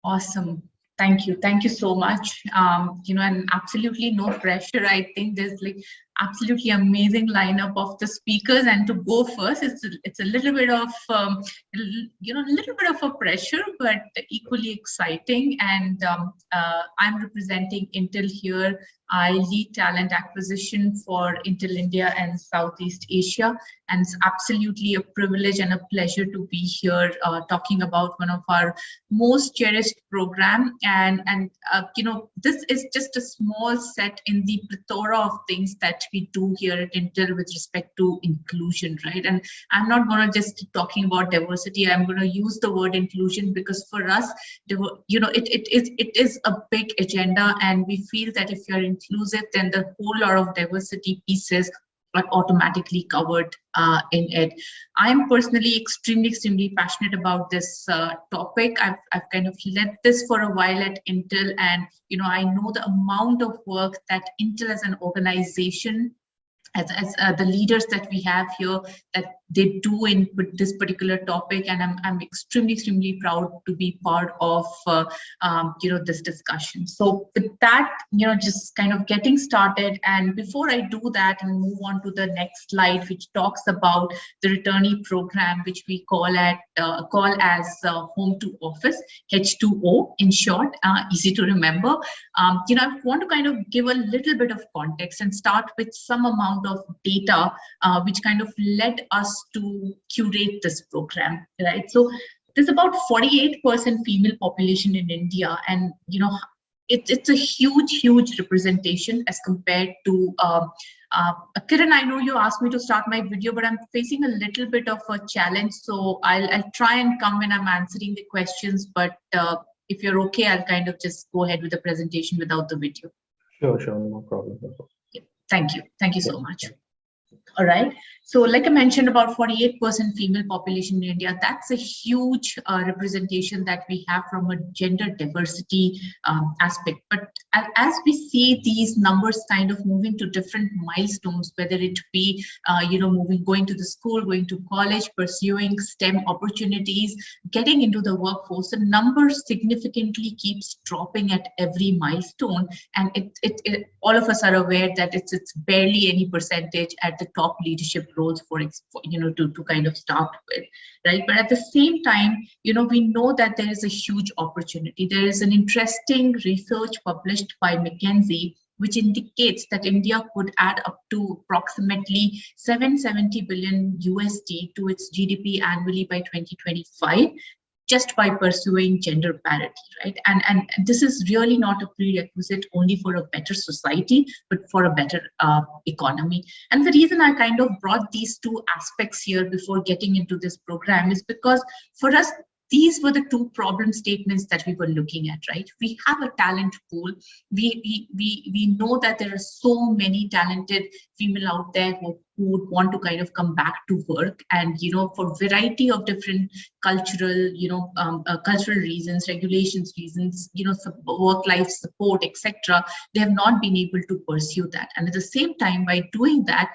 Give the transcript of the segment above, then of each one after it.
Awesome. Thank you. Thank you so much. And absolutely no pressure. I think there's like absolutely amazing lineup of the speakers, and to go first, it's a little bit of a little bit of a pressure, but equally exciting. And I'm representing Intel here. I lead talent acquisition for Intel India and Southeast Asia, and it's absolutely a privilege and a pleasure to be here talking about one of our most cherished program. And this is just a small set in the plethora of things that we do here at Intel with respect to inclusion, right? And I'm not going to just talking about diversity. I'm going to use the word inclusion because for us, it is a big agenda, and we feel that if you're inclusive, then the whole lot of diversity pieces are automatically covered in it. I'm personally extremely passionate about this topic. I've kind of led this for a while at Intel, and I know the amount of work that Intel as an organization, as the leaders that we have here, that they do in this particular topic, and I'm extremely proud to be part of this discussion. So with that, just kind of getting started, and before I do that and move on to the next slide, which talks about the returnee program, which we call as home to office, H2O in short, easy to remember. I want to kind of give a little bit of context and start with some amount of data which kind of led us to curate this program, right? So there's about 48% female population in India, and it's a huge representation as compared to Kiran, I know you asked me to start my video, but I'm facing a little bit of a challenge, so I'll try and come when I'm answering the questions, but if you're okay, I'll kind of just go ahead with the presentation without the video. Sure, no problem. Yeah, thank you so much. All right. So like I mentioned, about 48% female population in India, that's a huge representation that we have from a gender diversity aspect. But as we see these numbers kind of moving to different milestones, whether it be, going to the school, going to college, pursuing STEM opportunities, getting into the workforce, the number significantly keeps dropping at every milestone. And all of us are aware that it's barely any percentage at the top leadership roles to kind of start with, right? But at the same time, we know that there is a huge opportunity. There is an interesting research published by McKinsey which indicates that India could add up to approximately $770 billion USD to its GDP annually by 2025. Just by pursuing gender parity, right? And this is really not a prerequisite only for a better society, but for a better economy. And the reason I kind of brought these two aspects here before getting into this program is because for us, these were the two problem statements that we were looking at, right? We have a talent pool. We know that there are so many talented female out there who would want to kind of come back to work, and for variety of different cultural, cultural reasons, regulations reasons, work-life support, etc. They have not been able to pursue that, and at the same time, by doing that,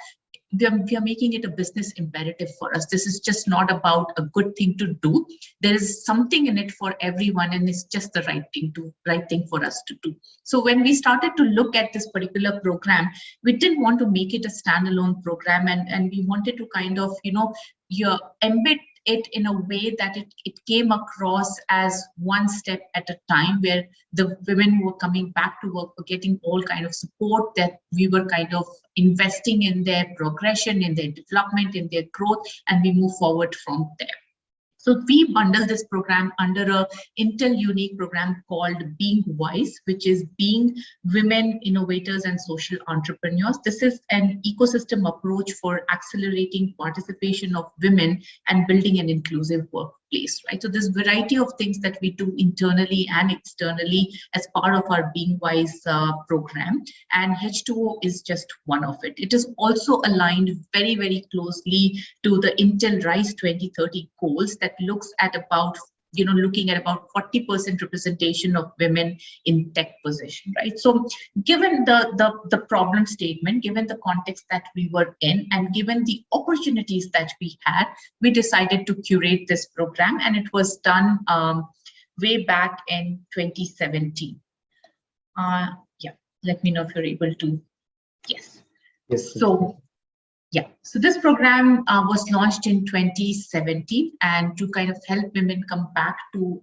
we are making it a business imperative for us. This is just not about a good thing to do. There is something in it for everyone, and it's just the right thing for us to do. So when we started to look at this particular program, we didn't want to make it a standalone program, and we wanted to kind of embed it in a way that it came across as one step at a time, where the women who were coming back to work were getting all kind of support, that we were kind of investing in their progression, in their development, in their growth, and we move forward from there. So we bundle this program under a Intel unique program called Being Wise, which is being women, innovators, and social entrepreneurs. This is an ecosystem approach for accelerating participation of women and building an inclusive workplace, right? So there's variety of things that we do internally and externally as part of our Being Wise program, and H2O is just one of it. It is also aligned very closely to the Intel Rise 2030 goals that looks at about looking at about 40% representation of women in tech position, right? So given the problem statement, given the context that we were in, and given the opportunities that we had, we decided to curate this program, and it was done way back in 2017. Yeah, let me know if you're able to. Yes. Yes. So yeah, so this program was launched in 2017, and to kind of help women come back to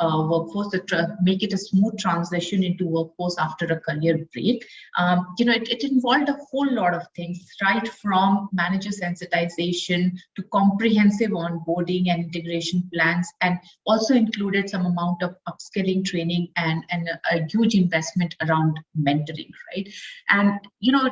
workforce, make it a smooth transition into workforce after a career break. It involved a whole lot of things, right from manager sensitization to comprehensive onboarding and integration plans, and also included some amount of upskilling training and a huge investment around mentoring, right? And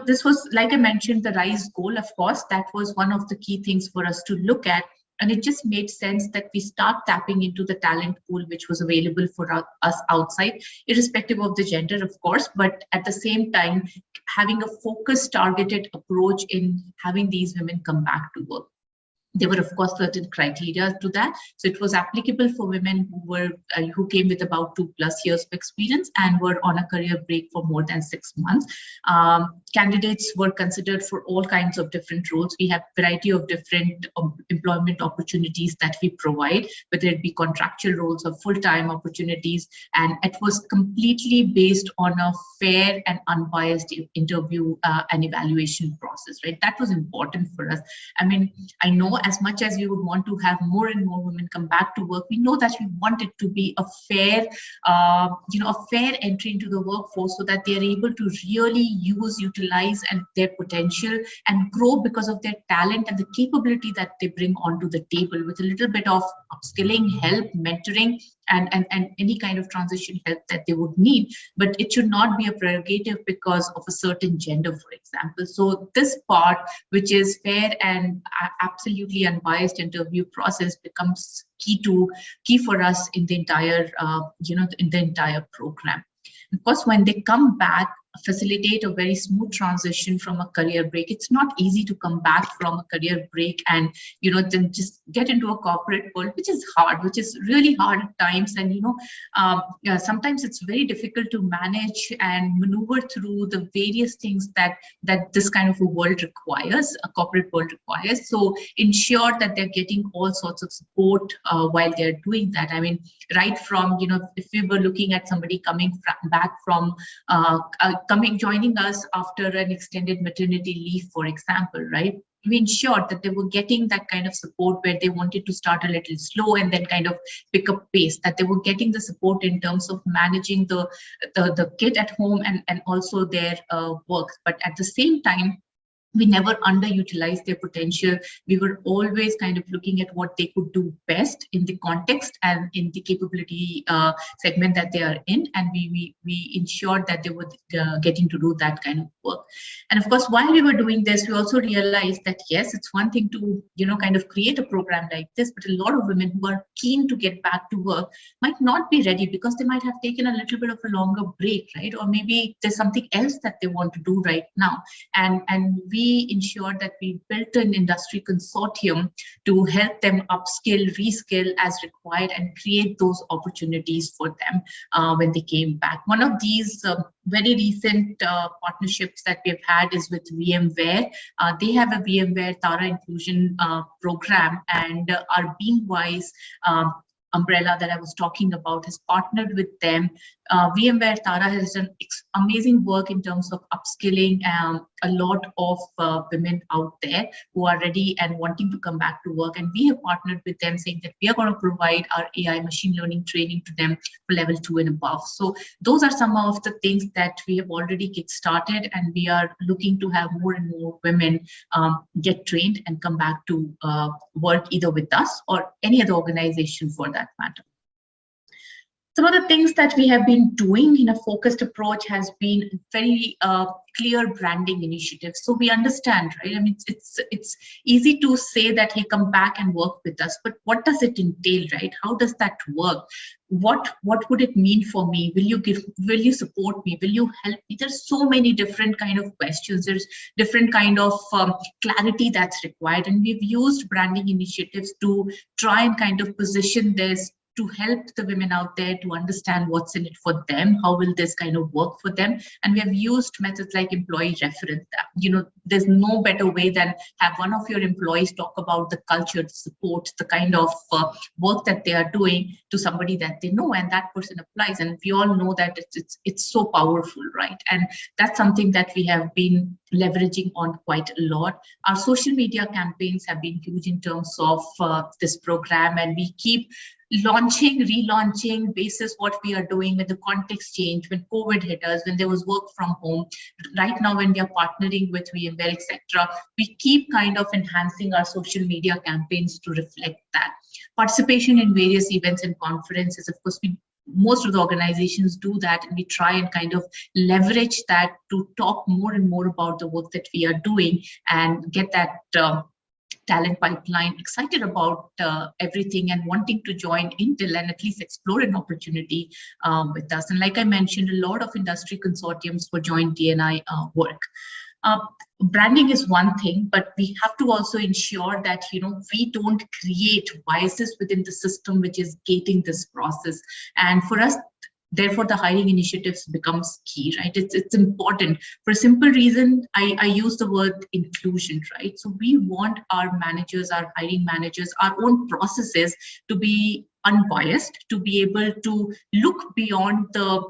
this was, like I mentioned, the RISE goal. Of course, that was one of the key things for us to look at. And it just made sense that we start tapping into the talent pool which was available for us outside, irrespective of the gender, of course, but at the same time, having a focused, targeted approach in having these women come back to work. There were, of course, certain criteria to that. So it was applicable for women who came with about 2+ years of experience and were on a career break for more than 6 months. Candidates were considered for all kinds of different roles. We have a variety of different employment opportunities that we provide, whether it be contractual roles or full-time opportunities. And it was completely based on a fair and unbiased interview and evaluation process, right? That was important for us. I mean, I know as much as we would want to have more and more women come back to work, we know that we want it to be a fair, a fair entry into the workforce so that they are able to really utilize and their potential and grow because of their talent and the capability that they bring onto the table, with a little bit of upskilling, help, mentoring, and any kind of transition help that they would need. But it should not be a prerogative because of a certain gender, for example. So this part, which is fair and absolutely unbiased interview process, becomes key for us in the entire in the entire program. Of course, when they come back, facilitate a very smooth transition from a career break. It's not easy to come back from a career break and then just get into a corporate world, which is hard, which is really hard at times. And sometimes it's very difficult to manage and maneuver through the various things that this kind of a world requires, a corporate world requires. So ensure that they're getting all sorts of support while they're doing that. I mean, right from if we were looking at somebody coming back from joining us after an extended maternity leave, for example, right? We ensured that they were getting that kind of support where they wanted to start a little slow and then kind of pick up pace, that they were getting the support in terms of managing the kid at home and also their work. But at the same time, we never underutilized their potential. We were always kind of looking at what they could do best in the context and in the capability segment that they are in, and we ensured that they were getting to do that kind of work. And of course, while we were doing this, we also realized that yes, it's one thing to kind of create a program like this, but a lot of women who are keen to get back to work might not be ready because they might have taken a little bit of a longer break, right? Or maybe there's something else that they want to do right now, and we ensured that we built an industry consortium to help them upskill, reskill as required, and create those opportunities for them when they came back. One of these very recent partnerships that we've had is with VMware. They have a VMware Tara inclusion program, and our Beamwise umbrella that I was talking about has partnered with them. VMware Tara has done amazing work in terms of upskilling a lot of women out there who are ready and wanting to come back to work. And we have partnered with them, saying that we are going to provide our AI machine learning training to them for level 2 and above. So those are some of the things that we have already kickstarted, and we are looking to have more and more women get trained and come back to work either with us or any other organization for that matter. Some of the things that we have been doing in a focused approach has been very clear branding initiatives. So we understand, right? I mean, it's easy to say that, hey, come back and work with us, but what does it entail, right? How does that work? What would it mean for me? Will you support me? Will you help me? There's so many different kind of questions. There's different kind of clarity that's required. And we've used branding initiatives to try and kind of position this to help the women out there to understand what's in it for them, how will this kind of work for them. And we have used methods like employee reference. There's no better way than have one of your employees talk about the culture, the support, the kind of work that they are doing to somebody that they know, and that person applies. And we all know that it's so powerful, right? And that's something that we have been leveraging on quite a lot. Our social media campaigns have been huge in terms of this program, and we keep launching, relaunching basis what we are doing when the context changed, when COVID hit us, when there was work from home. Right now, when we are partnering with VMware, etc., we keep kind of enhancing our social media campaigns to reflect that. Participation in various events and conferences, of course, most of the organizations do that, and we try and kind of leverage that to talk more and more about the work that we are doing and get that talent pipeline excited about everything and wanting to join Intel and at least explore an opportunity with us. And like I mentioned, a lot of industry consortiums for joint D&I work. Branding is one thing, but we have to also ensure that we don't create biases within the system which is gating this process. And for us, therefore, the hiring initiatives becomes key, right? It's important for a simple reason. I use the word inclusion, right? So we want our managers, our hiring managers, our own processes to be unbiased, to be able to look beyond the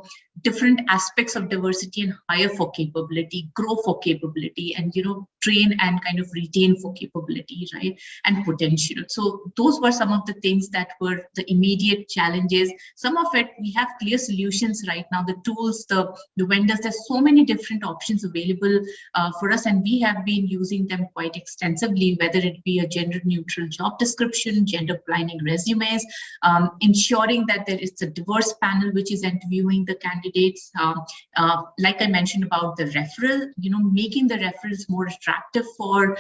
different aspects of diversity and hire for capability, grow for capability, and train and kind of retain for capability, right? And potential. So those were some of the things that were the immediate challenges. Some of it we have clear solutions right now. The tools, the vendors, there's so many different options available for us, and we have been using them quite extensively, whether it be a gender neutral job description, gender aligning resumes, ensuring that there is a diverse panel which is interviewing the candidates. Like I mentioned about the referral, making the referrals more attractive for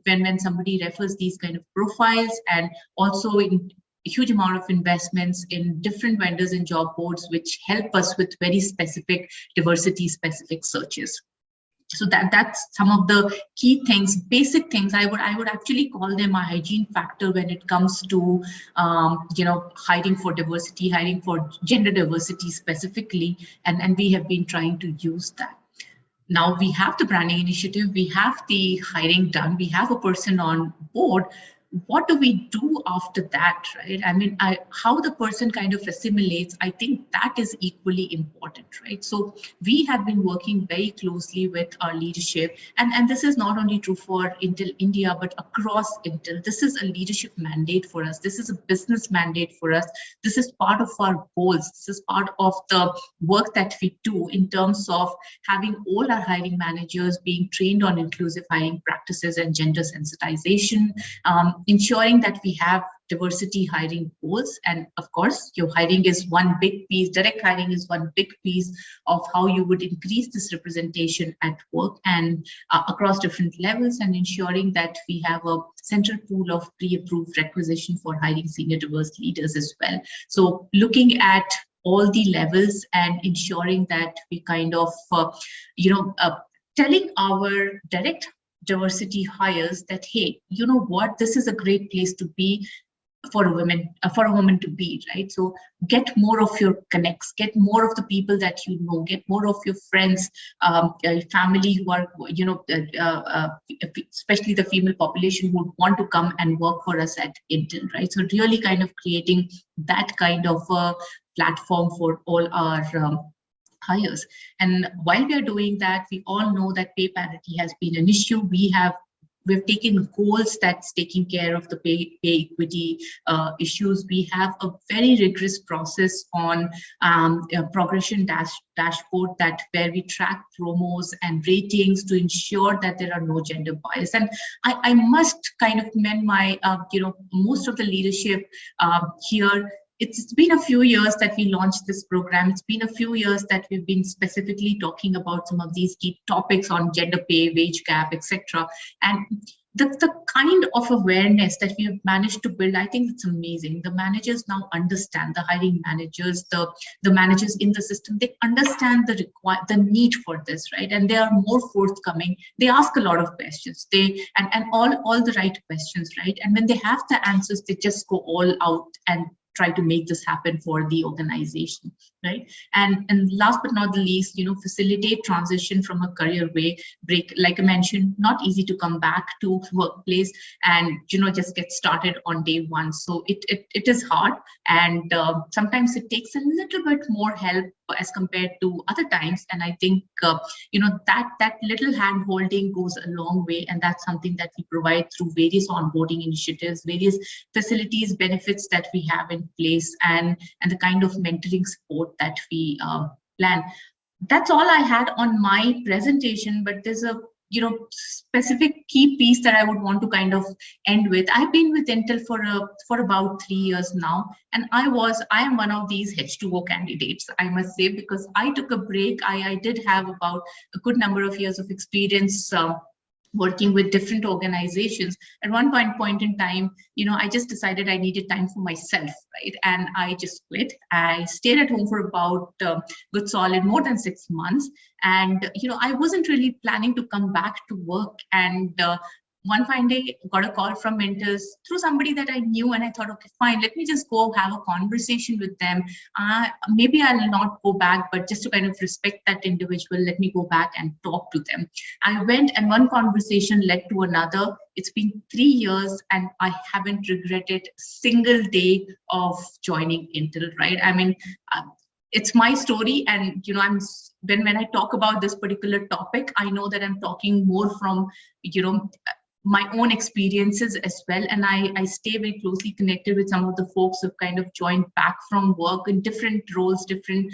when somebody refers these kind of profiles, and also in a huge amount of investments in different vendors and job boards which help us with very specific diversity specific searches. So that's some of the key things, basic things. I would actually call them a hygiene factor when it comes to hiring for diversity, hiring for gender diversity specifically, and we have been trying to use that. Now we have the branding initiative, we have the hiring done, we have a person on board. What do we do after that, right? I mean, how the person kind of assimilates, I think that is equally important, right? So we have been working very closely with our leadership, and this is not only true for Intel India, but across Intel. This is a leadership mandate for us. This is a business mandate for us. This is part of our goals. This is part of the work that we do in terms of having all our hiring managers being trained on inclusive hiring practices and gender sensitization, ensuring that we have diversity hiring goals. And of course, your hiring is one big piece, direct hiring is one big piece of how you would increase this representation at work and across different levels, and ensuring that we have a central pool of pre-approved requisition for hiring senior diverse leaders as well. So looking at all the levels and ensuring that we kind of, telling our direct diversity hires that, hey, you know what, this is a great place to be for a woman to be, right? So get more of your connects, get more of the people that you know, get more of your friends, family who are, especially the female population who would want to come and work for us at Intel, right? So really kind of creating that kind of a platform for all our hires. And while we are doing that, we all know that pay parity has been an issue. We've taken goals that's taking care of the pay equity issues. We have a very rigorous process on progression dashboard where we track promos and ratings to ensure that there are no gender bias. And I must kind of commend my, most of the leadership here. It's been a few years that we launched this program. It's been a few years that we've been specifically talking about some of these key topics on gender pay, wage gap, etc. And the kind of awareness that we have managed to build, I think it's amazing. The managers now understand, the hiring managers, the managers in the system, they understand the need for this, right? And they are more forthcoming. They ask a lot of questions. And all the right questions, right? And when they have the answers, they just go all out and try to make this happen for the organization, right? And last but not the least, facilitate transition from a career break. Like I mentioned, not easy to come back to workplace and just get started on day one. So it is hard, and sometimes it takes a little bit more help as compared to other times. And I think that little hand holding goes a long way, and that's something that we provide through various onboarding initiatives, various facilities, benefits that we have in place, and the kind of mentoring support that we plan. That's all I had on my presentation, but there's a specific key piece that I would want to kind of end with. I've been with Intel for about 3 years now, and I am one of these H2O candidates, I must say, because I took a break. I did have about a good number of years of experience working with different organizations. At one point in time, I just decided I needed time for myself, right? And I just quit. I stayed at home for about good solid more than 6 months. And, I wasn't really planning to come back to work. And one fine day, got a call from mentors through somebody that I knew, and I thought, okay, fine, let me just go have a conversation with them. Maybe I'll not go back, but just to kind of respect that individual, let me go back and talk to them. I went, and one conversation led to another. It's been 3 years, and I haven't regretted a single day of joining Intel, right? I mean, it's my story, and when I talk about this particular topic, I know that I'm talking more from my own experiences as well. And I stay very closely connected with some of the folks who've kind of joined back from work in different roles, different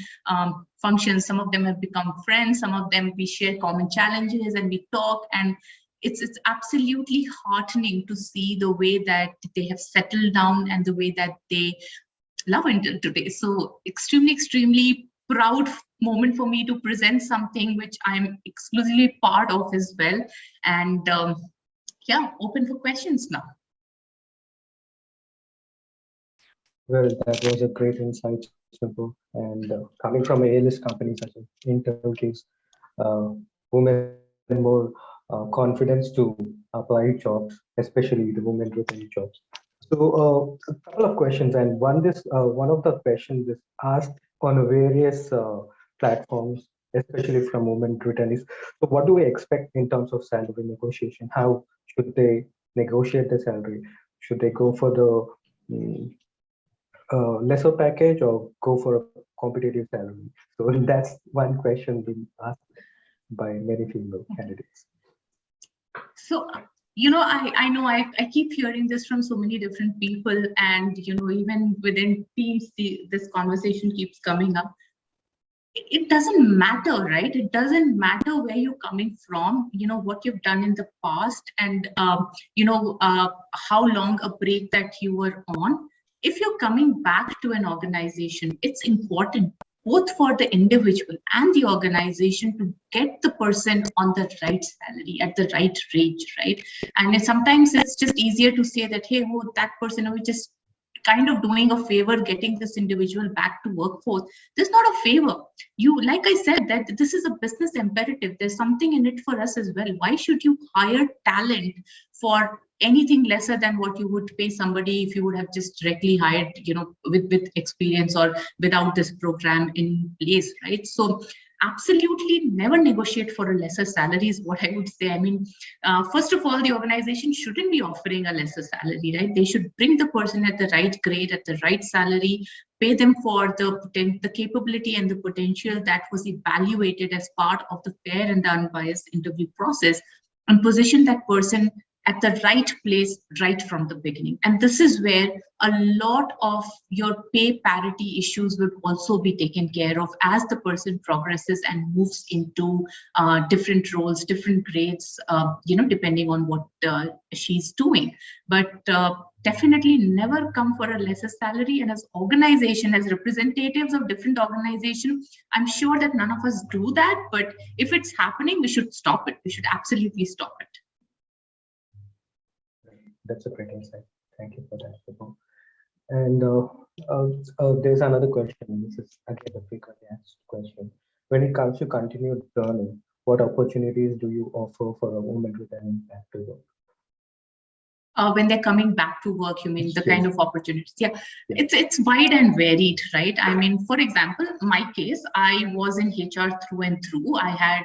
functions. Some of them have become friends. Some of them we share common challenges and we talk. And it's absolutely heartening to see the way that they have settled down and the way that they love Intel today. So extremely proud moment for me to present something which I'm exclusively part of as well. And yeah, open for questions now. Well, that was a great insight, Nupur. And coming from a A-list company such as Intel gives women more confidence to apply jobs, especially the women-driven jobs. So a couple of questions, and one of the questions is asked on various platforms, especially from women returnees. So what do we expect in terms of salary negotiation? How should they negotiate the salary? Should they go for the lesser package or go for a competitive salary? So that's one question being asked by many female candidates. So, I know I keep hearing this from so many different people, and, even within teams, this conversation keeps coming up. It doesn't matter, right? It doesn't matter where you're coming from, what you've done in the past, and, how long a break that you were on. If you're coming back to an organization, it's important both for the individual and the organization to get the person on the right salary at the right range, right? And sometimes it's just easier to say that, hey, that person, we just kind of doing a favor getting this individual back to workforce. There's not a favor. Like I said, that this is a business imperative. There's something in it for us as well. Why should you hire talent for anything lesser than what you would pay somebody if you would have just directly hired, with experience or without this program in place, right? So absolutely never negotiate for a lesser salary is what I would say. I mean, first of all, the organization shouldn't be offering a lesser salary, right? They should bring the person at the right grade, at the right salary, pay them for the capability and the potential that was evaluated as part of the fair and the unbiased interview process, and position that person at the right place right from the beginning. And this is where a lot of your pay parity issues would also be taken care of as the person progresses and moves into different roles, different grades, depending on what she's doing. But definitely never come for a lesser salary. And as organization, as representatives of different organizations, I'm sure that none of us do that. But if it's happening, we should stop it. We should absolutely stop it. That's a great insight. Thank you for that, Vibhu. And there's another question. This is again a frequently asked question. When it comes to continued learning, what opportunities do you offer for a woman returning back to work? When they're coming back to work, you mean the Yes. kind of opportunities? Yeah, Yeah. it's wide and varied, right? I mean, for example, my case, I was in HR through and through. I had,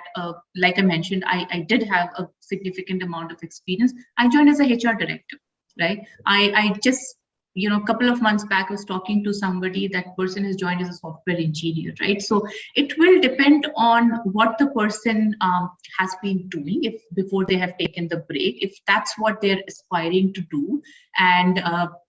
like I mentioned, I did have a significant amount of experience. I joined as a HR director, right? I just, you know, a couple of months back, I was talking to somebody. That person has joined as a software engineer, right? So it will depend on what the person has been doing if before they have taken the break, if that's what they're aspiring to do, and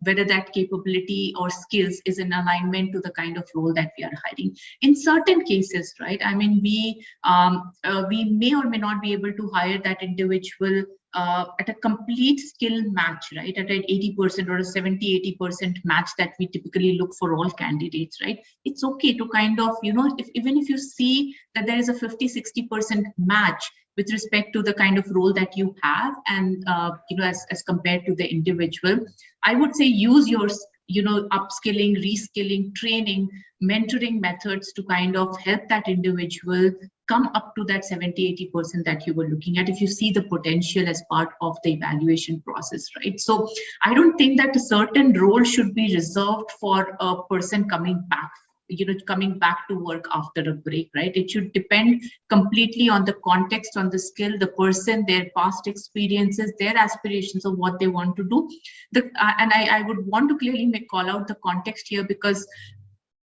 whether that capability or skills is in alignment to the kind of role that we are hiring. In certain cases, right? I mean, we may or may not be able to hire that individual at a complete skill match, right? At an 80% or a 70-80% match that we typically look for all candidates, right? It's okay to kind of, you know, even if you see that there is a 50-60% match with respect to the kind of role that you have, and you know, as compared to the individual, I would say use your, you know, upskilling, reskilling, training, mentoring methods to kind of help that individual come up to that 70-80% that you were looking at, if you see the potential as part of the evaluation process, right? So I don't think that a certain role should be reserved for a person coming back, you know, coming back to work after a break, right? It should depend completely on the context, on the skill, the person, their past experiences, their aspirations of what they want to do. And I would want to clearly call out the context here, because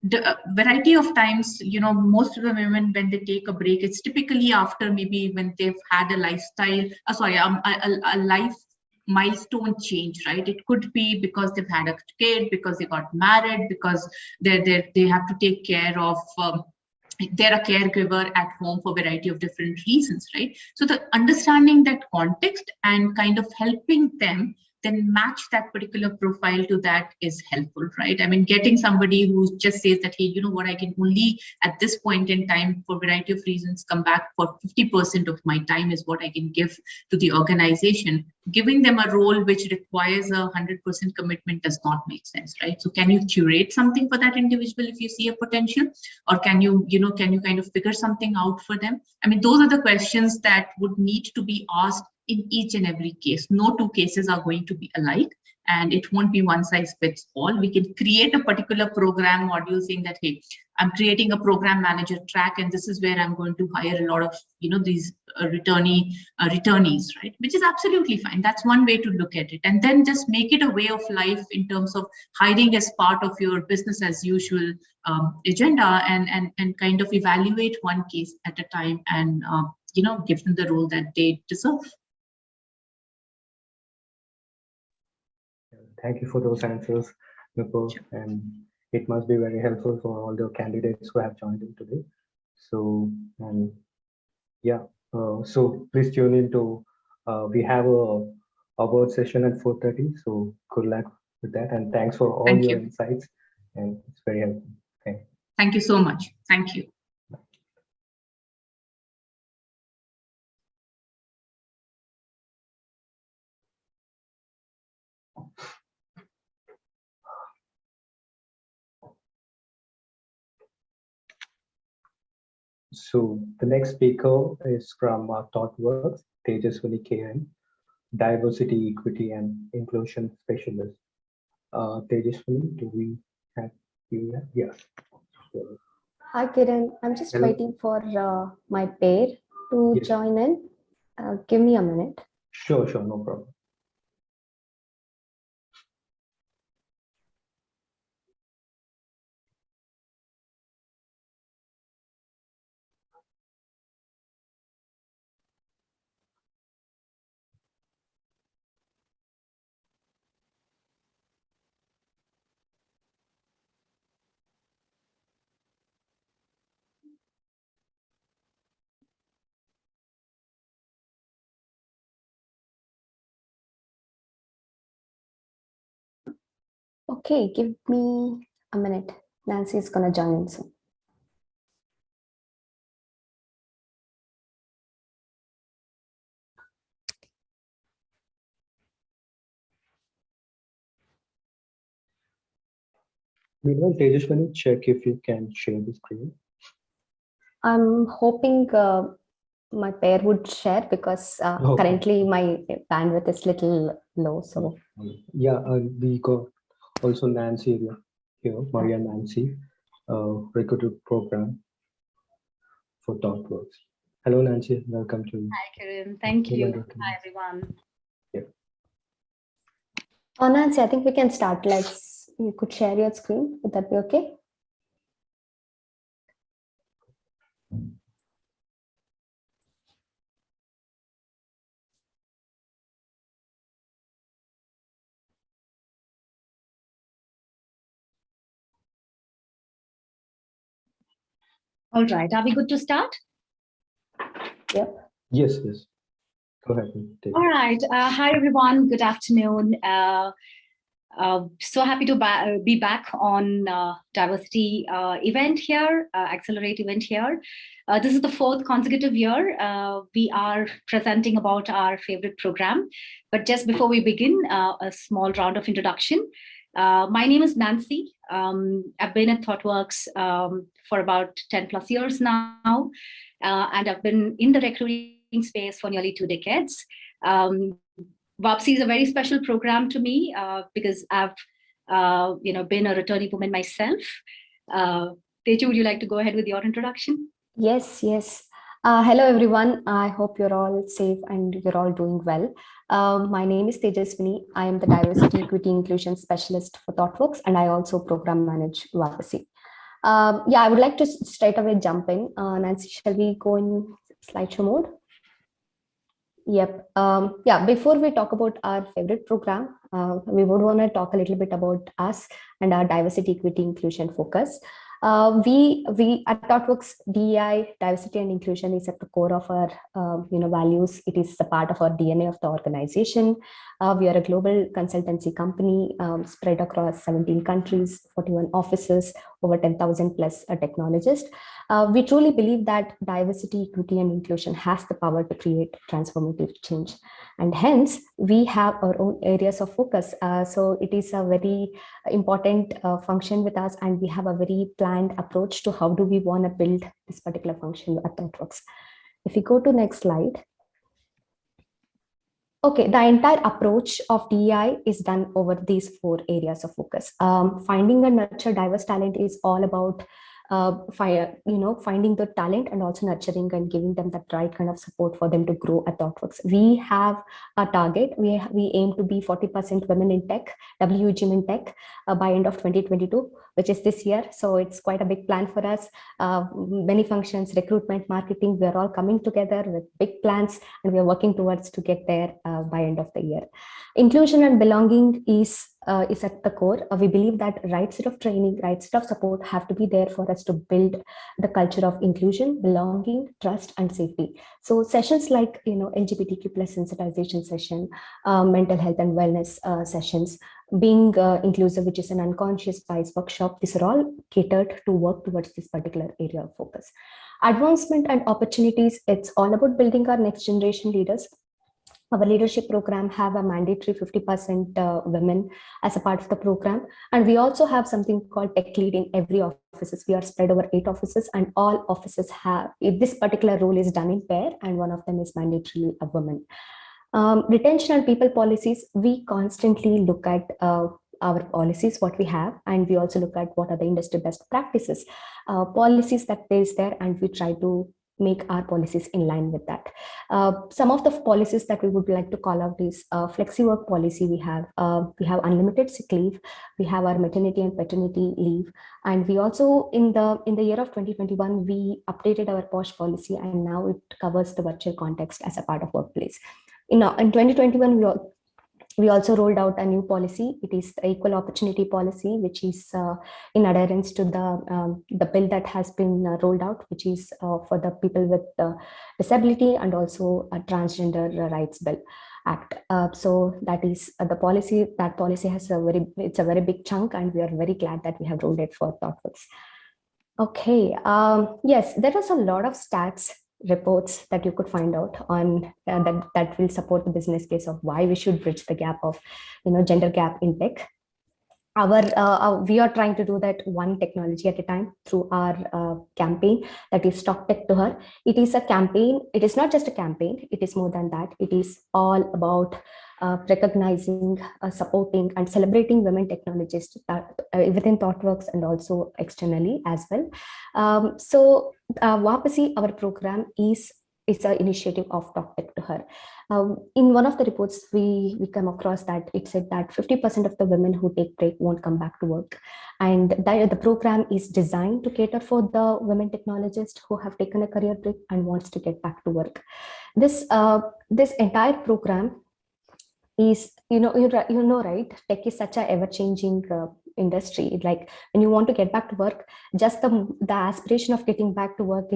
the variety of times, you know, most of the women, when they take a break, it's typically after maybe when they've had a lifestyle, a life milestone change, right? It could be because they've had a kid, because they got married, because they have to take care of they're a caregiver at home for a variety of different reasons, right? So the understanding that context and kind of helping them then match that particular profile to that is helpful, right? I mean, getting somebody who just says that, hey, you know what, I can only at this point in time, for a variety of reasons, come back for 50% of my time is what I can give to the organization. Giving them a role which requires a 100% commitment does not make sense, right? So can you curate something for that individual if you see a potential, or can you kind of figure something out for them? I mean, those are the questions that would need to be asked in each and every case. No two cases are going to be alike, and it won't be one size fits all. We can create a particular program module saying that, hey, I'm creating a program manager track, and this is where I'm going to hire a lot of, you know, these returnees, right? Which is absolutely fine. That's one way to look at it. And then just make it a way of life in terms of hiring as part of your business as usual agenda, and kind of evaluate one case at a time, and you know, give them the role that they deserve. Thank you for those answers, Nupur, and it must be very helpful for all the candidates who have joined in today. So, and yeah, so please tune in to, we have a award session at 4:30. So good luck with that, and thanks for all your insights, and it's very helpful. Okay. Thank you so much. Thank you. So the next speaker is from Thoughtworks, Thejaswini KM, Diversity, Equity, and Inclusion Specialist. Tejaswini, do we have you here? Yes. Hi, Kiran. I'm just waiting for my pair to join in. Give me a minute. Sure, no problem. Okay, give me a minute. Nancy is going to join in soon. Meanwhile, Tejaswini, check if you can share the screen. I'm hoping my pair would share, because currently my bandwidth is little low. So Yeah, we got also Nancy here, Maria Nancy, recruited program for Thoughtworks. Hello, Nancy. Welcome to Hi, Kiran. Thank Women you. Recruiters. Hi, everyone. Nancy, I think we can start. You could share your screen. Would that be okay? All right. Are we good to start? Yep. Yes, yes. Go ahead. All right. Hi, everyone. Good afternoon. So happy to be back on diversity event here, AccelHERate event here. This is the 4th consecutive year we are presenting about our favorite program. But just before we begin, a small round of introduction. My name is Nancy. I've been at Thoughtworks for about 10 plus years now, and I've been in the recruiting space for nearly 2 decades. Bubsy is a very special program to me because I've been a returnee woman myself. Teju, would you like to go ahead with your introduction? Yes. Hello, everyone. I hope you're all safe and you're all doing well. My name is Thejaswini. I am the Diversity, Equity, Inclusion Specialist for Thoughtworks, and I also program manage Bubsy. I would like to straight away jump in. Nancy, shall we go in slideshow mode? Yep. Before we talk about our favorite program, we would want to talk a little bit about us and our diversity, equity, inclusion focus. We at Thoughtworks, DEI, diversity and inclusion is at the core of our values. It is a part of our DNA of the organization. We are a global consultancy company spread across 17 countries, 41 offices, over 10,000 plus technologists. We truly believe that diversity, equity, and inclusion has the power to create transformative change. And hence, we have our own areas of focus. So it is a very important function with us, and we have a very planned approach to how do we want to build this particular function at Thoughtworks. If we go to next slide. Okay, the entire approach of DEI is done over these 4 areas of focus. Finding and nurture diverse talent is all about finding the talent and also nurturing and giving them that right kind of support for them to grow at Thoughtworks. We have a target. We aim to be 40% women in tech, WGM in tech by end of 2022, which is this year. So it's quite a big plan for us. Many functions, recruitment, marketing, we're all coming together with big plans, and we're working towards to get there by end of the year. Inclusion and belonging is at the core. We believe that right set of training, right set of support have to be there for us to build the culture of inclusion, belonging, trust, and safety. So sessions like LGBTQ plus sensitization session, mental health and wellness sessions, being inclusive, which is an unconscious bias workshop, these are all catered to work towards this particular area of focus. Advancement and opportunities, it's all about building our next generation leaders. Our leadership program have a mandatory 50% women as a part of the program. And we also have something called tech lead in every offices. We are spread over 8 offices, and all offices have, if this particular role is done in pair, and one of them is mandatorily a woman. Retention and people policies, we constantly look at our policies, what we have, and we also look at what are the industry best practices, policies that is there, and we try to make our policies in line with that. Some of the policies that we would like to call out is flexi work policy. We have unlimited sick leave, we have our maternity and paternity leave, and we also in the year of 2021 we updated our POSH policy, and now it covers the virtual context as a part of workplace. In 2021 we also rolled out a new policy. It is the equal opportunity policy, which is in adherence to the bill that has been rolled out, which is for the people with disability, and also a transgender rights bill act. So that is the policy. That policy has it's a very big chunk, and we are very glad that we have rolled it for Thoughtworks. Okay. Yes, there was a lot of stats reports that you could find out on that will support the business case of why we should bridge the gap of gender gap in tech. we are trying to do that one technology at a time through our campaign, that is Talk Tech to Her. It is a campaign. It is not just a campaign. It is more than that. It is all about recognizing, supporting, and celebrating women technologists within Thoughtworks and also externally as well. So Vapasi, our program is an initiative of Talk Tech to Her. In one of the reports, we come across that it said that 50% of the women who take break won't come back to work. And the program is designed to cater for the women technologists who have taken a career break and wants to get back to work. This entire program is, right, tech is such a ever-changing industry. Like when you want to get back to work, just the aspiration of getting back to work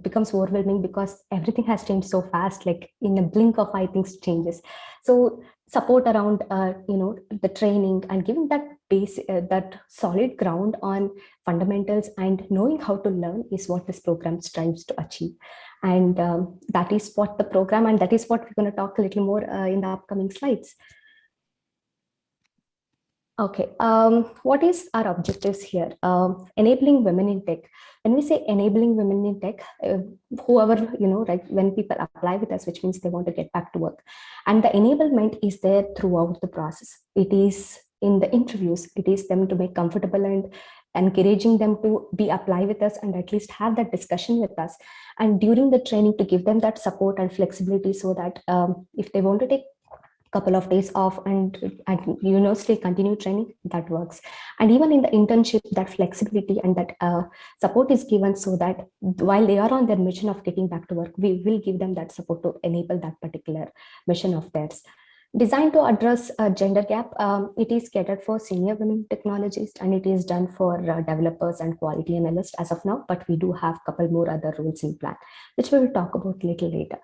becomes overwhelming because everything has changed so fast. Like in a blink of eye, things changes. So support around the training and giving that base, that solid ground on fundamentals and knowing how to learn is what this program strives to achieve. And that is what the program, and that is what we're going to talk a little more in the upcoming slides. Okay, what is our objectives here? Enabling women in tech. When we say enabling women in tech, whoever, like when people apply with us, which means they want to get back to work. And the enablement is there throughout the process. It is in the interviews, it is them to make comfortable and encouraging them to apply with us and at least have that discussion with us. And during the training to give them that support and flexibility so that if they want to take couple of days off and still continue training, that works. And even in the internship, that flexibility and that support is given so that while they are on their mission of getting back to work, we will give them that support to enable that particular mission of theirs. Designed to address a gender gap, it is catered for senior women technologists and it is done for developers and quality analysts as of now, but we do have a couple more other roles in plan, which we will talk about a little later.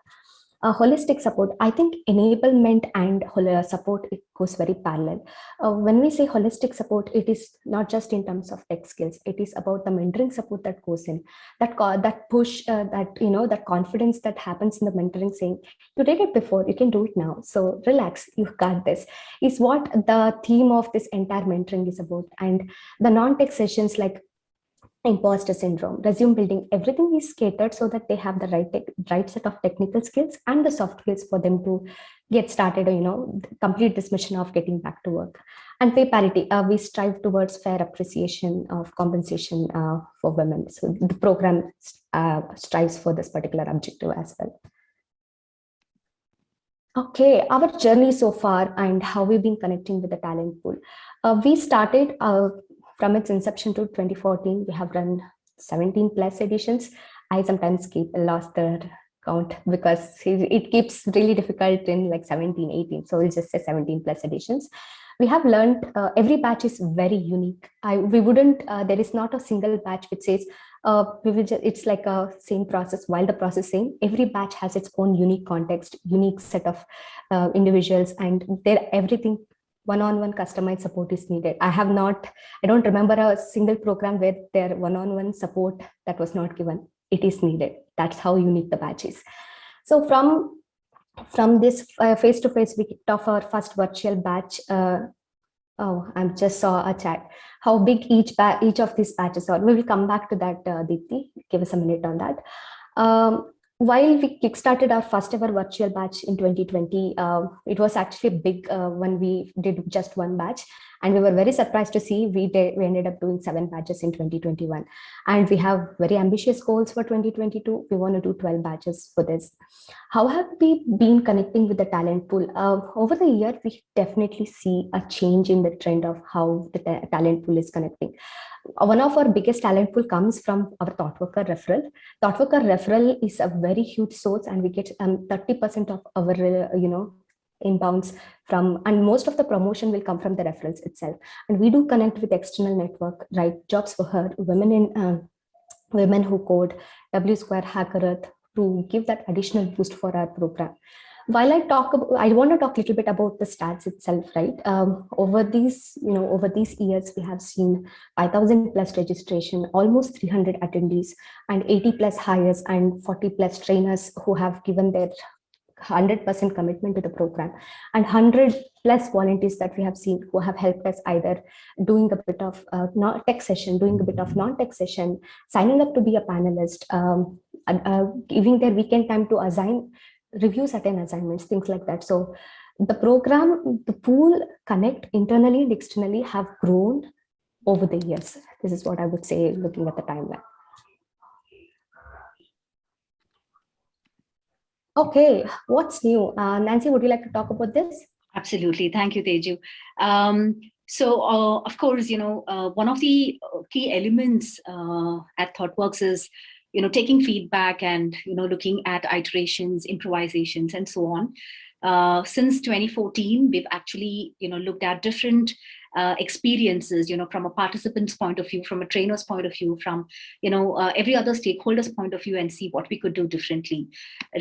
Holistic support, I think enablement and support, it goes very parallel. When we say holistic support, it is not just in terms of tech skills, it is about the mentoring support that goes in, that push, that confidence that happens in the mentoring, saying, you did it before, you can do it now. So relax, you've got this, is what the theme of this entire mentoring is about. And the non-tech sessions like imposter syndrome, resume building, everything is catered so that they have the right set of technical skills and the soft skills for them to get started, complete this mission of getting back to work. And pay parity, we strive towards fair appreciation of compensation for women. So the program strives for this particular objective as well. Okay, our journey so far and how we've been connecting with the talent pool. We started from its inception to 2014, we have run 17 plus editions. I sometimes lost the count because it keeps really difficult in like 17, 18. So we'll just say 17 plus editions. We have learned every batch is very unique. There is not a single batch which says, it's like a same process. While the process same, every batch has its own unique context, unique set of individuals, and everything one-on-one customized support is needed. I don't remember a single program where their one-on-one support that was not given. It is needed. That's how unique the batch is. So from this face-to-face, we kicked off our first virtual batch. I just saw a chat. How big each of these batches are. We will come back to that, Deepti. Give us a minute on that. While we kickstarted our first ever virtual batch in 2020, it was actually big when we did just one batch. And we were very surprised to see we ended up doing 7 batches in 2021. And we have very ambitious goals for 2022. We want to do 12 batches for this. How have we been connecting with the talent pool? Over the year, we definitely see a change in the trend of how the talent pool is connecting. One of our biggest talent pool comes from our ThoughtWorker referral. ThoughtWorker referral is a very huge source, and we get 30% of our inbounds from, and most of the promotion will come from the referrals itself. And we do connect with external network, right? Jobs for Her, Women Who Code, W Square, HackerEarth, to give that additional boost for our program. While I want to talk a little bit about the stats itself, right? Over these years, we have seen 5,000 plus registration, almost 300 attendees, and 80 plus hires and 40 plus trainers who have given their 100% commitment to the program, and 100 plus volunteers that we have seen who have helped us either doing a bit of tech session, doing a bit of non-tech session, signing up to be a panelist, giving their weekend time to assign review certain assignments, things like that. So the program, the pool, connect internally and externally have grown over the years. This is what I would say looking at the timeline. Okay, what's new? Nancy, would you like to talk about this? Absolutely. Thank you, Teju. Of course, one of the key elements at Thoughtworks is, taking feedback and, looking at iterations, improvisations, and so on. Since 2014, we've actually, looked at different experiences, from a participant's point of view, from a trainer's point of view, from, every other stakeholder's point of view, and see what we could do differently,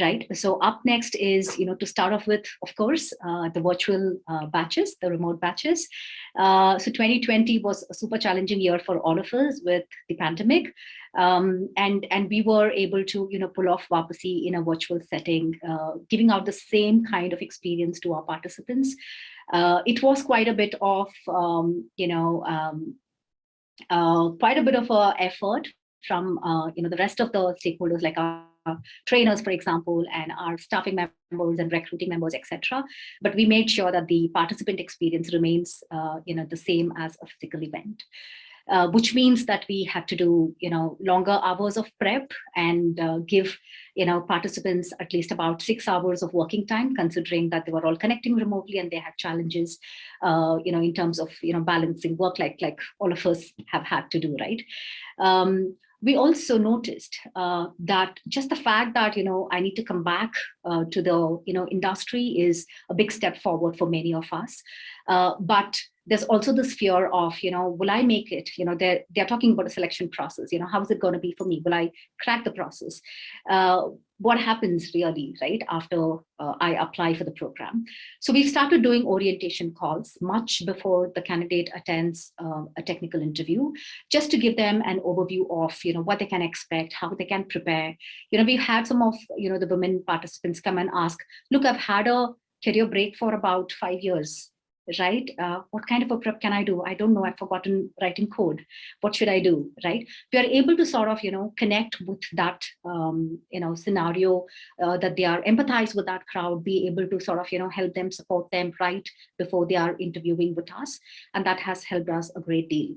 right? So up next is, to start off with, of course, the virtual batches, the remote batches. So 2020 was a super challenging year for all of us with the pandemic. And we were able to, pull off Bubsy in a virtual setting, giving out the same kind of experience to our participants. It was quite a bit of, quite a bit of a effort from, the rest of the stakeholders, like our trainers, for example, and our staffing members and recruiting members, etc. But we made sure that the participant experience remains, the same as a physical event. Which means that we had to do, longer hours of prep and give, participants at least about 6 hours of working time, considering that they were all connecting remotely and they had challenges, in terms of, balancing work like all of us have had to do, right? We also noticed that just the fact that, I need to come back to the, industry is a big step forward for many of us. But there's also this fear of, will I make it? They're talking about a selection process. How is it going to be for me? Will I crack the process? What happens really, right, after I apply for the program? So we've started doing orientation calls much before the candidate attends a technical interview, just to give them an overview of, what they can expect, how they can prepare. We've had some of, the women participants come and ask, look, I've had a career break for about 5 years. Right? What kind of a prep can I do? I don't know. I've forgotten writing code. What should I do? Right? We are able to sort of, connect with that, scenario, that they are empathize with that crowd, be able to sort of, help them, support them right before they are interviewing with us. And that has helped us a great deal.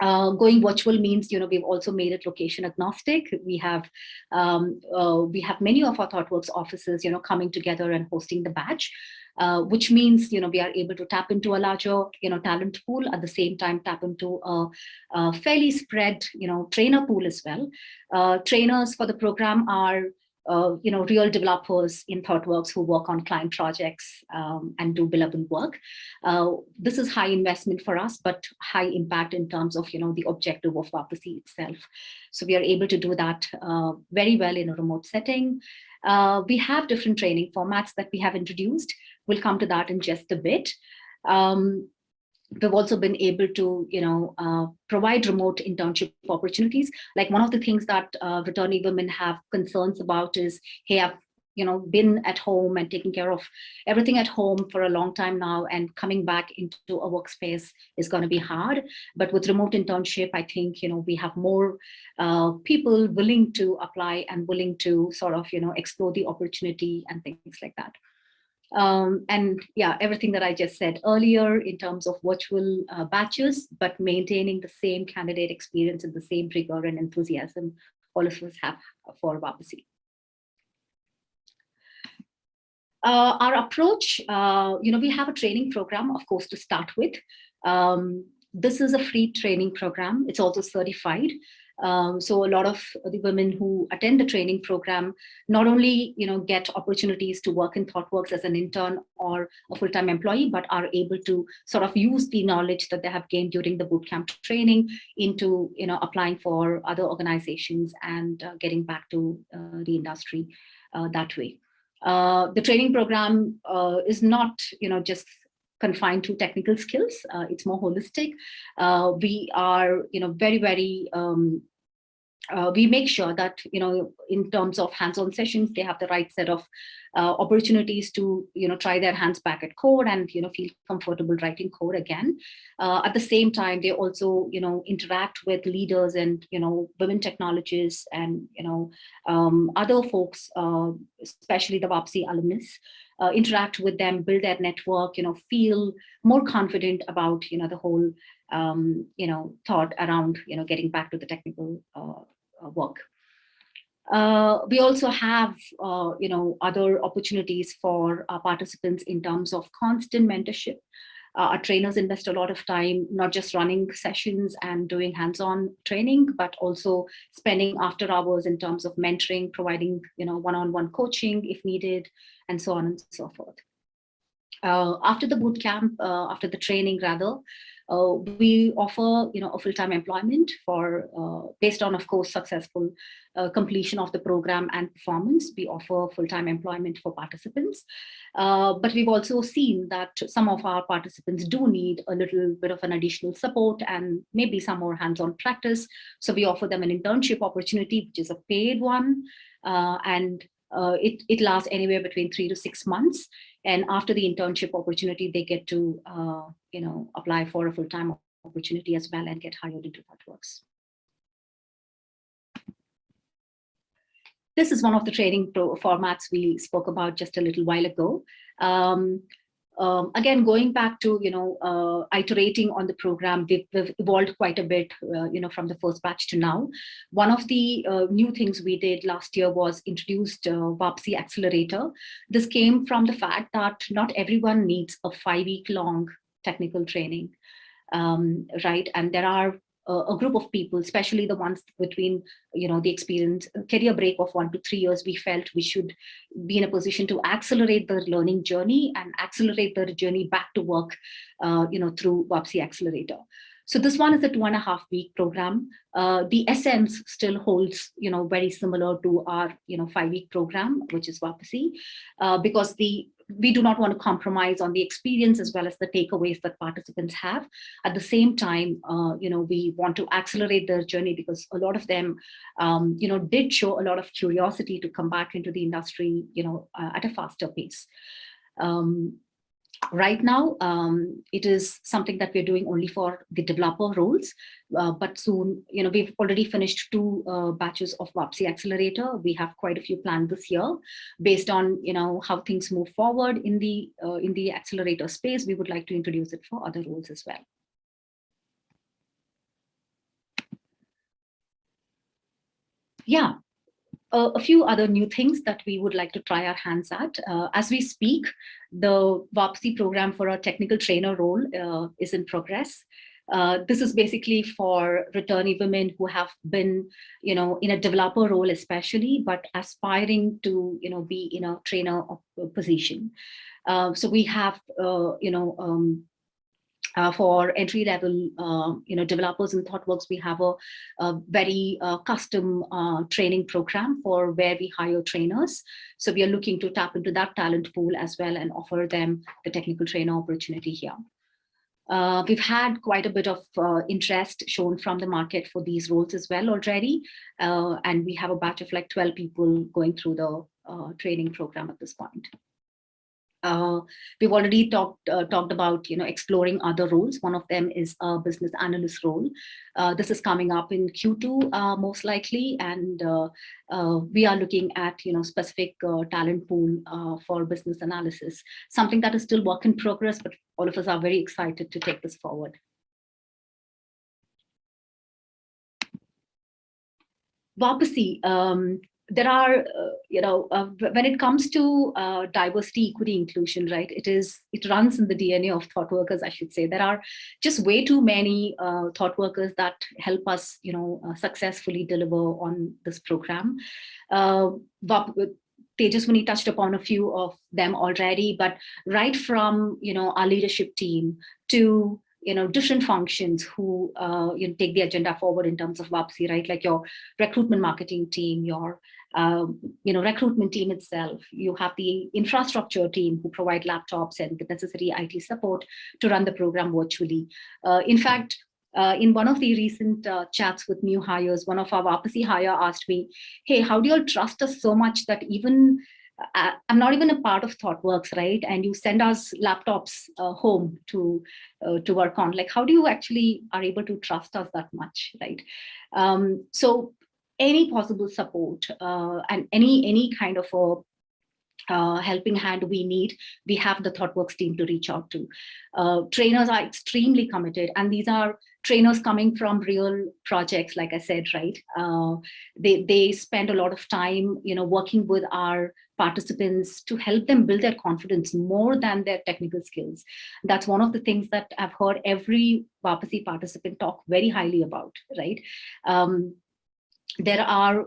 Going virtual means, we've also made it location agnostic. We have many of our Thoughtworks offices, coming together and hosting the batch. Which means, we are able to tap into a larger, talent pool, at the same time tap into a fairly spread, trainer pool as well. Trainers for the program are, real developers in Thoughtworks who work on client projects and do billable work. This is high investment for us, but high impact in terms of, the objective of Bubsy itself. So we are able to do that very well in a remote setting. We have different training formats that we have introduced. We'll come to that in just a bit. We've also been able to, provide remote internship opportunities. Like one of the things that returnee women have concerns about is, hey, I've been at home and taking care of everything at home for a long time now, and coming back into a workspace is going to be hard. But with remote internship, I think, we have more people willing to apply and willing to sort of, explore the opportunity and things like that. And yeah, everything that I just said earlier in terms of virtual batches, but maintaining the same candidate experience and the same rigor and enthusiasm all of us have for Bubsy. Our approach, we have a training program, of course, to start with. This is a free training program. It's also certified. So a lot of the women who attend the training program not only get opportunities to work in Thoughtworks as an intern or a full-time employee, but are able to sort of use the knowledge that they have gained during the bootcamp training into applying for other organizations and getting back to the industry that way. The training program is not just confined to technical skills. It's more holistic. We are, very, very, we make sure that, in terms of hands-on sessions, they have the right set of opportunities to, try their hands back at code and, feel comfortable writing code again. At the same time, they also, interact with leaders and, women technologists and, other folks, especially the Bubsy alumnus, interact with them, build their network, feel more confident about, the whole, thought around, getting back to the technical work. We also have, other opportunities for our participants in terms of constant mentorship. Our trainers invest a lot of time, not just running sessions and doing hands-on training, but also spending after hours in terms of mentoring, providing, one-on-one coaching if needed, and so on and so forth. After the boot camp, after the training rather, we offer, a full-time employment for, based on, of course, successful completion of the program and performance. We offer full-time employment for participants. But we've also seen that some of our participants do need a little bit of an additional support and maybe some more hands-on practice. So we offer them an internship opportunity, which is a paid one. It lasts anywhere between 3 to 6 months. And after the internship opportunity, they get to, apply for a full-time opportunity as well and get hired into Thoughtworks. This is one of the training formats we spoke about just a little while ago. Again, going back to, iterating on the program, we've evolved quite a bit, from the first batch to now. One of the new things we did last year was introduced Bubsy Accelerator. This came from the fact that not everyone needs a 5-week-long technical training, right? And there are a group of people, especially the ones between, the experience career break of 1 to 3 years, we felt we should be in a position to accelerate the learning journey and accelerate the journey back to work, through Bubsy Accelerator. So this one is a 2.5-week program. The essence still holds, very similar to our, 5-week program, which is Bubsy, because we do not want to compromise on the experience as well as the takeaways that participants have. At the same time, we want to accelerate their journey because a lot of them, did show a lot of curiosity to come back into the industry, at a faster pace. Right now, it is something that we're doing only for the developer roles, but soon, we've already finished 2 batches of Bubsy Accelerator. We have quite a few planned this year, based on how things move forward in the accelerator space. We would like to introduce it for other roles as well. Yeah. A few other new things that we would like to try our hands at. As we speak, the Bubsy program for a technical trainer role is in progress. This is basically for returnee women who have been, in a developer role especially, but aspiring to, be in a trainer position. So we have, for entry-level, developers in Thoughtworks, we have a very custom training program for where we hire trainers. So we are looking to tap into that talent pool as well and offer them the technical trainer opportunity here. We've had quite a bit of interest shown from the market for these roles as well already. And we have a batch of like 12 people going through the training program at this point. We've already talked about exploring other roles. One of them is a business analyst role. This is coming up in Q2 most likely, and we are looking at specific talent pool for business analysis. Something that is still work in progress, but all of us are very excited to take this forward. Bubsy. There are, when it comes to diversity, equity, inclusion, right? It runs in the DNA of thought workers, I should say. There are just way too many thought workers that help us, successfully deliver on this program. Thejaswini touched upon a few of them already, but right from, our leadership team to different functions who take the agenda forward in terms of Bubsy, right? Like your recruitment marketing team, your recruitment team itself. You have the infrastructure team who provide laptops and the necessary IT support to run the program virtually. In fact, in one of the recent chats with new hires, one of our Bubsy hire asked me, "Hey, how do you all trust us so much that even I'm not even a part of Thoughtworks, right? And you send us laptops home to work on. Like, how do you actually are able to trust us that much, right? So any possible support and any kind of a helping hand we need, we have the Thoughtworks team to reach out to. Trainers are extremely committed, and these are trainers coming from real projects, like I said, right? They spend a lot of time, working with our participants to help them build their confidence more than their technical skills. That's one of the things that I've heard every Vapasi participant talk very highly about, right? There are,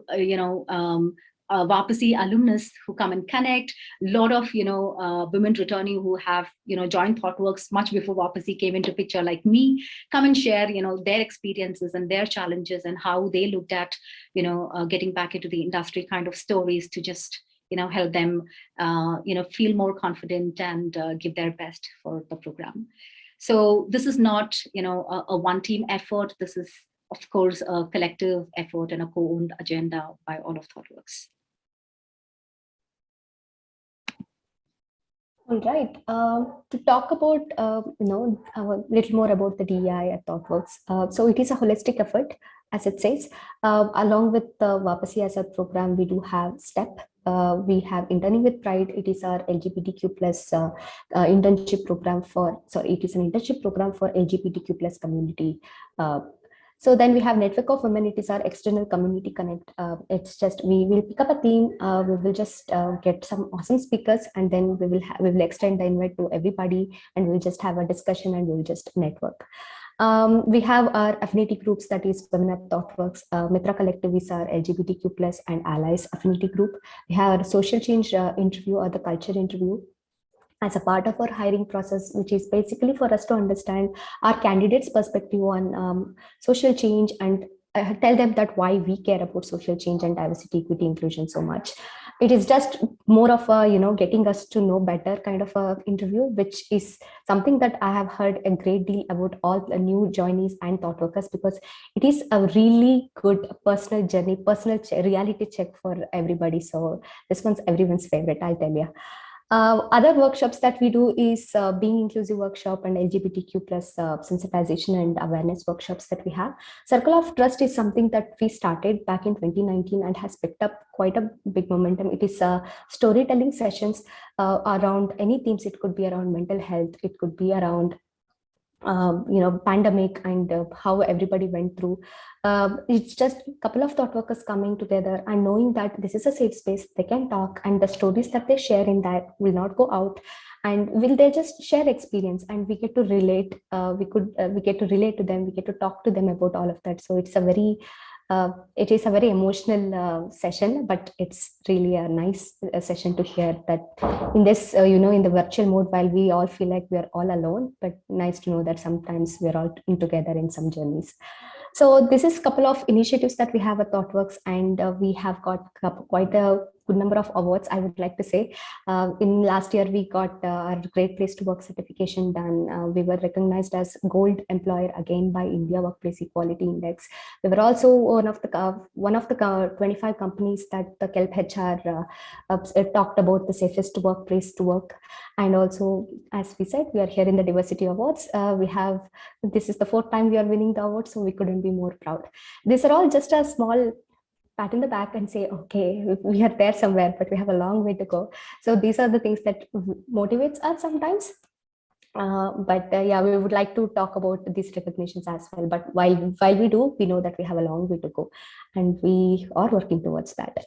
Vapasi alumnus who come and connect. A lot of, women returnee who have, joined Thoughtworks much before Vapasi came into picture, like me, come and share, their experiences and their challenges and how they looked at, getting back into the industry kind of stories to just, help them, feel more confident and give their best for the program. So this is not, a one team effort. This is, of course, a collective effort and a co-owned agenda by all of Thoughtworks. All right. To talk about, a little more about the DEI at Thoughtworks. So it is a holistic effort, as it says. Along with the Vapasi as a program, we do have STEP. We have Interning with Pride. It is our LGBTQ plus internship program it is an internship program for LGBTQ plus community. So then we have Network of Women. It is our external community connect. It's just, we will pick up a theme. We will just get some awesome speakers, and then we will extend the invite to everybody, and we'll just have a discussion and we'll just network. We have our affinity groups, that is Women at Thoughtworks. Mitra Collective is our LGBTQ plus and allies affinity group. We have our social change interview or the culture interview as a part of our hiring process, which is basically for us to understand our candidates' perspective on social change and tell them that why we care about social change and diversity, equity, inclusion so much. It is just more of a, getting us to know better kind of a interview, which is something that I have heard a great deal about all the new joinees and thought workers, because it is a really good personal journey, reality check for everybody. So this one's everyone's favorite, I'll tell you. Other workshops that we do is Being Inclusive workshop and LGBTQ plus sensitization and awareness workshops that we have. Circle of Trust is something that we started back in 2019 and has picked up quite a big momentum. It is storytelling sessions around any themes. It could be around mental health. It could be around pandemic and how everybody went through. It's just a couple of thought workers coming together and knowing that this is a safe space, they can talk, and the stories that they share in that will not go out, and will they just share experience, and we get to relate. We get to relate to them. We get to talk to them about all of that. So it's it is a very emotional session, but it's really a nice session to hear that in this, in the virtual mode, while we all feel like we're all alone, but nice to know that sometimes we're all in together in some journeys. So this is a couple of initiatives that we have at Thoughtworks, and we have got quite a good number of awards, I would like to say. In last year, we got our Great Place to Work certification done. We were recognized as Gold Employer again by India Workplace Equality Index. We were also one of the 25 companies that the Kelp HR talked about the safest workplace to work. And also, as we said, we are here in the Diversity Awards. This is the 4th time we are winning the awards, so we couldn't be more proud. These are all just a small pat in the back and say, okay, we are there somewhere, but we have a long way to go. So these are the things that motivates us sometimes. Yeah, we would like to talk about these recognitions as well. But while we do, we know that we have a long way to go, and we are working towards that.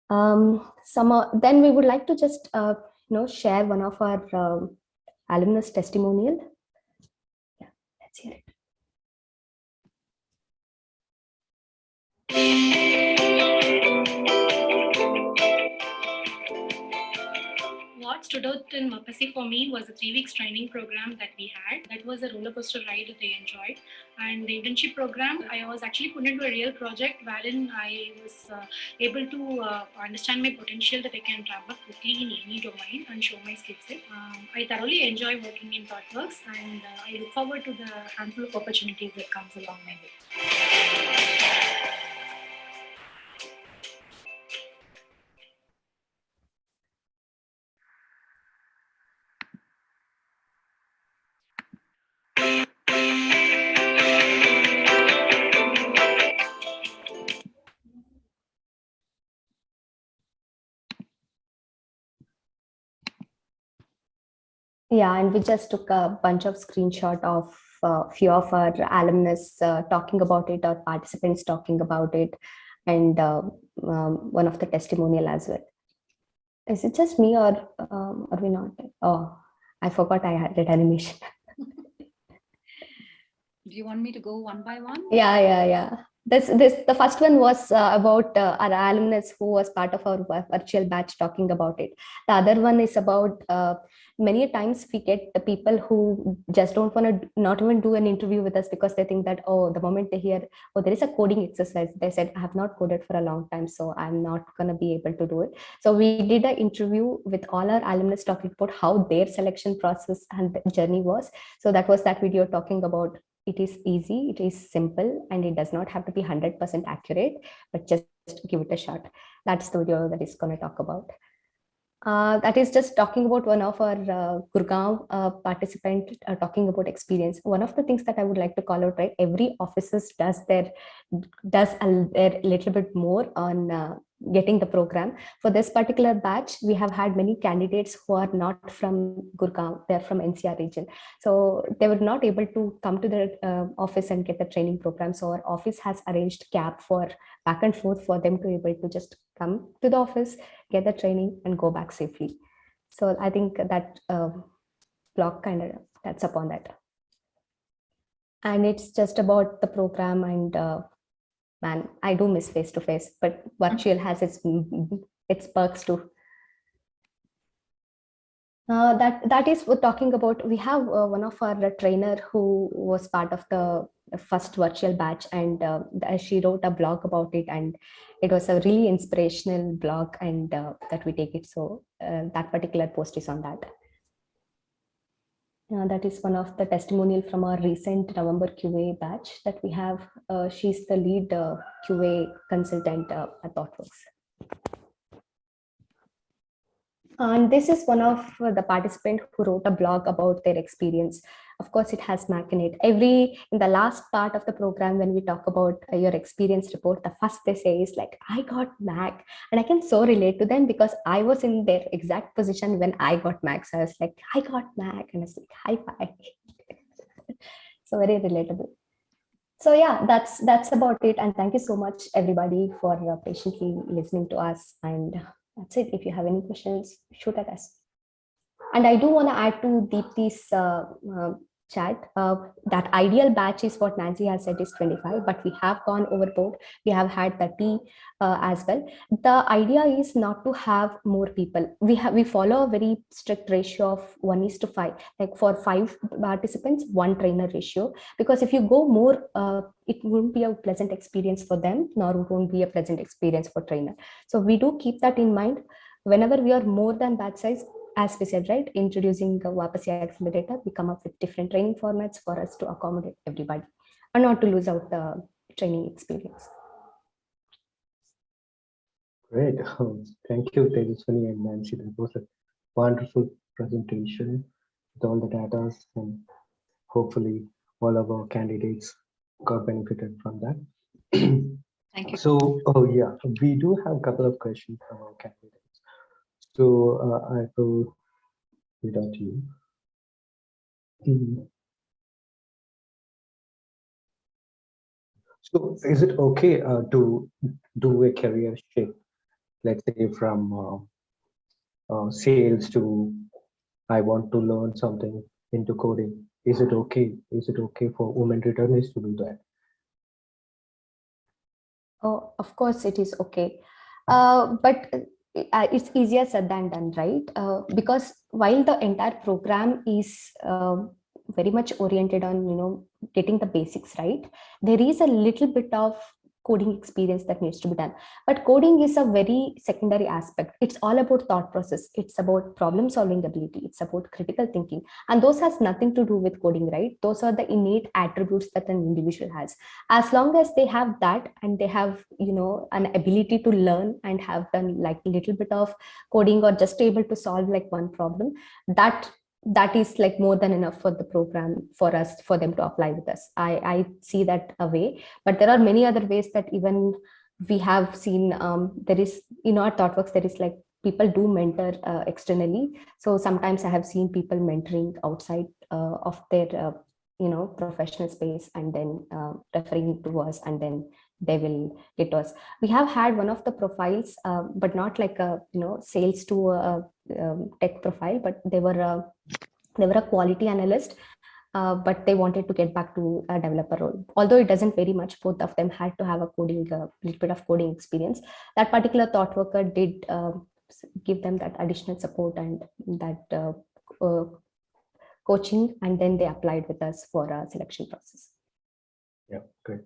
Then we would like to just share one of our alumnus testimonial. Yeah, let's hear it. What stood out in Vapasi for me was the 3 weeks training program that we had. That was a roller coaster ride that I enjoyed. And the internship program, I was actually put into a real project wherein I was able to understand my potential, that I can travel quickly in any domain and show my skill set. I thoroughly enjoy working in Thoughtworks, and I look forward to the handful of opportunities that comes along my way. Yeah, and we just took a bunch of screenshot of few of our alumnus talking about it, or participants talking about it, and one of the testimonial as well. Is it just me, or are we not? Oh, I forgot I had that animation. Do you want me to go one by one? Yeah. The first one was about our alumnus who was part of our virtual batch talking about it. The other one is about many times we get the people who just don't want to not even do an interview with us because they think that, oh, the moment they hear, oh, there is a coding exercise, they said, I have not coded for a long time, so I'm not going to be able to do it. So we did an interview with all our alumnus talking about how their selection process and journey was. So that was that video talking about it is easy, it is simple, and it does not have to be 100% accurate, but just give it a shot. That's the video that is going to talk about. That is just talking about one of our Gurgaon participant talking about experience. One of the things that I would like to call out, right? Every offices does a little bit more on getting the program. For this particular batch, we have had many candidates who are not from Gurgaon, they're from NCR region. So they were not able to come to the office and get the training program. So our office has arranged cab for back and forth for them to be able to just come to the office, get the training, and go back safely. So I think that blog kind of touches upon that. And it's just about the program, and man, I do miss face-to-face, but virtual has its perks too. That is we're talking about. We have one of our trainer who was part of the first virtual batch, and she wrote a blog about it, and it was a really inspirational blog, and that we take it. So that particular post is on that. That is one of the testimonial from our recent November QA batch that we have. She's the lead QA consultant at Thoughtworks. And this is one of the participants who wrote a blog about their experience. Of course, it has Mac in it. In the last part of the program, when we talk about your experience report, the first they say is like, I got Mac. And I can so relate to them because I was in their exact position when I got Mac. So I was like, I got Mac. And I was like, high five. So very relatable. So yeah, that's about it. And thank you so much, everybody, for patiently listening to us. And that's it. If you have any questions, shoot at us. And I do want to add to Deepti's chat. That ideal batch is what Nancy has said is 25, but we have gone overboard. We have had 30 as well. The idea is not to have more people. We follow a very strict ratio of 1:5. Like for 5 participants, 1 trainer ratio. Because if you go more, it won't be a pleasant experience for them, nor it won't be a pleasant experience for trainer. So we do keep that in mind. Whenever we are more than batch size, as we said, right, introducing the Bubsy Accelerator, we come up with different training formats for us to accommodate everybody and not to lose out the training experience. Great. Thank you, Thejaswini and Nancy. That was a wonderful presentation with all the data, and hopefully all of our candidates got benefited from that. Thank you. So, yeah, we do have a couple of questions from our candidates. So I will read out to you. So is it okay to do a career shift, let's say from sales to I want to learn something into coding? Is it okay? Is it okay for women returnees to do that? Oh, of course it is okay. But it's easier said than done, right? Because while the entire program is very much oriented on, getting the basics right, there is a little bit of coding experience that needs to be done. But coding is a very secondary aspect. It's all about thought process. It's about problem solving ability. It's about critical thinking. And those has nothing to do with coding, right? Those are the innate attributes that an individual has. As long as they have that and they have, an ability to learn and have done like a little bit of coding or just able to solve like one problem, that is like more than enough for the program for them to apply with us. I see that a way, but there are many other ways that even we have seen. There is, at Thoughtworks, there is like people do mentor externally. So sometimes I have seen people mentoring outside of their professional space, and then referring to us, and then they will get to us. We have had one of the profiles, but not like a sales to a tech profile, but they were a quality analyst, but they wanted to get back to a developer role. Although it doesn't very much, both of them had to have a little bit of coding experience. That particular thought worker did give them that additional support and that coaching, and then they applied with us for a selection process. Yeah, great.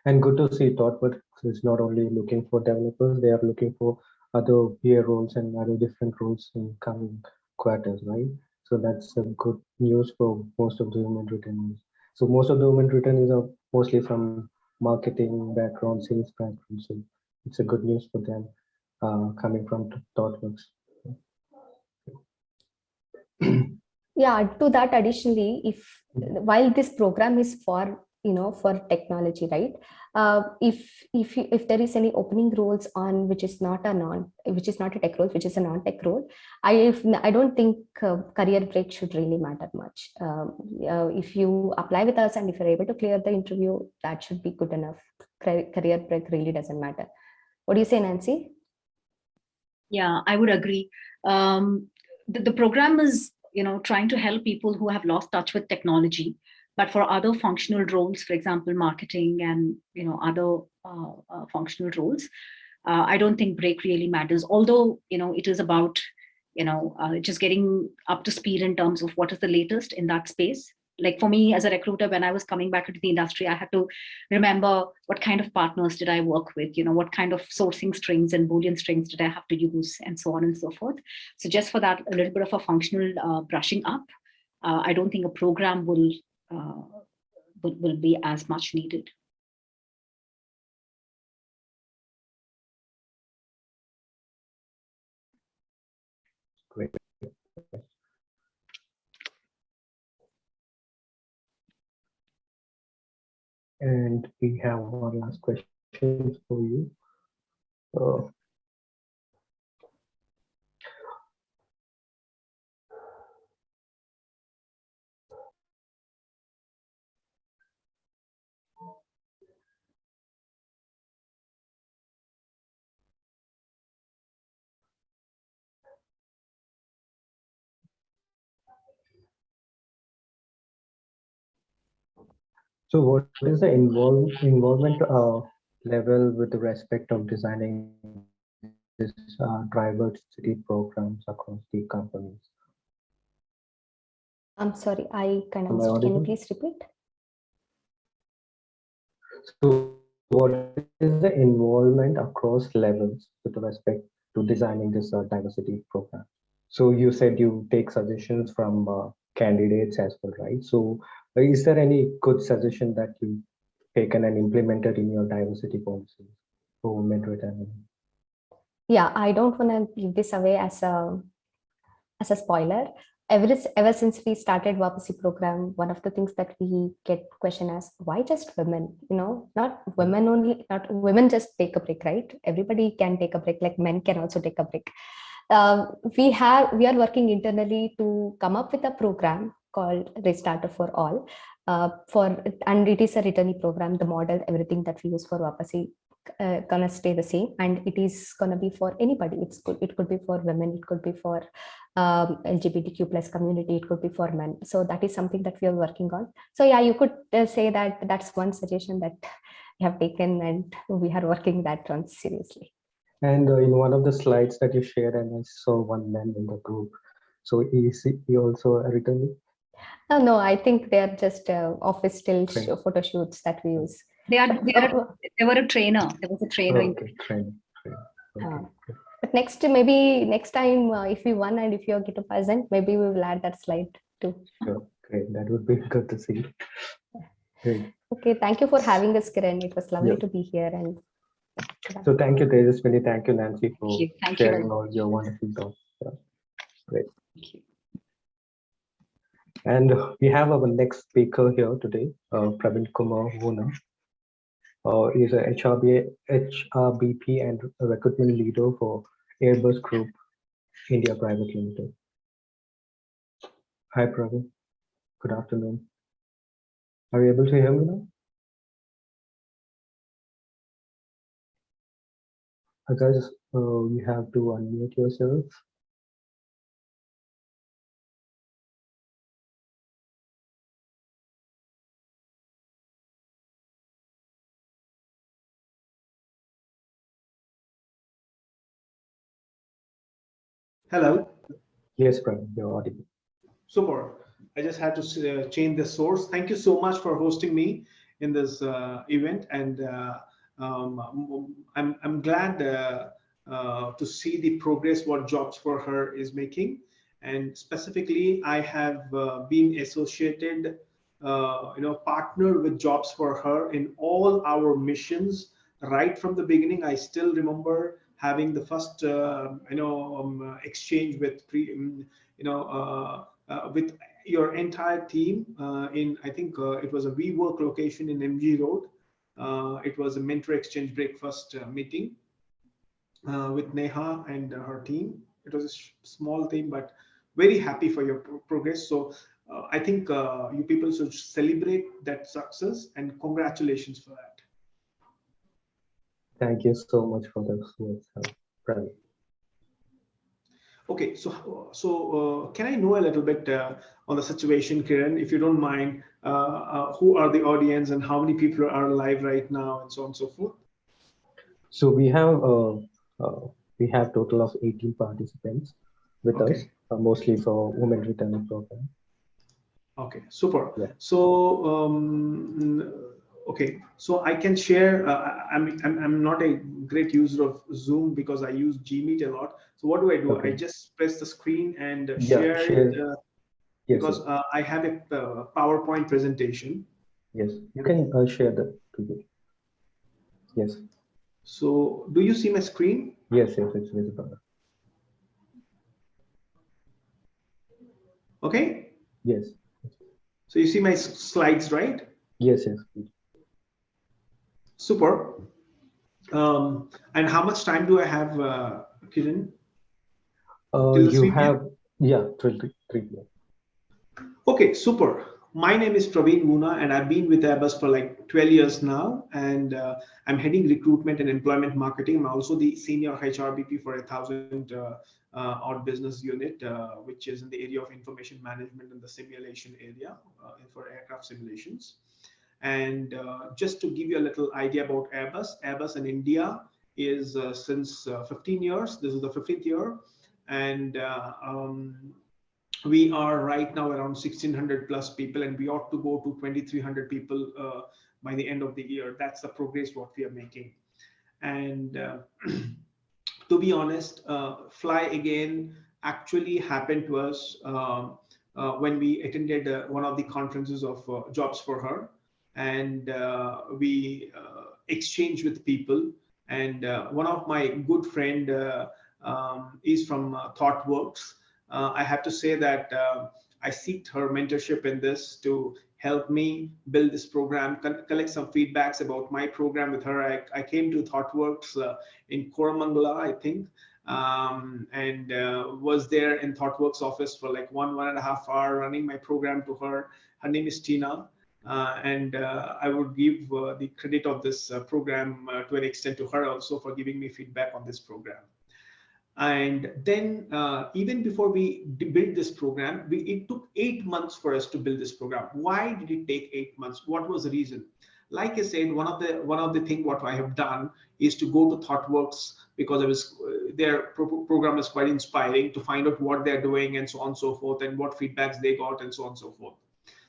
And good to see Thoughtworks is not only looking for developers, they are looking for other peer roles and other different roles in coming quarters, right? So that's a good news for most of the women returnees. So most of the women returnees are mostly from marketing background, sales background. So it's a good news for them coming from Thoughtworks. Yeah, to that additionally, while this program is for for technology, right? If there is any opening roles on which is not a tech role, which is a non-tech role, I don't think career break should really matter much. If you apply with us and if you're able to clear the interview, that should be good enough. Career break really doesn't matter. What do you say, Nancy? Yeah, I would agree. The program is trying to help people who have lost touch with technology, but for other functional roles, for example, marketing and other functional roles, I don't think break really matters. Although it is about just getting up to speed in terms of what is the latest in that space. Like for me as a recruiter, when I was coming back into the industry, I had to remember what kind of partners did I work with, what kind of sourcing strings and Boolean strings did I have to use, and so on and so forth. So just for that, a little bit of a functional brushing up, I don't think a program will be as much needed. Great. And we have one last question for you. So what is the involvement level with respect of designing this diversity programs across the companies? I'm sorry, I kind of missed. Can you please repeat? So what is the involvement across levels with respect to designing this diversity program? So you said you take suggestions from candidates as well, right? So is there any good suggestion that you've taken and implemented in your diversity policies for women returning? Yeah, I don't want to give this away as a spoiler. Ever since we started Bubsy program, one of the things that we get questioned as, why just women? Not women only, not women just take a break, right? Everybody can take a break, like men can also take a break. We are working internally to come up with a program called Restarter for All. And it is a returnee program. The model, everything that we use for Bubsy gonna stay the same, and it is gonna be for anybody. It could be for women, it could be for LGBTQ plus community, it could be for men. So that is something that we are working on. So yeah, you could say that that's one suggestion that we have taken, and we are working that on seriously. And in one of the slides that you shared, and I saw one man in the group. So is he also a returnee? No, I think they are just office still photo shoots that we use. They were a trainer. There was a trainer. Okay, trainer. Okay. But next time, if we won and if you get a present, maybe we will add that slide too. Sure, great. That would be good to see. Great. Okay, thank you for having us, Kiran. It was lovely to be here. And so thank you, Thejaswini. Thank you, Nancy, for thank sharing you. all your wonderful thoughts. Yeah. Great. Thank you. And we have our next speaker here today, Praveen Kumar Voona. He's a HRBP and a recruitment leader for Airbus Group. India Private Limited. Hi, Praveen. Good afternoon. Are you able to hear me now? Guys, you have to unmute yourself. Hello. Yes, Praveen, you're audible. Super. I just had to change the source. Thank you so much for hosting me in this event, and I'm glad to see the progress what Jobs for Her is making. And specifically, I have been associated, partner with Jobs for Her in all our missions right from the beginning. I still remember having the first, exchange with with your entire team in, I think it was a WeWork location in MG Road. It was a mentor exchange breakfast meeting with Neha and her team. It was a small team, but very happy for your progress. So I think you people should celebrate that success, and congratulations for that. Thank you so much for the words, Praveen. Okay, so can I know a little bit on the situation, Kiran, if you don't mind? Who are the audience and how many people are live right now, and so on and so forth? So we have total of 18 participants with Okay. us, mostly for women returning program. Okay, super. Yeah. So okay, so I can share. I'm not a great user of Zoom because I use Gmeet a lot. So what do? Okay. I just press the screen and Yeah, share share. it Yes, because yes. I have a PowerPoint presentation. Yes, you can share that to me. Yes. So do you see my screen? Yes, yes, it's visible. Okay. Yes. So you see my slides, right? Yes, yes. Super. And how much time do I have, Kiran? Till the You 3 p.m.? have, yeah, 3 p.m. Okay, super. My name is Praveen Kumar, and I've been with Airbus for like 12 years now, and I'm heading recruitment and employment marketing. I'm also the senior HRBP for 1,000 odd business unit, which is in the area of information management and the simulation area for aircraft simulations. And just to give you a little idea about Airbus in India is since 15 years. This is the 15th year, and we are right now around 1,600 plus people, and we ought to go to 2,300 people by the end of the year. That's the progress what we are making. And to be honest, Fly Again actually happened to us when we attended one of the conferences of Jobs for Her, and we exchanged with people. And one of my good friend is from Thoughtworks. I have to say that I seeked her mentorship in this to help me build this program, collect some feedbacks about my program with her. I came to Thoughtworks in Koramangala, I think, and was there in Thoughtworks office for like one and a half hour running my program to her. Her name is Tina. And I would give the credit of this program to an extent to her also for giving me feedback on this program. And then even before we built this program, it took 8 months for us to build this program. Why did it take 8 months? What was the reason? Like I said, one of the thing what I have done is to go to Thoughtworks because it was their program is quite inspiring, to find out what they're doing and so on and so forth, and what feedbacks they got and so on and so forth.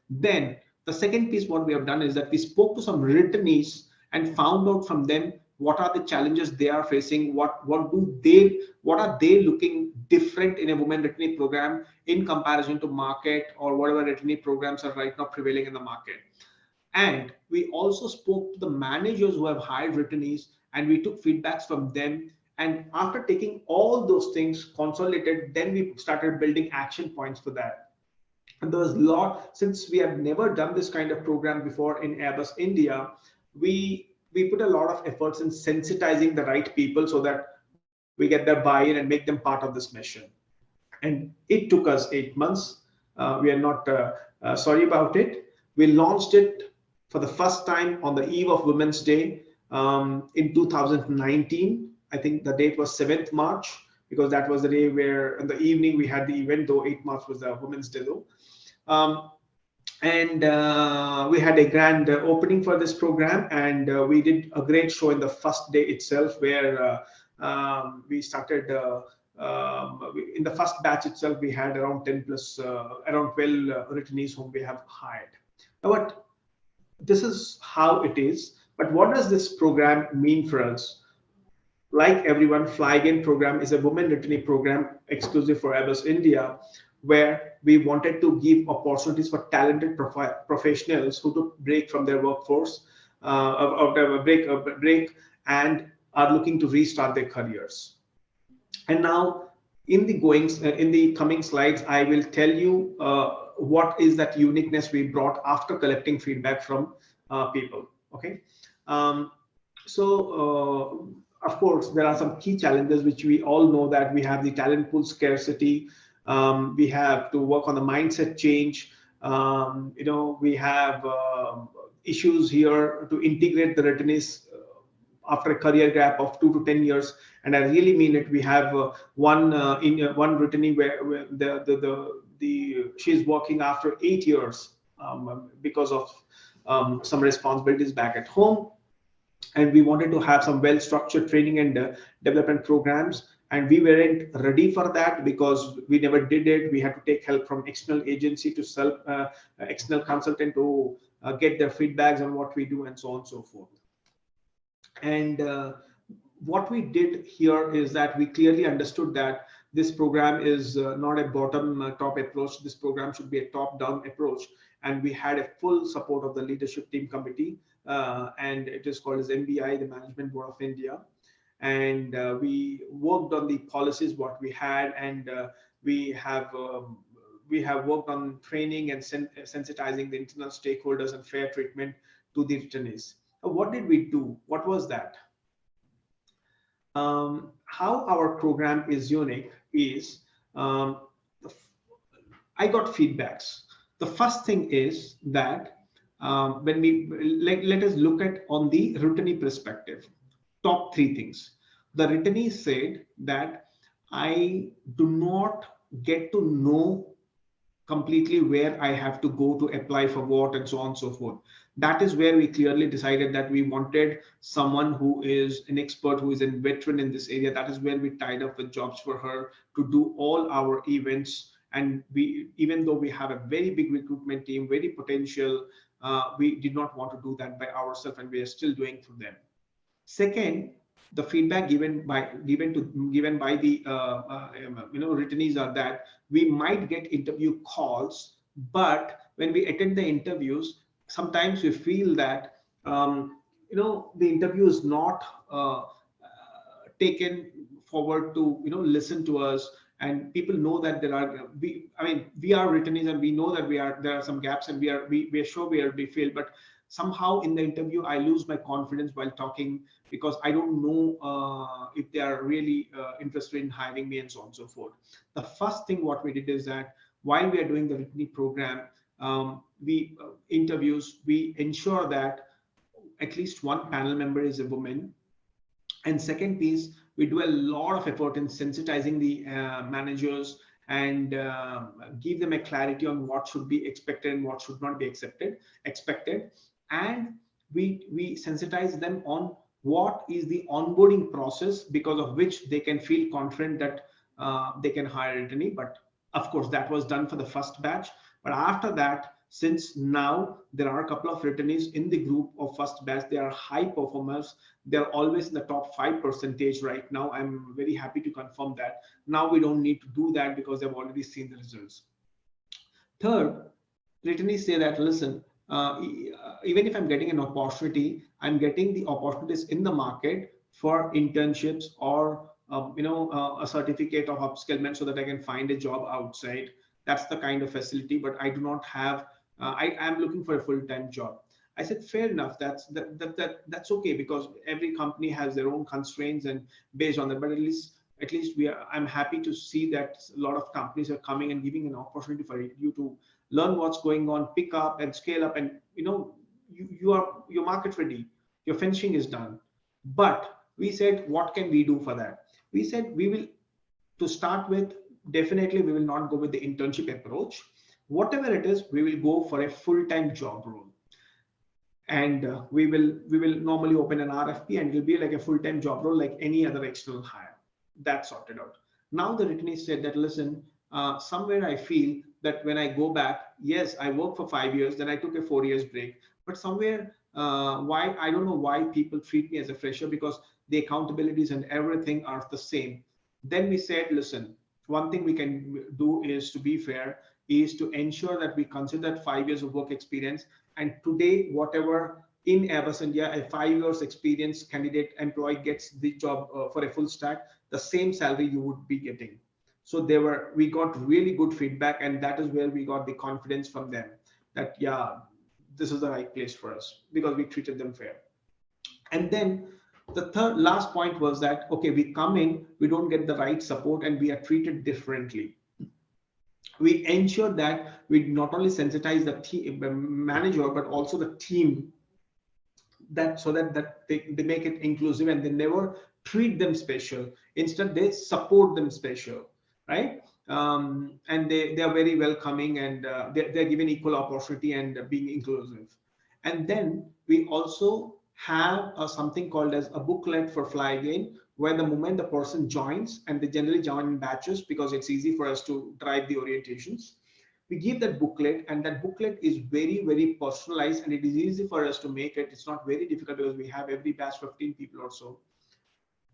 Then the second piece what we have done is that we spoke to some returnees and found out from them what are the challenges they are facing, what are they looking different in a women returnee program in comparison to market or whatever returnee programs are right now prevailing in the market. And we also spoke to the managers who have hired returnees, and we took feedbacks from them. And after taking all those things consolidated, then we started building action points for that. And there's a lot, since we have never done this kind of program before in Airbus India, we put a lot of efforts in sensitizing the right people so that we get their buy-in and make them part of this mission. And it took us 8 months. We are not sorry about it. We launched it for the first time on the eve of Women's Day in 2019. I think the date was 7th March, because that was the day where in the evening we had the event, though 8th March was the Women's Day though. And we had a grand opening for this program, and we did a great show in the first day itself, where we started in the first batch itself. We had around 10 plus around 12 returnees whom we have hired. But this is how it is. But what does this program mean for us? Like everyone, Fly Again program is a women returnee program exclusive for Airbus India, where we wanted to give opportunities for talented professionals who took break from their workforce, break and are looking to restart their careers. And now, in the coming slides, I will tell you what is that uniqueness we brought after collecting feedback from people. Okay, of course, there are some key challenges which we all know, that we have the talent pool scarcity. We have to work on the mindset change. We have issues here to integrate the returnees after a career gap of 2 to 10 years. And I really mean it. We have one returnee where she's working after 8 years because of some responsibilities back at home. And we wanted to have some well-structured training and development programs. And we weren't ready for that because we never did it. We had to take help from external agency to external consultant to get their feedbacks on what we do and so on and so forth. And what we did here is that we clearly understood that this program is not a bottom-top approach. This program should be a top-down approach. And we had a full support of the leadership team committee, and it is called as MBI, the Management Board of India. And we worked on the policies what we had, and we have worked on training and sensitizing the internal stakeholders and fair treatment to the returnees. What did we do? What was that? How our program is unique is I got feedbacks. The first thing is that when we let us look at on the returnee perspective, top 3 things. The returnee said that I do not get to know completely where I have to go to apply for what and so on and so forth. That is where we clearly decided that we wanted someone who is an expert, who is a veteran in this area. That is where we tied up with jobs for her to do all our events. And we, even though we have a very big recruitment team, very potential, we did not want to do that by ourselves, and we are still doing through them. Second, the feedback given by the returnees are that we might get interview calls, but when we attend the interviews, sometimes we feel that the interview is not taken forward to listen to us. And people know that we are returnees, and we know that there are some gaps, and we are sure we fail, but somehow in the interview I lose my confidence while talking, because I don't know if they are really interested in hiring me and so on and so forth. The first thing what we did is that while we are doing the returnee program, we ensure that at least one panel member is a woman. And second piece, we do a lot of effort in sensitizing the managers and give them a clarity on what should be expected and what should not be expected. And we sensitize them on what is the onboarding process, because of which they can feel confident that they can hire a returnee. But of course, that was done for the first batch. But after that, since now there are a couple of returnees in the group of first batch, they are high performers. They're always in the top 5% right now. I'm very happy to confirm that. Now we don't need to do that because they've already seen the results. Third, returnees say that, listen, even if I'm getting an opportunity, I'm getting the opportunities in the market for internships or a certificate of upskillment so that I can find a job outside. That's the kind of facility, but I do not have. I am looking for a full-time job. I said, fair enough. That's okay, because every company has their own constraints, and based on that. But at least at least I'm happy to see that a lot of companies are coming and giving an opportunity for you to learn what's going on, pick up and scale up, and you're market ready, your finishing is done. But we said, what can we do for that? We said we will, to start with, definitely we will not go with the internship approach. Whatever it is, we will go for a full-time job role. And we will normally open an RFP, and it will be like a full-time job role like any other external hire. That's sorted out. Now the returnee said that, listen, somewhere I feel that when I go back, yes, I worked for 5 years, then I took a 4 years break, but somewhere why, I don't know why people treat me as a fresher, because the accountabilities and everything are the same. Then we said, listen, one thing we can do is, to be fair, is to ensure that we consider 5 years of work experience. And today, whatever in Airbus India, a 5 years experience candidate employee gets the job for a full stack, the same salary you would be getting. So we got really good feedback, and that is where we got the confidence from them that, yeah, this is the right place for us, because we treated them fair. And then the last point was that, okay, we come in, we don't get the right support, and we are treated differently. We ensure that we not only sensitize the manager, but also the team, that so that they make it inclusive, and they never treat them special. Instead, they support them special, right? And they are very welcoming, and they're given equal opportunity and being inclusive. And then we also have something called as a booklet for Fly Again, where the moment the person joins, and they generally join in batches because it's easy for us to drive the orientations, we give that booklet, and that booklet is very, very personalized, and it is easy for us to make it. It's not very difficult because we have every batch 15 people or so.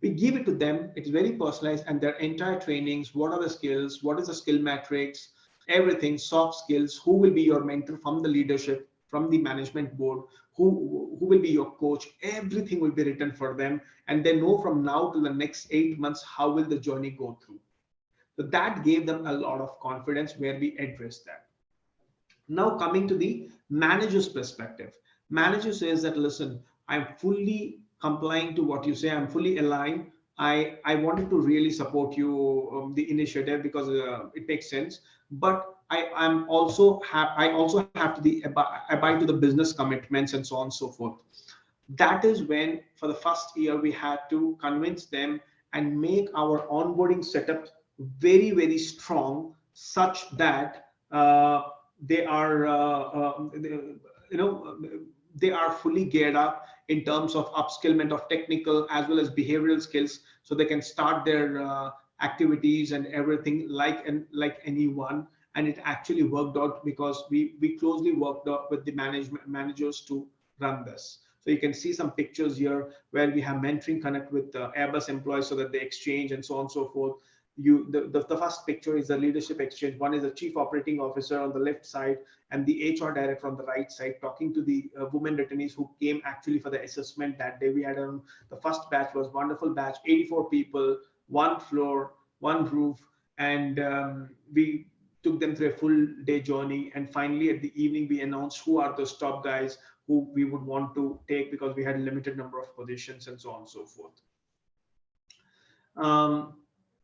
We give it to them, it's very personalized, and their entire trainings, what are the skills, what is the skill matrix, everything, soft skills, who will be your mentor from the leadership, from the management board, who will be your coach, everything will be written for them, and they know from now to the next 8 months how will the journey go through. So that gave them a lot of confidence, where we addressed that. Now coming to the manager's perspective, manager says that, listen, I'm fully complying to what you say, I'm fully aligned, I wanted to really support you, the initiative, because it makes sense, but I also have to abide to the business commitments and so on and so forth. That is when, for the first year, we had to convince them and make our onboarding setup very, very strong, such that they are they are fully geared up in terms of upskillment of technical as well as behavioral skills, so they can start their activities and everything like anyone. And it actually worked out, because we closely worked with the managers to run this. So you can see some pictures here where we have mentoring connect with Airbus employees, so that they exchange and so on and so forth. The first picture is the leadership exchange. One is the chief operating officer on the left side, and the HR director on the right side, talking to the women returnees who came actually for the assessment that day. We had the first batch was wonderful batch, 84 people, one floor, one roof, and we took them through a full day journey. And finally, at the evening, we announced who are those top guys who we would want to take, because we had a limited number of positions and so on and so forth.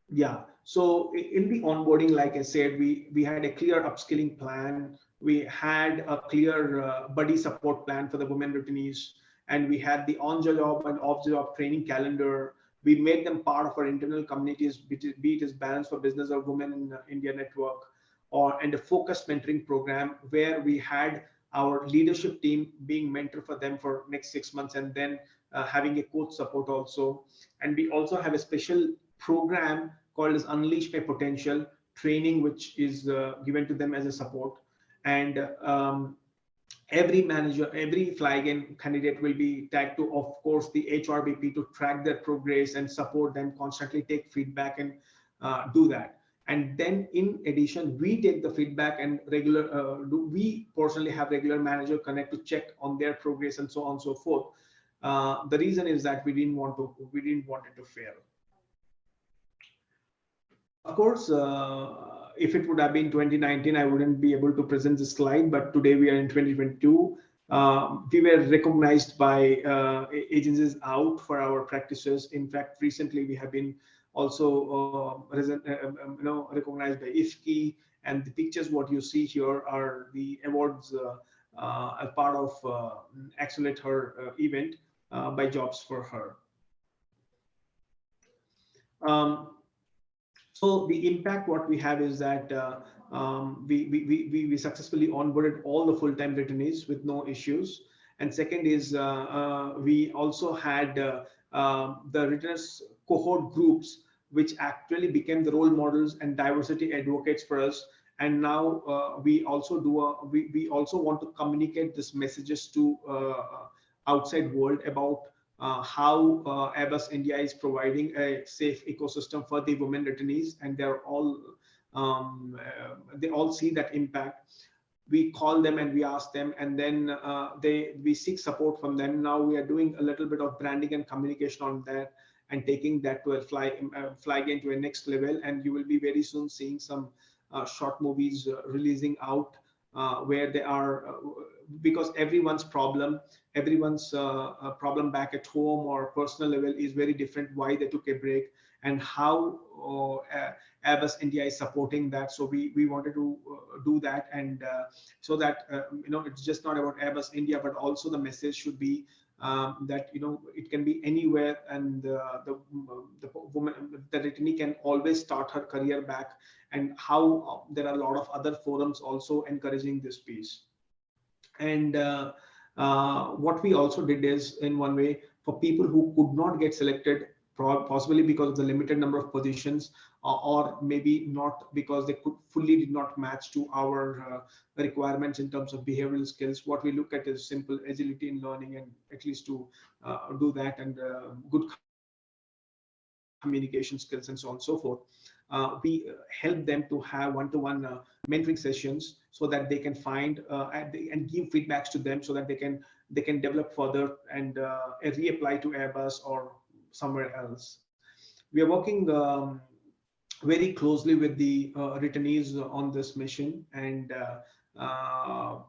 Yeah, so in the onboarding, like I said, we had a clear upskilling plan. We had a clear buddy support plan for the women returnees, and we had the on-job and off-job training calendar. We made them part of our internal communities, be it as Balance for Business or Women in India Network, and a focused mentoring program, where we had our leadership team being mentor for them for next 6 months, and then having a coach support also. And we also have a special program called as Unleash My Potential training, which is given to them as a support. And every manager, every Fly Again candidate will be tagged to, of course, the HRBP to track their progress and support them, constantly take feedback and do that. And then in addition, we take the feedback, and we personally have regular manager connect to check on their progress and so on and so forth. The reason is that we didn't want it to fail. Of course, if it would have been 2019, I wouldn't be able to present this slide, but today we are in 2022. We were recognized by agencies out for our practices. In fact, recently we have been also recognized by IFKI, and the pictures what you see here are the awards as part of Accelerate Her event by Jobs for Her. So the impact what we have is that we successfully onboarded all the full-time returnees with no issues. And second is we also had the returners cohort groups, which actually became the role models and diversity advocates for us. And now we also we also want to communicate these messages to outside world about how Airbus India is providing a safe ecosystem for the women returnees, and they're all they all see that impact. We call them and we ask them, and then we seek support from them. Now we are doing a little bit of branding and communication on that, and taking that to a flag into a next level. And you will be very soon seeing some short movies releasing out where they are, because everyone's problem back at home or personal level is very different, why they took a break and how Airbus India is supporting that. So we wanted to do that, and so that it's just not about Airbus India, but also the message should be that it can be anywhere, and the woman, the returnee can always start her career back, and how there are a lot of other forums also encouraging this piece. And what we also did is, in one way, for people who could not get selected, possibly because of the limited number of positions, or maybe not because they did not match to our requirements in terms of behavioral skills. What we look at is simple agility in learning, and at least to do that, and good communication skills and so on and so forth. We help them to have one-to-one mentoring sessions, so that they can find and give feedbacks to them, so that they can develop further and reapply to Airbus or somewhere else. We are working very closely with the returnees on this mission, and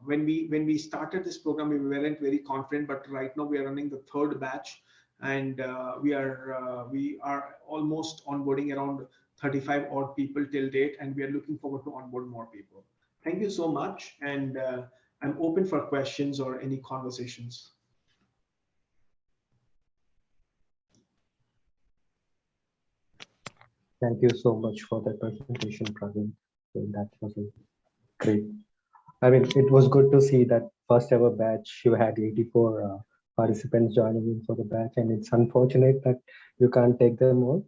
when we started this program, we weren't very confident, but right now we are running the third batch, and we are almost onboarding around 35 odd people till date, and we are looking forward to onboard more people. Thank you so much, and I'm open for questions or any conversations. Thank you so much for that presentation, Praveen. That was great. I mean, it was good to see that first ever batch, you had 84 participants joining in for the batch, and it's unfortunate that you can't take them all.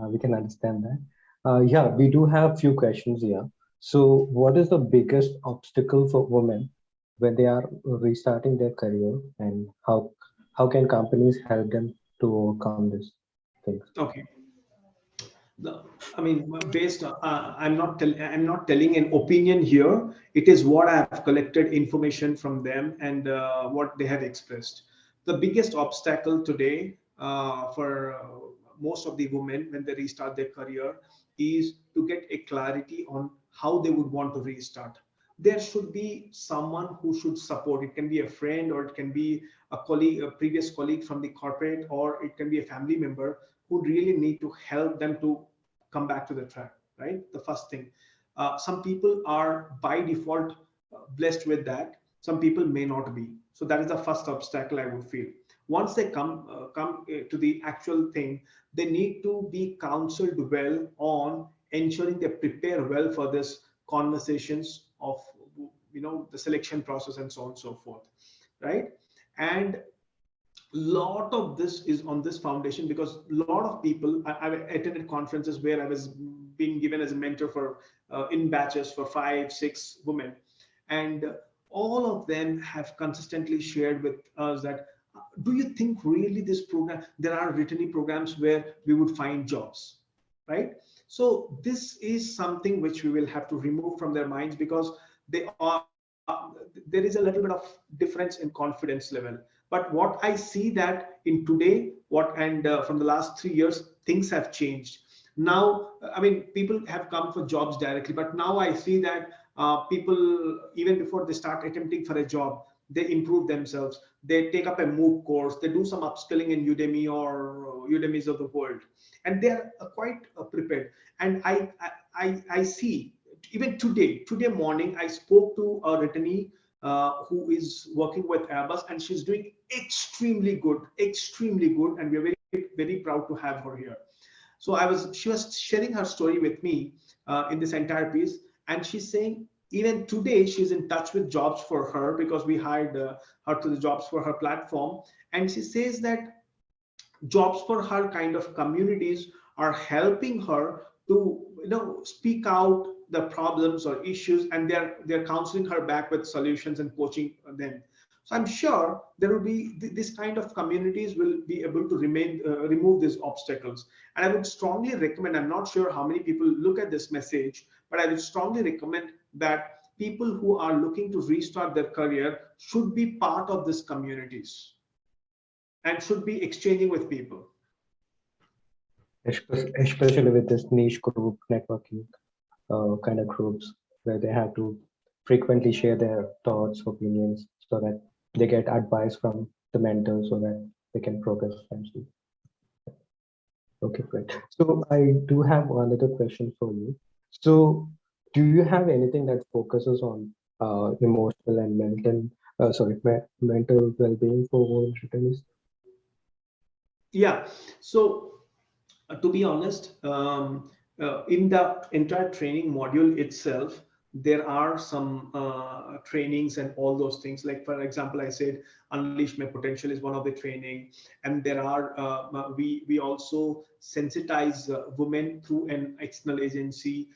We can understand that. Yeah, we do have few questions here. So what is the biggest obstacle for women when they are restarting their career, and how can companies help them to overcome this things? Okay. I mean, based on, I'm not telling an opinion here. It is what I have collected information from them, and what they have expressed. The biggest obstacle today for most of the women when they restart their career is to get a clarity on how they would want to restart. There should be someone who should support. It can be a friend, or it can be a colleague, a previous colleague from the corporate, or it can be a family member who really need to help them to come back to the track, right? The first thing. Some people are by default blessed with that. Some people may not be. So that is the first obstacle I would feel. Once they come to the actual thing, they need to be counseled well on ensuring they prepare well for this conversations of the selection process and so on and so forth, right? And lot of this is on this foundation, because a lot of people, I've attended conferences where I was being given as a mentor for in batches for 5-6 women, and all of them have consistently shared with us that, do you think really this program, there are returnee programs where we would find jobs, right? So this is something which we will have to remove from their minds, because they are there is a little bit of difference in confidence level. But what I see that in today, from the last 3 years, things have changed. Now, I mean, people have come for jobs directly, but now I see that people, even before they start attempting for a job, they improve themselves. they take up a MOOC course, they do some upskilling in Udemy or Udemy's of the world, and they're quite prepared. And I see, even today morning, I spoke to a returnee who is working with Airbus, and she's doing extremely good, and we're very proud to have her here. So she was sharing her story with me in this entire piece, and she's saying even today she's in touch with Jobs for Her, because we hired her to the Jobs for Her platform, and she says that Jobs for Her kind of communities are helping her to speak out the problems or issues, and they're counseling her back with solutions and coaching them. So I'm sure there will be this kind of communities will be able to remove these obstacles. And I would strongly recommend, I'm not sure how many people look at this message, but I would strongly recommend that people who are looking to restart their career should be part of these communities and should be exchanging with people. Especially with this niche group networking kind of groups, where they have to frequently share their thoughts, opinions, so that they get advice from the mentors so that they can progress eventually. Okay, great. So I do have another question for you. So do you have anything that focuses on emotional and mental well-being for returnees? Yeah, so to be honest, in the entire training module itself, there are some trainings and all those things. Like, for example, I said Unleash My Potential is one of the training, and there are we also sensitize women through an external agency,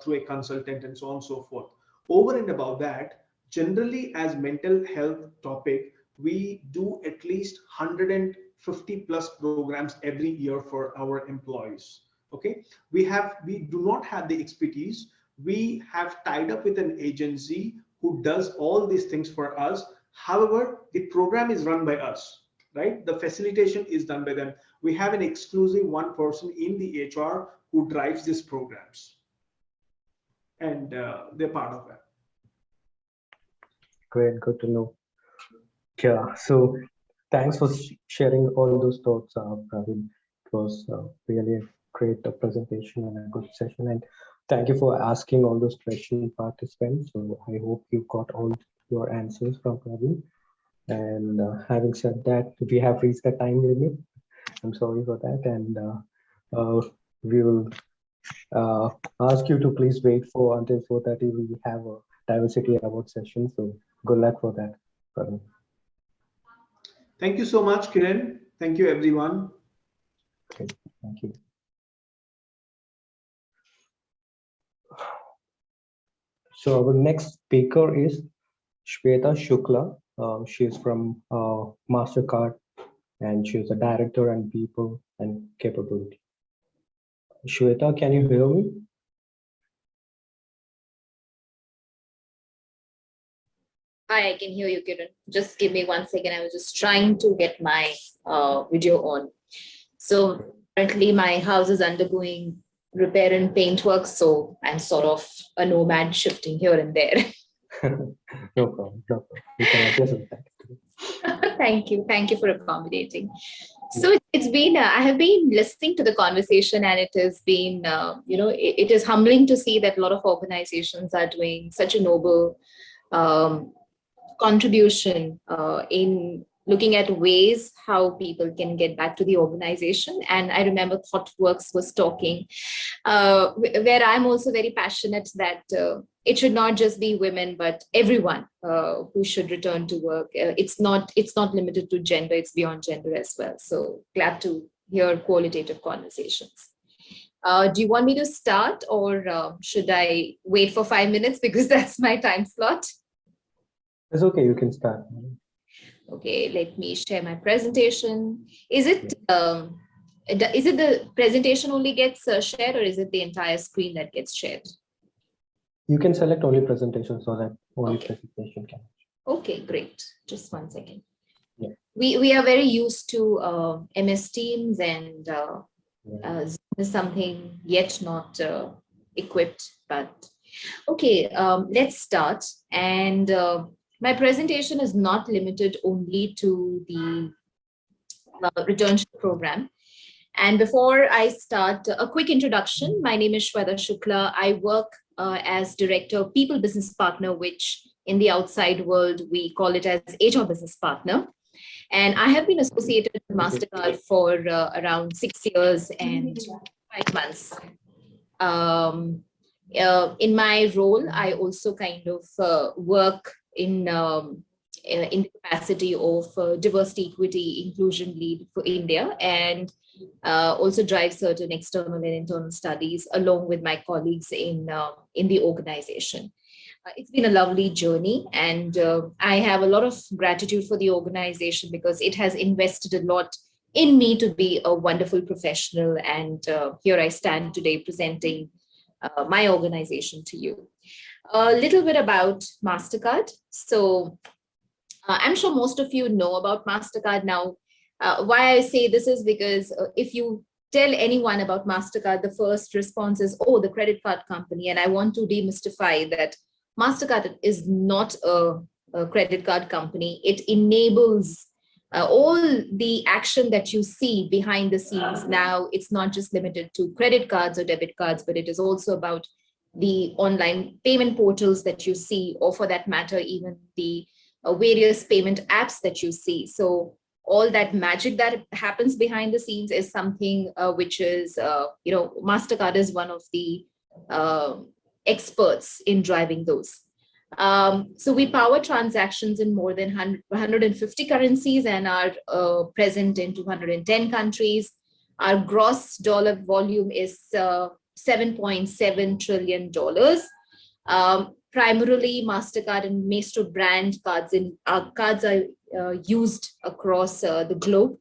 through a consultant, and so on and so forth. Over and above that, generally as mental health topic, we do at least 150 plus programs every year for our employees. Okay, we do not have the expertise. We have tied up with an agency who does all these things for us. However, the program is run by us, right? The facilitation is done by them. We have an exclusive one person in the HR who drives these programs, and they're part of that. Great, good to know. Yeah, so thanks for sharing all those thoughts, Praveen. It was really a great presentation and a good session. And thank you for asking all those question participants. So I hope you got all your answers from Praveen. And having said that, we have reached the time limit. I'm sorry for that. And we will ask you to please wait for until 4:30. We have a diversity award session. So good luck for that, Praveen. Thank you so much, Kiran. Thank you, everyone. Okay, thank you. So our next speaker is Shweta Shukla. She is from Mastercard, and she is a director and people and capability. Shweta, can you hear me? Hi, I can hear you, Kiran. Just give me 1 second. I was just trying to get my video on. So currently my house is undergoing repair and paint work, so I'm sort of a nomad shifting here and there. No problem. You can adjust with that. Thank you for accommodating. So it's been, I have been listening to the conversation, and it has been, it is humbling to see that a lot of organizations are doing such a noble contribution in looking at ways how people can get back to the organization. And I remember Thoughtworks was talking, where I'm also very passionate that it should not just be women, but everyone who should return to work. It's not limited to gender, it's beyond gender as well. So glad to hear qualitative conversations. Do you want me to start, or should I wait for 5 minutes because that's my time slot? It's okay, you can start. Okay, let me share my presentation. Is it the presentation only gets shared, or is it the entire screen that gets shared? You can select only presentation so that only Okay. presentation can. Okay, great. Just 1 second. Yeah. We are very used to MS Teams, and Zoom is something yet not equipped, but okay, let's start. And my presentation is not limited only to the Returnship program. And before I start, a quick introduction. My name is Shweta Shukla. I work as Director People Business Partner, which in the outside world, we call it as HR Business Partner. And I have been associated with Mastercard for around 6 years and 5 months. In my role, I also kind of work in the capacity of diversity, equity, inclusion lead for India, and also drive certain external and internal studies along with my colleagues in the organization. It's been a lovely journey, and I have a lot of gratitude for the organization because it has invested a lot in me to be a wonderful professional. And here I stand today presenting my organization to you. A little bit about Mastercard. So I'm sure most of you know about Mastercard now. Why I say this is because if you tell anyone about Mastercard, the first response is, oh, the credit card company. And I want to demystify that Mastercard is not a credit card company. It enables all the action that you see behind the scenes. Now, it's not just limited to credit cards or debit cards, but it is also about the online payment portals that you see, or for that matter, even the various payment apps that you see. So all that magic that happens behind the scenes is something which is, Mastercard is one of the experts in driving those. So we power transactions in more than 150 currencies and are present in 210 countries. Our gross dollar volume is $7.7 trillion. Primarily, Mastercard and Maestro brand cards are used across the globe.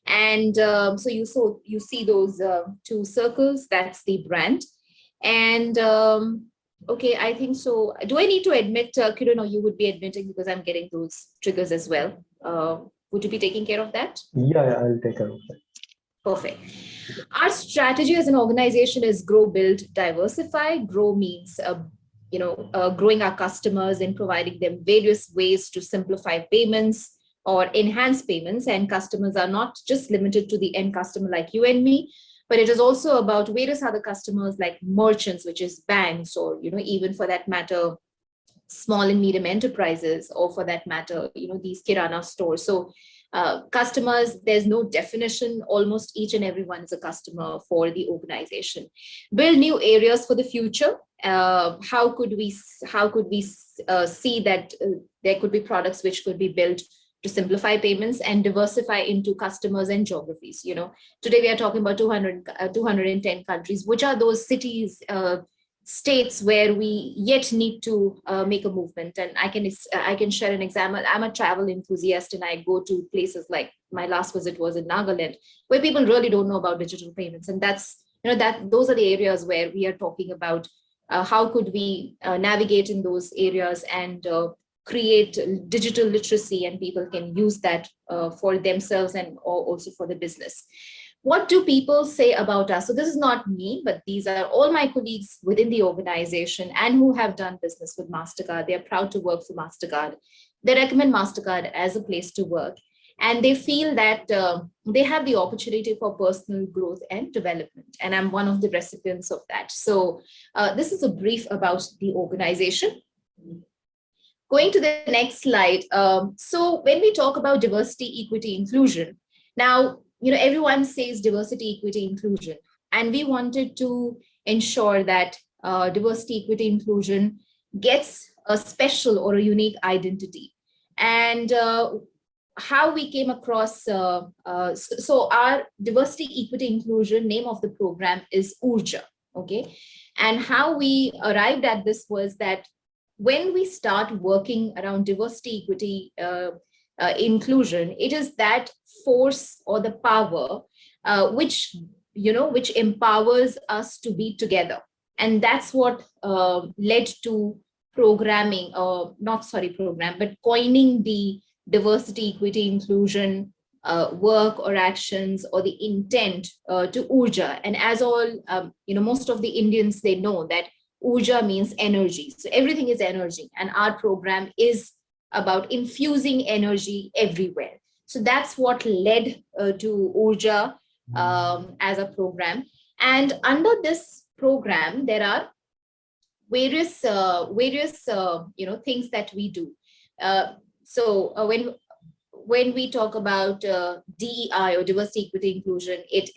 And so you see those two circles, that's the brand. And okay, I think so. Do I need to admit, Kiran, or you would be admitting, because I'm getting those triggers as well. Would you be taking care of that? Yeah, I'll take care of that. Perfect. Our strategy as an organization is grow, build, diversify. Grow means, growing our customers and providing them various ways to simplify payments or enhance payments. And customers are not just limited to the end customer like you and me, but it is also about various other customers like merchants, which is banks, or, even for that matter, small and medium enterprises, or for that matter, these Kirana stores. So customers, there's no definition. Almost each and everyone is a customer for the organization. Build new areas for the future. How could we see that there could be products which could be built to simplify payments and diversify into customers and geographies? Today we are talking about 210 countries. Which are those cities, states where we yet need to make a movement? And I can share an example. I'm a travel enthusiast, and I go to places like, my last visit was in Nagaland, where people really don't know about digital payments. And that's, those are the areas where we are talking about how could we navigate in those areas and create digital literacy, and people can use that for themselves and also for the business. What do people say about us? So this is not me, but these are all my colleagues within the organization and who have done business with Mastercard. They're proud to work for Mastercard. They recommend Mastercard as a place to work. And they feel that they have the opportunity for personal growth and development. And I'm one of the recipients of that. So this is a brief about the organization. Going to the next slide. So when we talk about diversity, equity, inclusion, now, everyone says diversity, equity, inclusion, and we wanted to ensure that diversity, equity, inclusion gets a special or a unique identity. And how we came across, so our diversity, equity, inclusion, name of the program is Urja, okay? And how we arrived at this was that when we start working around diversity, equity, inclusion, it is that force or the power which empowers us to be together. And that's what led to programming, but coining the diversity, equity, inclusion work or actions or the intent to Urja. And as all, most of the Indians, they know that Urja means energy. So everything is energy. And our program is about infusing energy everywhere. So that's what led to Urja as a program. And under this program, there are various things that we do. When we talk about DEI, or diversity, equity, inclusion, it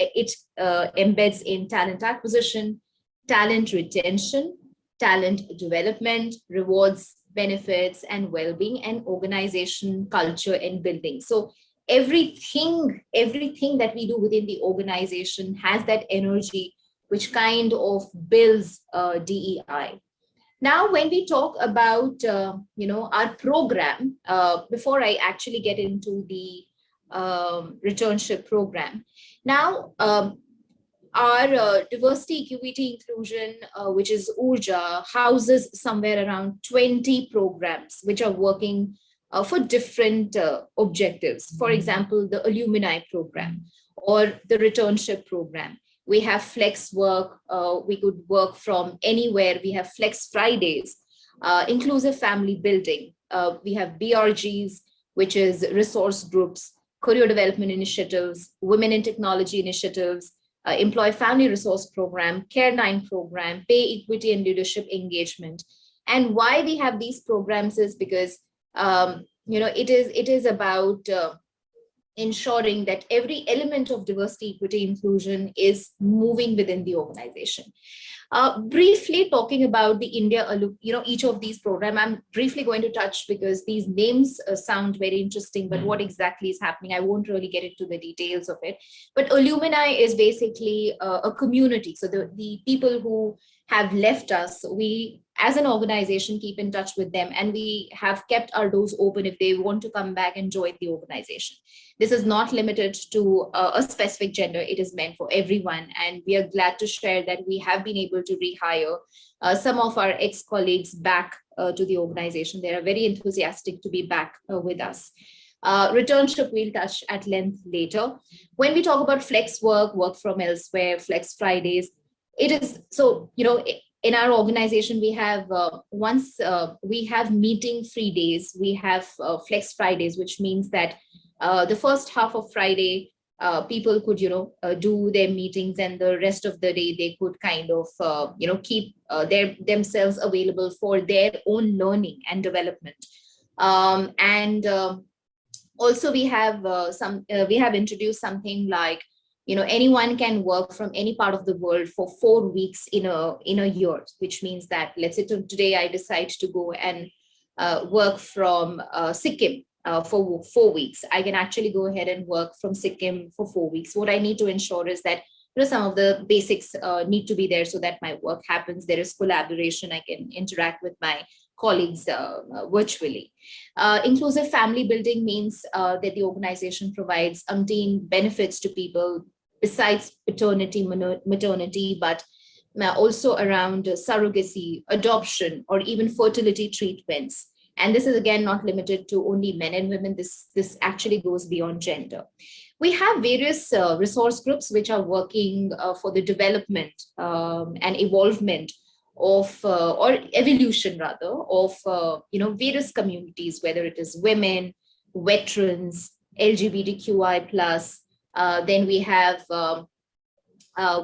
embeds in talent acquisition, talent retention, talent development, rewards, benefits, and well-being, and organization culture and building. So everything that we do within the organization has that energy which kind of builds DEI. Now, when we talk about our program, before I actually get into the Returnship program, now our diversity, equity, inclusion, which is Urja, houses somewhere around 20 programs which are working for different objectives. For example, the alumni program or the Returnship program. We have flex work. We could work from anywhere. We have flex Fridays, inclusive family building. We have BRGs, which is resource groups, career development initiatives, women in technology initiatives, employee family resource program, Care 9 program, pay equity and leadership engagement. And why we have these programs is because it is about ensuring that every element of diversity, equity, inclusion is moving within the organization. Briefly talking about the India, each of these programs, I'm briefly going to touch because these names sound very interesting, but what exactly is happening, I won't really get into the details of it. But alumni is basically a community. So the people who have left us, we as an organization keep in touch with them, and we have kept our doors open if they want to come back and join the organization. This is not limited to a specific gender. It is meant for everyone. And we are glad to share that we have been able to rehire some of our ex-colleagues back to the organization. They are very enthusiastic to be back with us. Returnship we'll touch at length later. When we talk about flex work, work from elsewhere, flex Fridays, it is so, in our organization, we have we have meeting free days, we have flex Fridays, which means that the first half of Friday, people could, do their meetings, and the rest of the day they could kind of, keep themselves available for their own learning and development. Also we have we have introduced something like, anyone can work from any part of the world for 4 weeks in a year, which means that, let's say today I decide to go and work from Sikkim for 4 weeks. I can actually go ahead and work from Sikkim for 4 weeks. What I need to ensure is that some of the basics need to be there so that my work happens. There is collaboration. I can interact with my colleagues virtually. Inclusive family building means that the organization provides umpteen benefits to people besides paternity, maternity, but also around surrogacy, adoption, or even fertility treatments. And this is again not limited to only men and women. This actually goes beyond gender. We have various resource groups which are working for the development and evolvement of or evolution rather of various communities, whether it is women, veterans, LGBTQI+. Then we have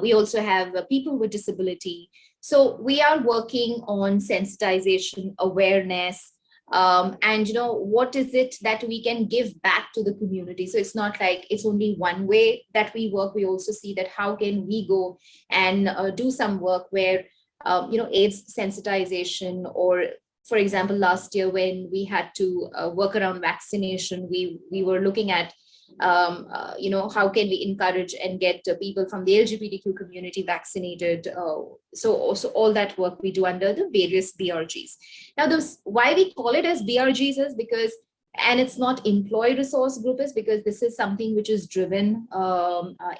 we also have people with disability. So we are working on sensitization, awareness, and what is it that we can give back to the community. So it's not like it's only one way that we work. We also see that how can we go and do some work where AIDS sensitization, or for example, last year when we had to work around vaccination, we were looking at how can we encourage and get people from the LGBTQ community vaccinated. So also all that work we do under the various BRGs. Now, why we call it as BRGs is because, and it's not employee resource group, is because this is something which is driven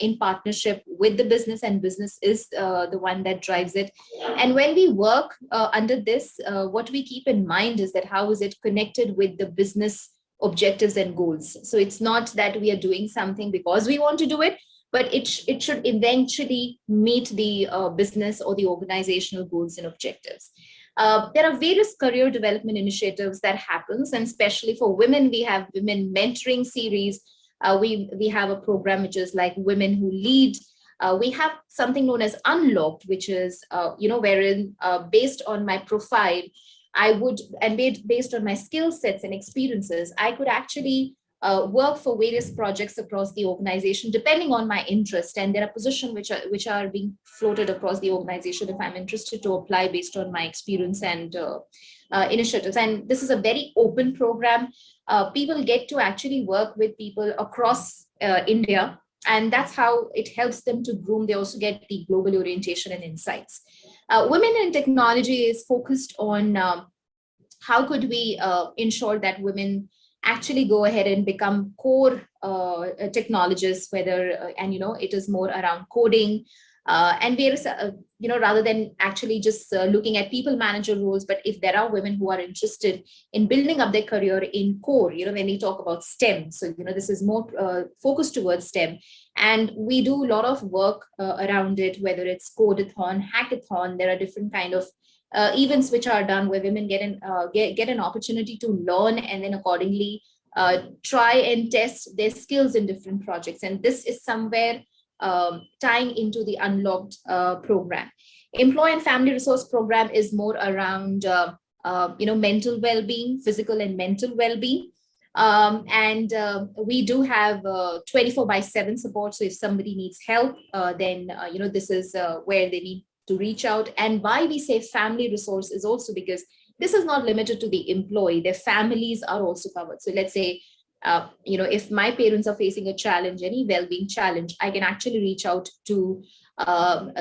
in partnership with the business, and business is the one that drives it. And when we work under this, what we keep in mind is that how is it connected with the business objectives and goals. So it's not that we are doing something because we want to do it, but it should eventually meet the business or the organizational goals and objectives. There are various career development initiatives that happens, and especially for women, we have women mentoring series. We have a program which is like Women Who Lead. We have something known as Unlocked, which is, wherein based on my profile, based on my skill sets and experiences, I could actually work for various projects across the organization, depending on my interest. And there are positions which are being floated across the organization if I'm interested to apply based on my experience and initiatives. And this is a very open program. People get to actually work with people across India, and that's how it helps them to groom. They also get the global orientation and insights. Women in Technology is focused on how could we ensure that women actually go ahead and become core technologists, whether, it is more around coding and various, rather than actually just looking at people manager roles. But if there are women who are interested in building up their career in core, when we talk about STEM, so, this is more focused towards STEM. And we do a lot of work around it, whether it's Codeathon, Hackathon. There are different kind of events which are done where women get an opportunity to learn and then accordingly try and test their skills in different projects. And this is somewhere tying into the Unlocked program. Employee and Family Resource Program is more around mental well-being, physical and mental well-being. We do have 24/7 support. So if somebody needs help, then this is where they need to reach out. And why we say family resource is also because this is not limited to the employee, their families are also covered. So let's say, if my parents are facing a challenge, any well-being challenge, I can actually reach out to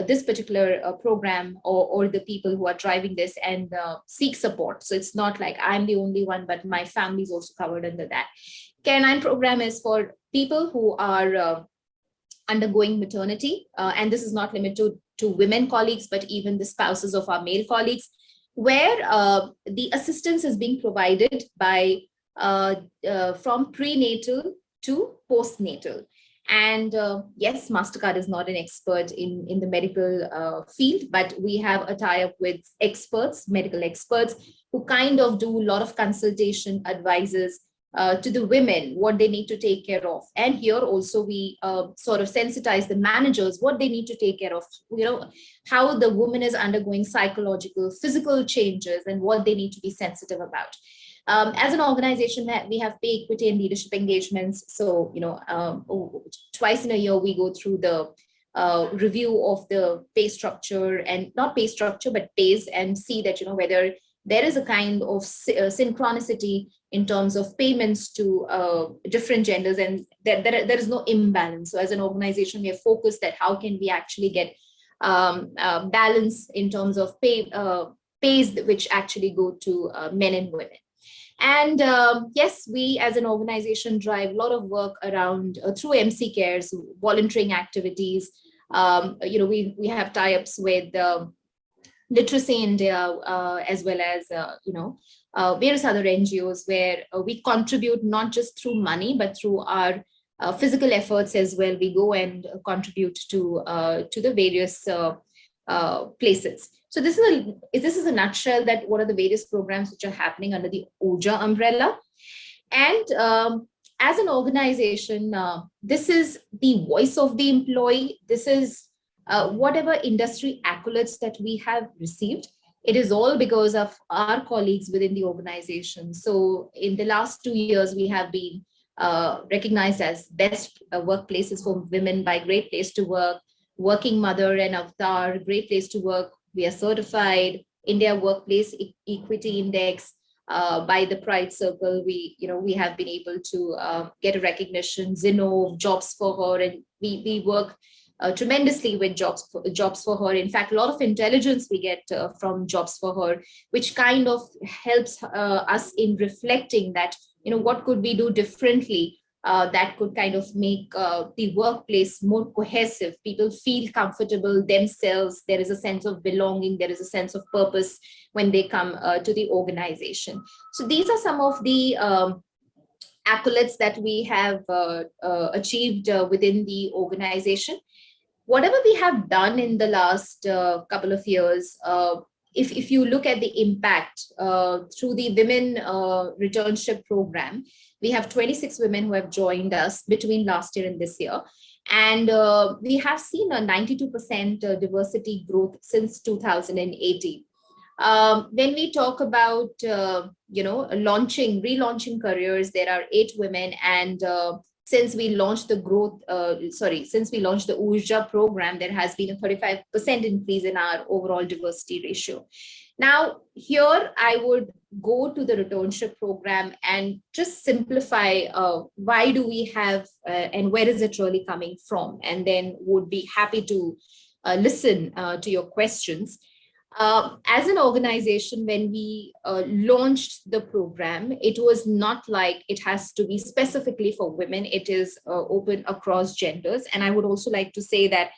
this particular program or the people who are driving this and seek support. So it's not like I'm the only one, but my family is also covered under that. Care9 program is for people who are undergoing maternity, and this is not limited to women colleagues, but even the spouses of our male colleagues, where the assistance is being provided by from prenatal to postnatal. And yes, Mastercard is not an expert in the medical field, but we have a tie-up with experts, medical experts, who kind of do a lot of consultation, advices to the women, what they need to take care of. And here also we sort of sensitize the managers, what they need to take care of, how the woman is undergoing psychological, physical changes and what they need to be sensitive about. As an organization, we have pay equity and leadership engagements. So, twice in a year, we go through the review of the pay structure, and not pay structure, but pays, and see that, whether there is a kind of synchronicity in terms of payments to different genders, and there is no imbalance. So as an organization, we are focused that how can we actually get balance in terms of pays which actually go to men and women. And yes, we as an organization drive a lot of work around through MC Cares, volunteering activities. We have tie-ups with Literacy India, as well as various other NGOs, where we contribute not just through money but through our physical efforts as well. We go and contribute to the various places. So this is a nutshell that what are the various programs which are happening under the OJA umbrella. And as an organization, this is the voice of the employee. This is whatever industry accolades that we have received. It is all because of our colleagues within the organization. So in the last 2 years, we have been recognized as best workplaces for women by Great Place to Work, Working Mother and Avatar, Great Place to Work. We are certified India Workplace Equity Index by the Pride Circle. We have been able to get a recognition, Zeno, Jobs for Her, and we work tremendously with jobs for her. In fact, a lot of intelligence we get from Jobs for Her, which kind of helps us in reflecting that, what could we do differently that could kind of make the workplace more cohesive. People feel comfortable themselves. There is a sense of belonging. There is a sense of purpose when they come to the organization. So these are some of the accolades that we have achieved within the organization. Whatever we have done in the last couple of years, if you look at the impact through the women returnship program, we have 26 women who have joined us between last year and this year. And we have seen a 92% diversity growth since 2018. When we talk about, relaunching careers, there are 8 women. And since we launched the Urja program, there has been a 35% increase in our overall diversity ratio. Now, here I would go to the returnship program and just simplify why do we have and where is it really coming from, and then would be happy to listen to your questions. As an organization, when we launched the program, it was not like it has to be specifically for women. It is open across genders. And I would also like to say that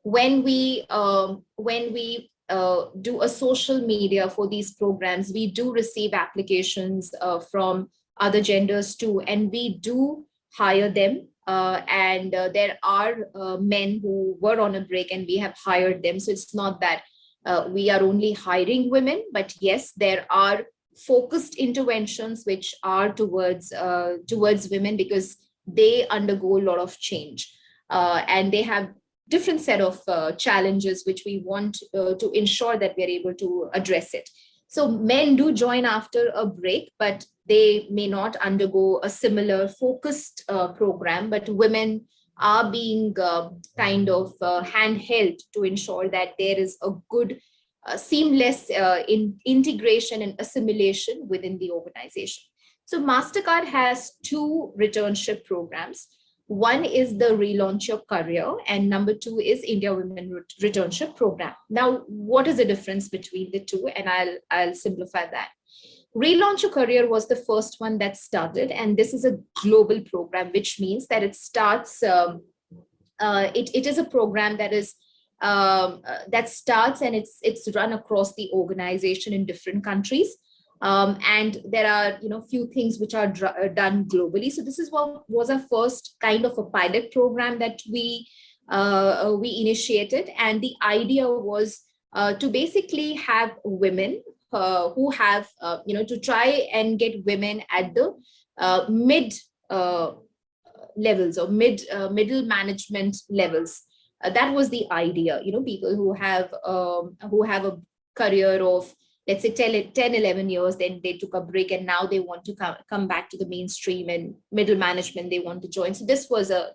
when we do a social media for these programs, we do receive applications from other genders too, and we do hire them. There are men who were on a break and we have hired them. So it's not that we are only hiring women, but yes, there are focused interventions which are towards women, because they undergo a lot of change and they have different set of challenges which we want to ensure that we're able to address it. So men do join after a break, but they may not undergo a similar focused program, but women are being kind of handheld to ensure that there is a good seamless integration and assimilation within the organization. So Mastercard has 2 returnship programs. One is the Relaunch Your Career, and number 2 is India Women Returnship Program. Now, what is the difference between the two? And I'll simplify that. Relaunch Your Career was the first one that started, and this is a global program, which means that it starts. It is a program that is that starts and it's run across the organization in different countries. And there are few things which are done globally. So this is what was our first kind of a pilot program that we initiated, and the idea was to basically have women who have to try and get women at the mid levels or middle management levels. That was the idea. People who have a career of, let's say 10, 11 years, then they took a break and now they want to come back to the mainstream and middle management, they want to join. So this was a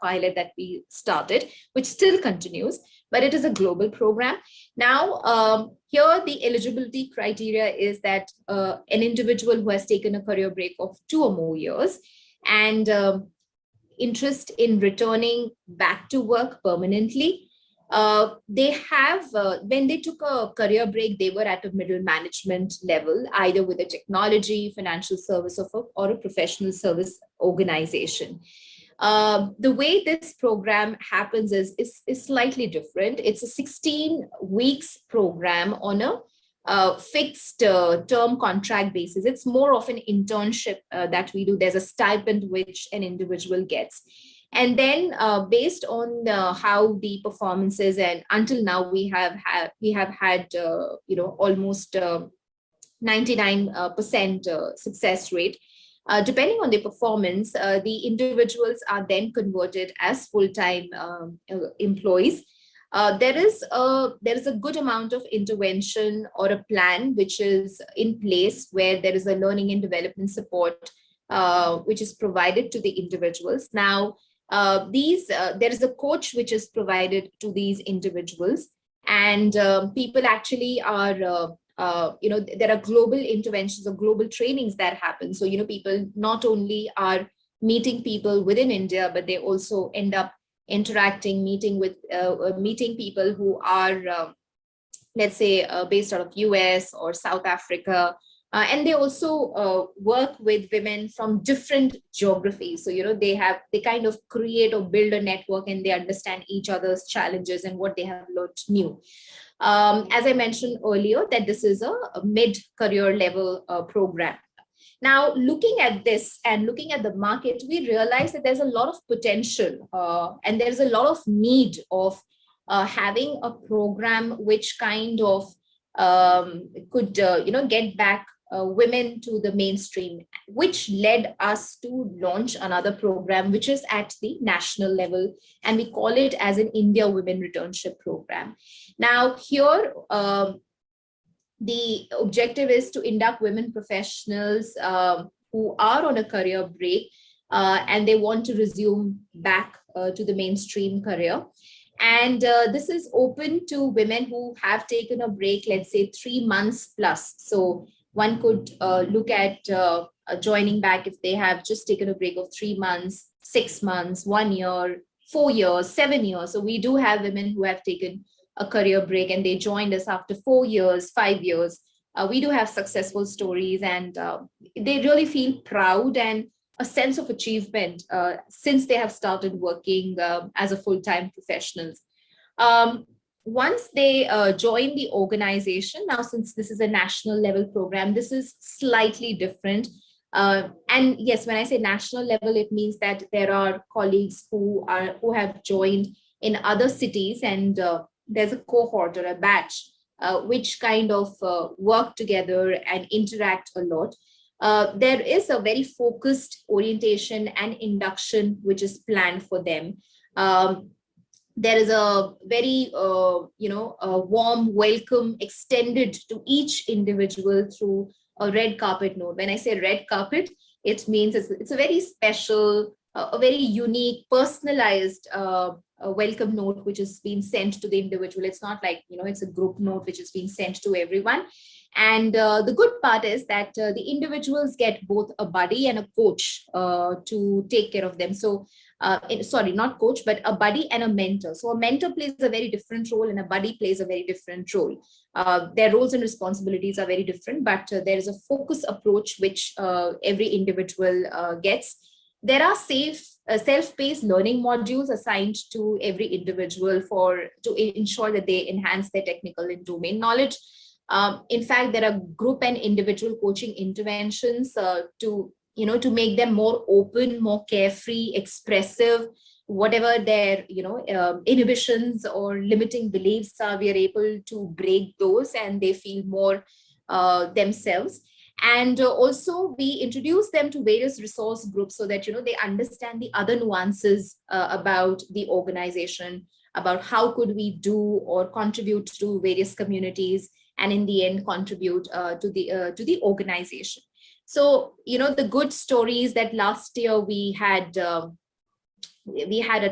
pilot that we started, which still continues, but it is a global program. Now, here the eligibility criteria is that an individual who has taken a career break of 2 or more years and interest in returning back to work permanently. They have, when they took a career break, they were at a middle management level, either with a technology, financial service, or a professional service organization. The way this program happens is slightly different. It's a 16 weeks program on a fixed term contract basis. It's more of an internship that we do. There's a stipend which an individual gets. And then based on how the performances, and until now we have had almost 99% success rate. Depending on the performance, the individuals are then converted as full-time employees. There is a good amount of intervention or a plan which is in place, where there is a learning and development support which is provided to the individuals. Now, there is a coach which is provided to these individuals, and people actually are, there are global interventions or global trainings that happen. So, people not only are meeting people within India, but they also end up interacting, meeting people who are, let's say, based out of US or South Africa. And they also work with women from different geographies. So, they kind of create or build a network, and they understand each other's challenges and what they have learned new. As I mentioned earlier, that this is a mid-career level program. Now, looking at this and looking at the market, we realize that there's a lot of potential and there's a lot of need of having a program which kind of could get back women to the mainstream, which led us to launch another program, which is at the national level, and we call it as an India Women Returnship program. Now here, the objective is to induct women professionals who are on a career break and they want to resume back to the mainstream career. And this is open to women who have taken a break, let's say 3 months plus. So one could look at joining back if they have just taken a break of 3 months, 6 months, 1 year, 4 years, 7 years. So we do have women who have taken a career break and they joined us after 4 years, 5 years. We do have successful stories, and they really feel proud and a sense of achievement since they have started working as a full-time professionals. Once they join the organization, now since this is a national level program, this is slightly different. And yes, when I say national level, it means that there are colleagues who have joined in other cities, and there's a cohort or a batch which kind of work together and interact a lot. There is a very focused orientation and induction which is planned for them. There is a very a warm welcome extended to each individual through a red carpet note. When I say red carpet, it means it's a very special, a very unique, personalized a welcome note which is being sent to the individual. It's not like, it's a group note which is being sent to everyone. And the good part is that the individuals get both a buddy and a coach to take care of them. So, sorry, not coach, but a buddy and a mentor. So a mentor plays a very different role and a buddy plays a very different role. Their roles and responsibilities are very different, but there is a focus approach which every individual gets. There are self-paced learning modules assigned to every individual to ensure that they enhance their technical and domain knowledge. In fact, there are group and individual coaching interventions to make them more open, more carefree, expressive, whatever their inhibitions or limiting beliefs are. We are able to break those and they feel more themselves. And also we introduce them to various resource groups so that they understand the other nuances about the organization, about how could we do or contribute to various communities, and in the end contribute to the organization. So the good story is that last year we had a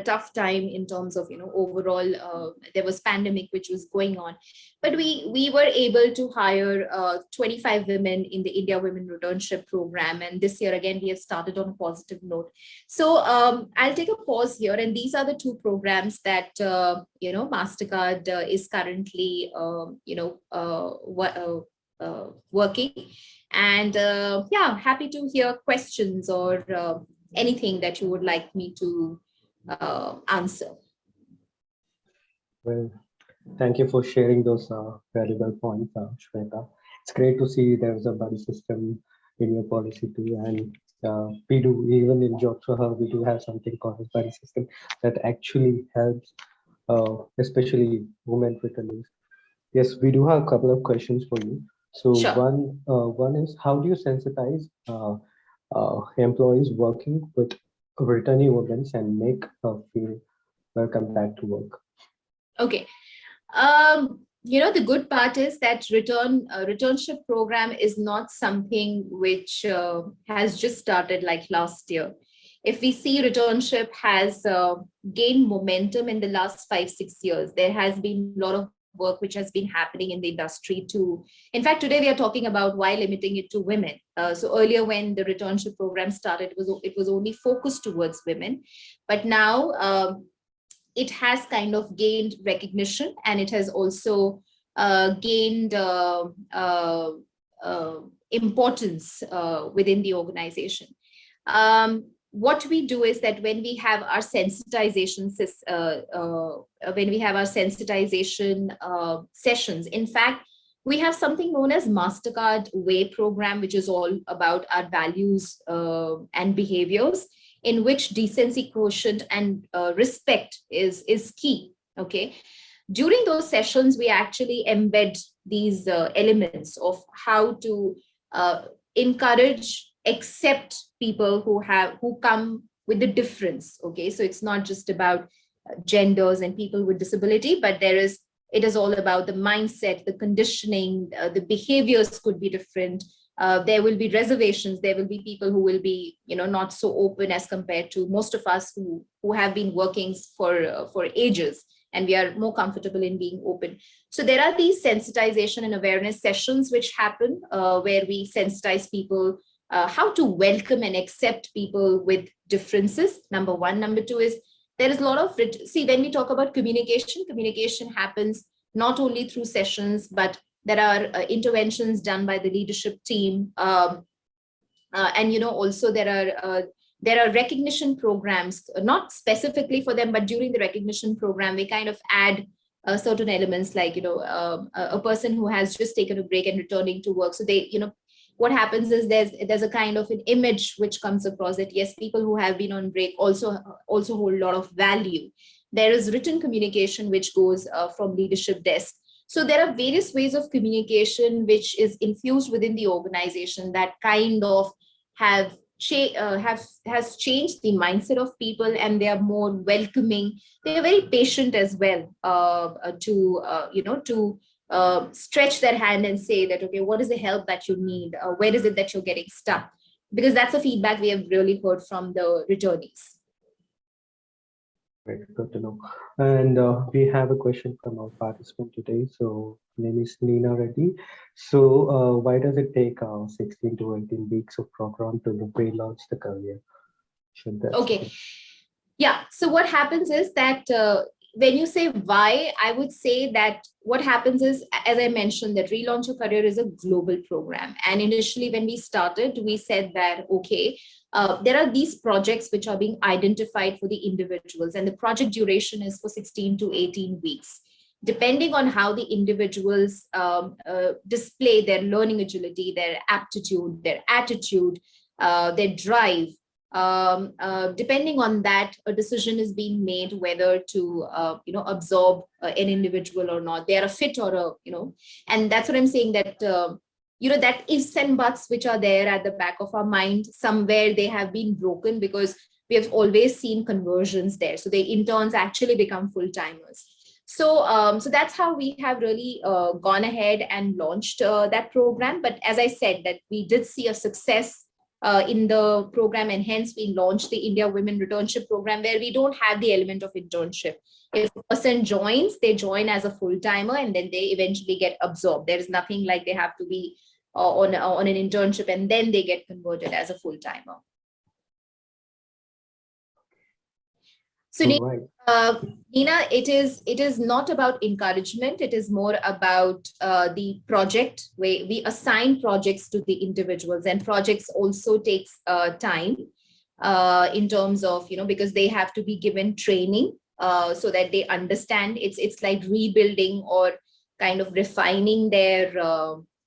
tough time in terms of overall there was pandemic which was going on, but we were able to hire 25 women in the India Women Returnship program, and this year again we have started on a positive note. So I'll take a pause here, and these are the two programs that Mastercard is currently working, and happy to hear questions or anything that you would like me to answer. Well, thank you for sharing those valuable points, Shweta. It's great to see there's a buddy system in your policy too, and we do, even in Jobs for Her, we do have something called a buddy system that actually helps, especially women returnees. Yes, we do have a couple of questions for you. So Sure. One is, how do you sensitize employees working with returnee women and make her feel welcome back to work? Okay. The good part is that returnship program is not something which has just started like last year. If we see, returnship has gained momentum in the last 5-6 years. There has been a lot of work which has been happening in the industry too. In fact, today we are talking about why limiting it to women. So earlier when the returnship program started, it was only focused towards women, but now it has kind of gained recognition, and it has also gained importance within the organization. What we do is that when we have our sensitization sessions, in fact, we have something known as Mastercard Way program, which is all about our values and behaviors, in which decency quotient and respect is key. Okay. during those sessions, we actually embed these elements of how to encourage, accept people who come with the difference. Okay, so it's not just about genders and people with disability, but it is all about the mindset, the conditioning, the behaviors could be different. There will be reservations. There will be people who will be, not so open as compared to most of us who have been working for ages, and we are more comfortable in being open. So there are these sensitization and awareness sessions which happen where we sensitize people how to welcome and accept people with differences. Number one. Number two is there is a lot of, when we talk about communication happens not only through sessions, but there are interventions done by the leadership team. And, also there are recognition programs, not specifically for them, but during the recognition program, we kind of add certain elements like, a person who has just taken a break and returning to work. So they, what happens is there's a kind of an image which comes across that, yes, people who have been on break also hold a lot of value. There is written communication which goes from leadership desk. So there are various ways of communication which is infused within the organization that kind of has changed the mindset of people, and they are more welcoming. They are very patient as well to stretch their hand and say that, okay, what is the help that you need? Where is it that you're getting stuck? Because that's the feedback we have really heard from the returnees. Great, good to know. And we have a question from our participant today. So name is Nina Reddy. So why does it take 16 to 18 weeks of program to relaunch the career? Okay. Yeah. So what happens is that when you say why, I would say that what happens is, as I mentioned, that Relaunch Your Career is a global program. And initially when we started, we said that, okay, there are these projects which are being identified for the individuals, and the project duration is for 16 to 18 weeks. Depending on how the individuals display their learning agility, their aptitude, their attitude, their drive, depending on that, a decision is being made whether to absorb an individual or not. They are a fit or a, and that's what I'm saying, that that ifs and buts which are there at the back of our mind, somewhere they have been broken, because we have always seen conversions there. So the interns actually become full-timers. So so that's how we have really gone ahead and launched that program. But as I said, that we did see a success in the program, and hence we launched the India Women Returnship program, where we don't have the element of internship. If a person joins, they join as a full-timer, and then they eventually get absorbed. There is nothing like they have to be on an internship and then they get converted as a full-timer. So Nina, it is not about encouragement. It is more about the project, where we assign projects to the individuals, and projects also takes time in terms of, because they have to be given training so that they understand. It's like rebuilding or kind of refining their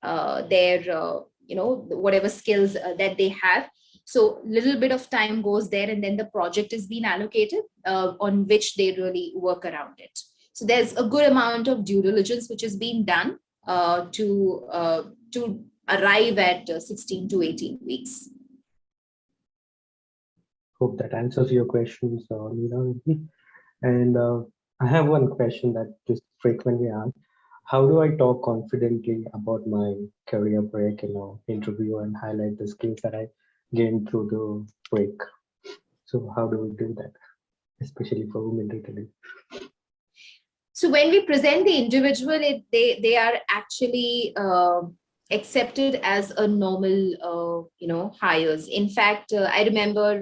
whatever skills that they have. So little bit of time goes there, and then the project is being allocated on which they really work around it. So there's a good amount of due diligence which is being done to arrive at 16 to 18 weeks. Hope that answers your questions, Nina. And I have one question that is frequently asked. How do I talk confidently about my career break in an interview and highlight the skills that I gained through the break? So how do we do that, especially for women returning? So when we present the individual, they are actually accepted as a normal, hires. In fact, I remember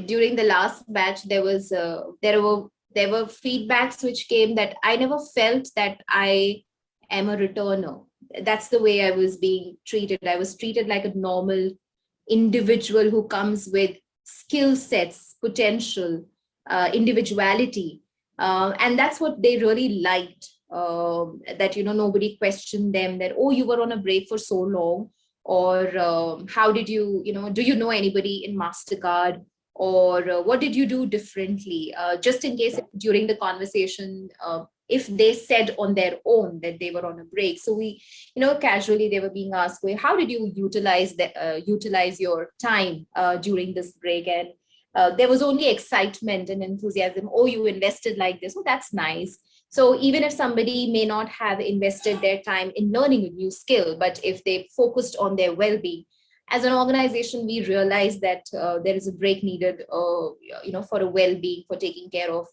during the last batch, there were feedbacks which came that I never felt that I am a returner. That's the way I was being treated. I was treated like a normal individual who comes with skill sets, potential, individuality. And that's what they really liked, that, nobody questioned them that, oh, you were on a break for so long, or how did you, do you know anybody in Mastercard? or what did you do differently? Just in case during the conversation, if they said on their own that they were on a break. So we, casually they were being asked, well, how did you utilize your time during this break? And there was only excitement and enthusiasm. Oh, you invested like this. Oh, that's nice. So even if somebody may not have invested their time in learning a new skill, but if they focused on their well-being, as an organization, we realize that there is a break needed, for a well-being, for taking care of,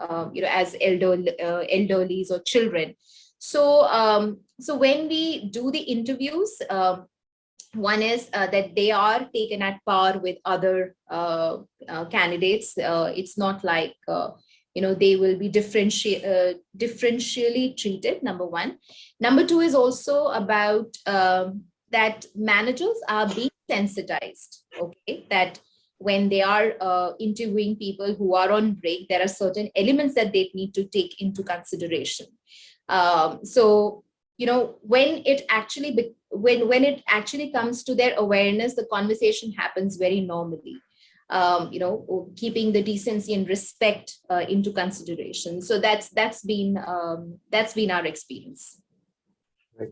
as elderlies or children. So, so when we do the interviews, one is that they are taken at par with other candidates. It's not like, they will be differentially treated, number one. Number two is also about that managers are being sensitized, okay? That when they are interviewing people who are on break, there are certain elements that they need to take into consideration. So, when it actually when it actually comes to their awareness, the conversation happens very normally. Keeping the decency and respect into consideration. So that's been our experience. Right.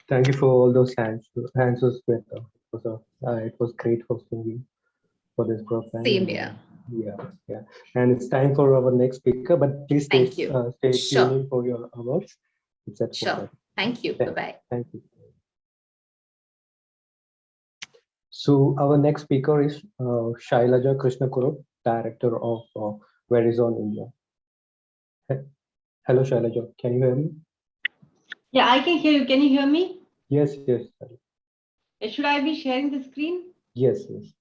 Thank you for all those answers, Shweta. It was great hosting you for this program. Same here. Yeah. And it's time for our next speaker, but please stay tuned for your awards. It's at 4:30. Sure. Thank you. Bye-bye. Thank you. So our next speaker is Shylaja Krisnakurup, Director of Verizon India. Hello, Shylaja. Can you hear me? Yeah, I can hear you. Can you hear me? Yes. Should I be sharing the screen? Yes, please.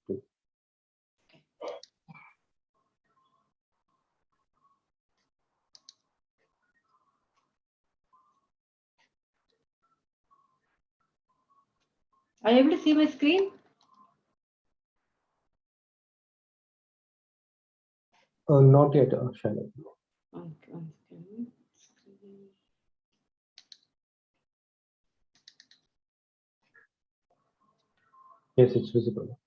Are you able to see my screen? Not yet, Shailaja. Okay. Yes, it's visible.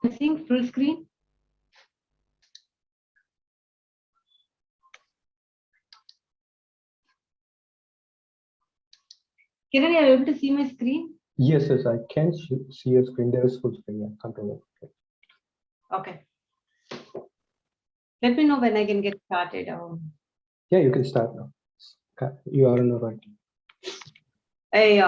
I'm seeing full screen. Kiran, are you able to see my screen? Yes, I can see your screen. There is full screen. Yeah, control it. Okay. Let me know when I can get started. Yeah, you can start now. You are on the right. Hey,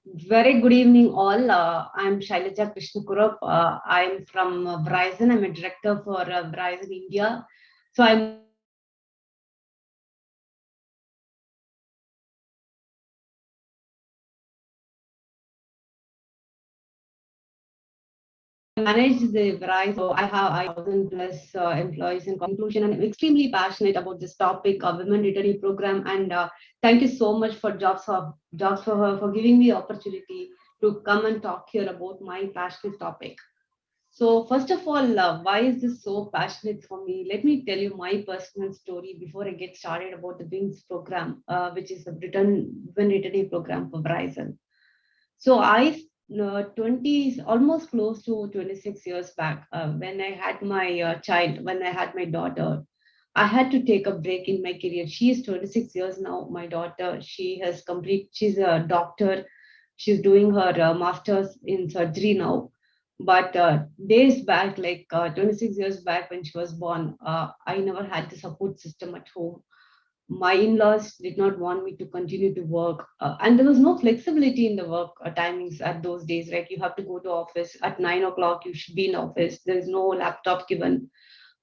very good evening, all. I'm Shylaja Krisnakurup. I'm from Verizon. I'm a director for Verizon India. So I'm manage the Verizon. So I have 1,000 plus employees in conclusion, and I'm extremely passionate about this topic of Women Returnee program. And thank you so much for Jobs for her for giving me the opportunity to come and talk here about my passionate topic. So first of all, why is this so passionate for me? Let me tell you my personal story before I get started about the WINGS program, which is the Women Returnee program for Verizon. So I 20, almost close to 26 years back, when I had my child, when I had my daughter, I had to take a break in my career. She is 26 years now, my daughter. She's a doctor. She's doing her master's in surgery now. But days back, like 26 years back when she was born, I never had the support system at home. My in-laws did not want me to continue to work, and there was no flexibility in the work timings at those days. Like you have to go to office at 9 o'clock, you should be in office. There is no laptop given.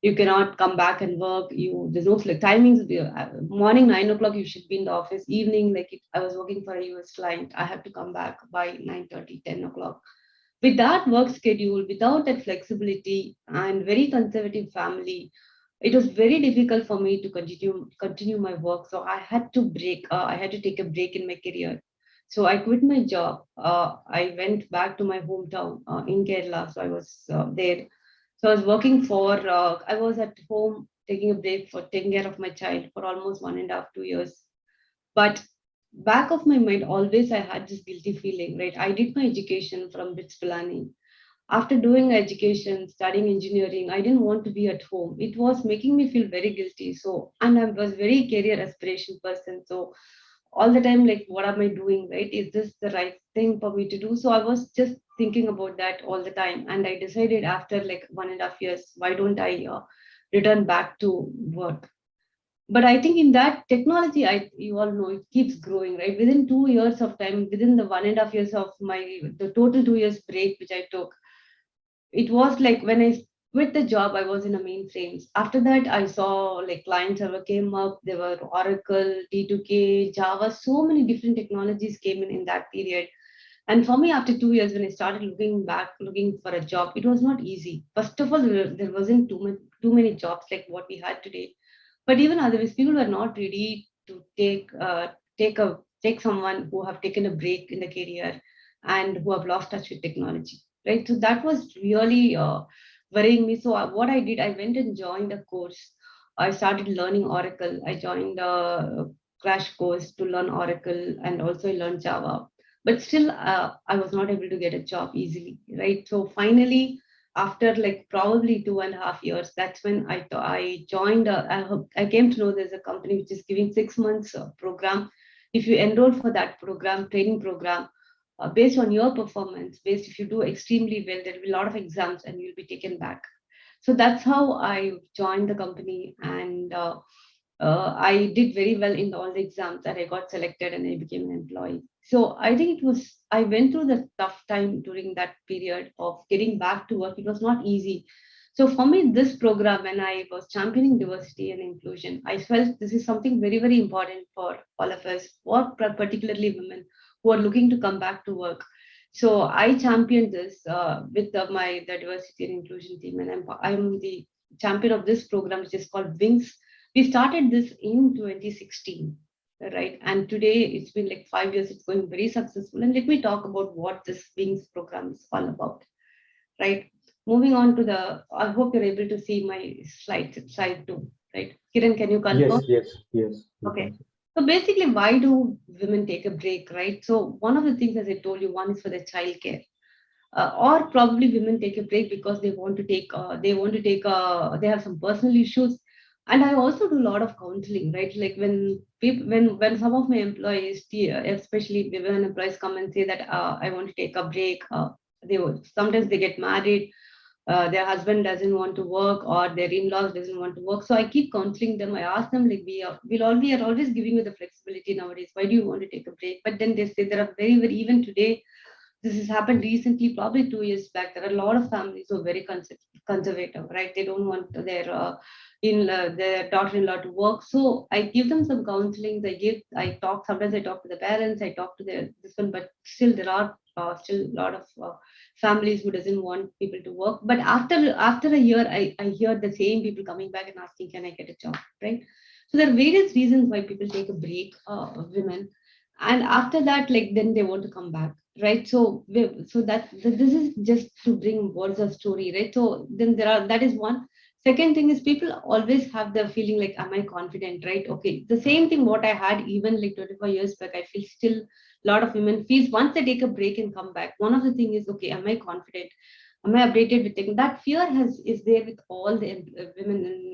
You cannot come back and work. There's no timings. Morning 9 o'clock you should be in the office. Evening, like if I was working for a US client, I have to come back by 9:30, 10 o'clock. With that work schedule, without that flexibility, and very conservative family, it was very difficult for me to continue my work. So I had to break. I had to take a break in my career. So I quit my job. I went back to my hometown in Kerala. So I was there. So I was working for, I was at home taking a break for taking care of my child for almost 1.5, 2 years. But back of my mind, always I had this guilty feeling, right? I did my education from BITS Pilani. After doing education, studying engineering, I didn't want to be at home. It was making me feel very guilty. So, and I was very career aspiration person. So all the time, like, what am I doing, right? Is this the right thing for me to do? So I was just thinking about that all the time. And I decided after like 1.5 years, why don't I return back to work? But I think in that technology, you all know it keeps growing, right? Within 2 years of time, within the 1.5 years of the total 2 years break which I took, it was like when I quit the job, I was in a mainframes. After that, I saw like client server came up. There were Oracle, T2K, Java, so many different technologies came in that period. And for me, after 2 years, when I started looking back, looking for a job, it was not easy. First of all, there wasn't too many jobs like what we had today. But even otherwise, people were not ready to take someone who have taken a break in the career and who have lost touch with technology, right? So that was really worrying me. So what I did, I went and joined a course. I started learning Oracle. I joined a crash course to learn Oracle, and also I learned Java. But still, I was not able to get a job easily, right? So finally, after like probably 2.5 years, that's when I joined. I came to know there's a company which is giving 6 months program. If you enroll for that program, training program, based on your performance, based if you do extremely well, there will be a lot of exams and you'll be taken back. So that's how I joined the company, and I did very well in all the exams that I got selected and I became an employee. So I think I went through the tough time during that period of getting back to work. It was not easy. So for me, this program, when I was championing diversity and inclusion, I felt this is something very, very important for all of us, or particularly women who are looking to come back to work. So I championed this with the diversity and inclusion team, and I'm the champion of this program, which is called Wings. We started this in 2016, right? And today it's been like 5 years, it's going very successful. And let me talk about what this Wings program is all about, right? Moving on to I hope you're able to see my slide too, right? Kiran, can you confirm? Yes. Okay. So basically, why do women take a break, right? So one of the things, as I told you, one is for the childcare. Or probably women take a break because they have some personal issues. And I also do a lot of counseling, right? Like when people, when some of my employees, especially women employees, come and say that I want to take a break, sometimes they get married, their husband doesn't want to work, or their in-laws doesn't want to work. So I keep counseling them. I ask them, like, we are always giving you the flexibility nowadays. Why do you want to take a break? But then they say there are very, very, even today, this has happened recently, probably 2 years back. There are a lot of families who are very conservative, right? They don't want their daughter-in-law to work. So I give them some counseling. Sometimes I talk to the parents, I talk to this one, but still there are still a lot of families who doesn't want people to work. But after a year, I hear the same people coming back and asking, can I get a job, right? So there are various reasons why people take a break, women. And after that, like, then they want to come back, right? So this is just to bring what's a story, right? So then that is one. Second thing is, people always have the feeling like, am I confident, right? Okay, the same thing what I had even like 25 years back, I feel still a lot of women feels once they take a break and come back. One of the thing is, okay, am I confident? Am I updated with taking that fear is there with all the women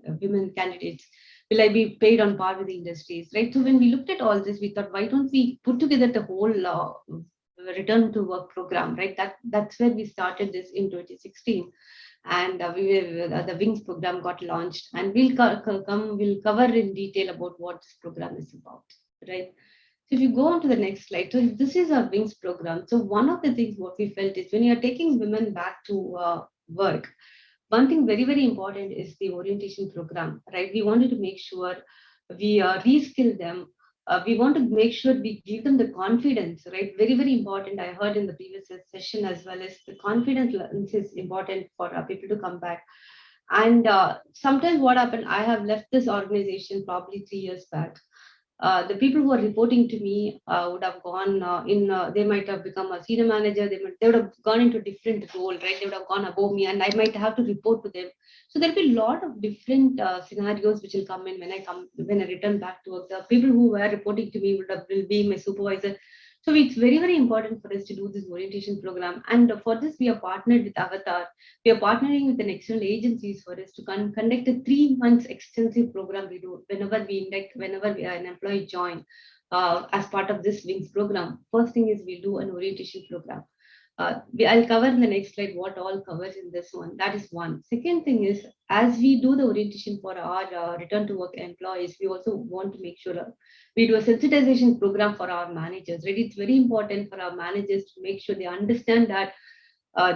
and women candidates. Will I be paid on par with the industries, right? So when we looked at all this, we thought, why don't we put together the whole return to work program, right? That's where we started this in 2016, and the Wings program got launched, and we'll cover in detail about what this program is about, right? So if you go on to the next slide, so this is our Wings program. So one of the things what we felt is, when you're taking women back to work, one thing very, very important is the orientation program, right? We wanted to make sure we reskill them. We want to make sure we give them the confidence, right? Very, very important. I heard in the previous session as well, as the confidence is important for people to come back. And sometimes what happened, I have left this organization probably 3 years back. the people who are reporting to me would have gone they might have become a senior manager, they would have gone into a different role, right? They would have gone above me and I might have to report to them. So there'll be a lot of different scenarios which will come in when I return back to work. The people who were reporting to me will be my supervisor. So it's very, very important for us to do this orientation program. And for this, we are partnered with Avatar. We are partnering with an external agencies for us to conduct a 3 months extensive program we do whenever an employee join as part of this WINGS program. First thing is we do an orientation program. I'll cover in the next slide what all covers in this one. That is one. Second thing is, as we do the orientation for our return to work employees, we also want to make sure we do a sensitization program for our managers. Right? It's very important for our managers to make sure they understand that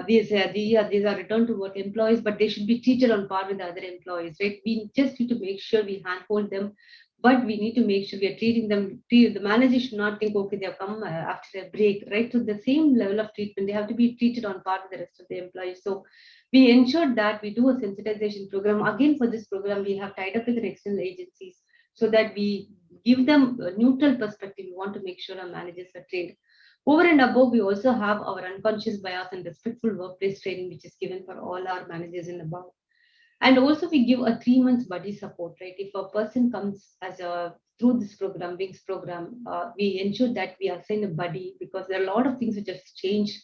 these are return to work employees, but they should be treated on par with other employees. Right? We just need to make sure we handhold them, but we need to make sure we are treating them. The manager should not think, okay, they have come after a break, right? So the same level of treatment, they have to be treated on par with the rest of the employees. So we ensured that we do a sensitization program. Again, for this program, we have tied up with the external agencies so that we give them a neutral perspective. We want to make sure our managers are trained. Over and above, we also have our unconscious bias and respectful workplace training, which is given for all our managers and above. And also we give a 3 months buddy support, right? If a person comes through this program, WINGS program, we ensure that we assign a buddy, because there are a lot of things which have changed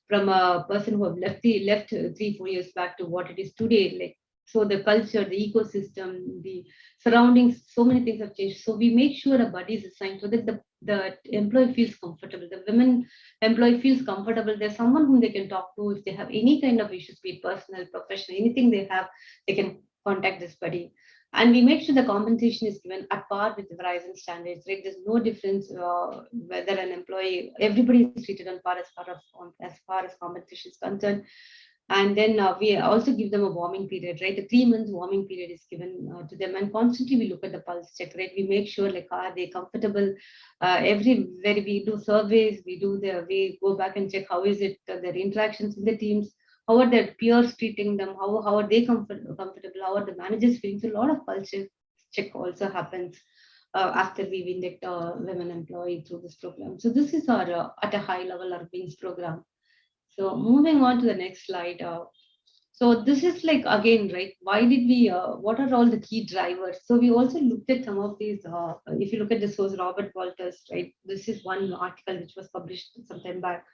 from a person who have left 3-4 years back to what it is today. Like, so the culture, the ecosystem, the surroundings, so many things have changed. So we make sure a buddy is assigned so that the employee feels comfortable. The women employee feels comfortable. There's someone whom they can talk to if they have any kind of issues, be it personal, professional, anything they have, they can contact this buddy. And we make sure the compensation is given at par with the Verizon standards, right? There's no difference whether an employee, everybody is treated on par as far as compensation is concerned. And then we also give them a warming period, right? The 3 months warming period is given to them, and constantly we look at the pulse check, right? We make sure, like, are they comfortable? Everywhere we do surveys, we go back and check how is it their interactions in the teams, how are their peers treating them, how are they comfortable, how are the managers feeling? So a lot of pulse check also happens after we induct women employee through this program. So this is our at a high level our WINGS program. So moving on to the next slide. So this is like, again, right, why did we, what are all the key drivers? So we also looked at some of these, if you look at the source, Robert Walters, right, this is one article which was published some time back.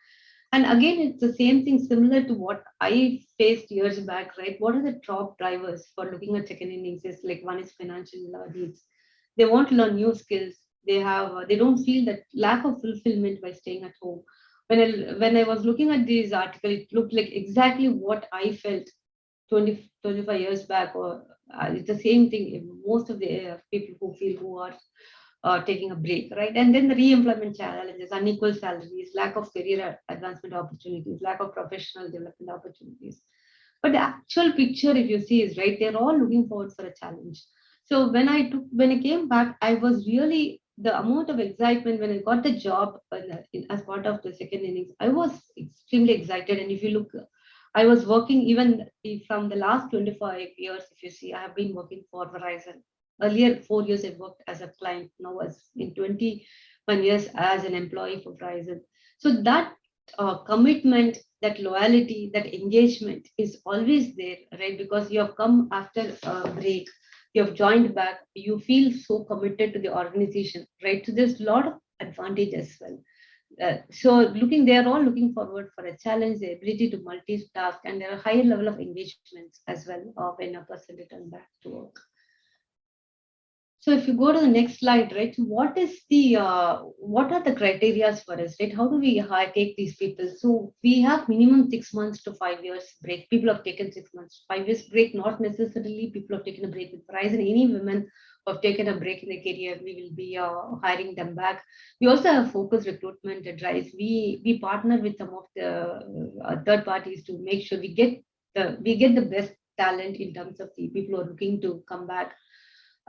And again, it's the same thing similar to what I faced years back, right? What are the top drivers for looking at second innings? Is like, one is financial needs. They want to learn new skills. They don't feel that lack of fulfillment by staying at home. When I was looking at this article, it looked like exactly what I felt 25 years back, or it's the same thing. Most of the people who are taking a break, right? And then the re-employment challenges, unequal salaries, lack of career advancement opportunities, lack of professional development opportunities. But the actual picture, if you see, is right, they're all looking forward for a challenge. So when I came back, I was really, the amount of excitement when I got the job as part of the second innings, I was extremely excited. And if you look, I was working even from the last 25 years, if you see, I have been working for Verizon. Earlier, 4 years I worked as a client, now as in 21 years as an employee for Verizon. So that commitment, that loyalty, that engagement is always there, right? Because you have come after a break, you have joined back, you feel so committed to the organization, right? So there's a lot of advantage as well. So they are all looking forward for a challenge, the ability to multitask, and there are higher level of engagements as well when a person returns back to work. So if you go to the next slide, right, what are the criteria for us, right? How do we take these people? So we have minimum 6 months to 5 years break. People have taken 6 months, 5 years break, not necessarily people have taken a break with Verizon. Any women who have taken a break in their career, we will be hiring them back. We also have focused recruitment drives. We partner with some of the third parties to make sure we get the best talent in terms of the people who are looking to come back.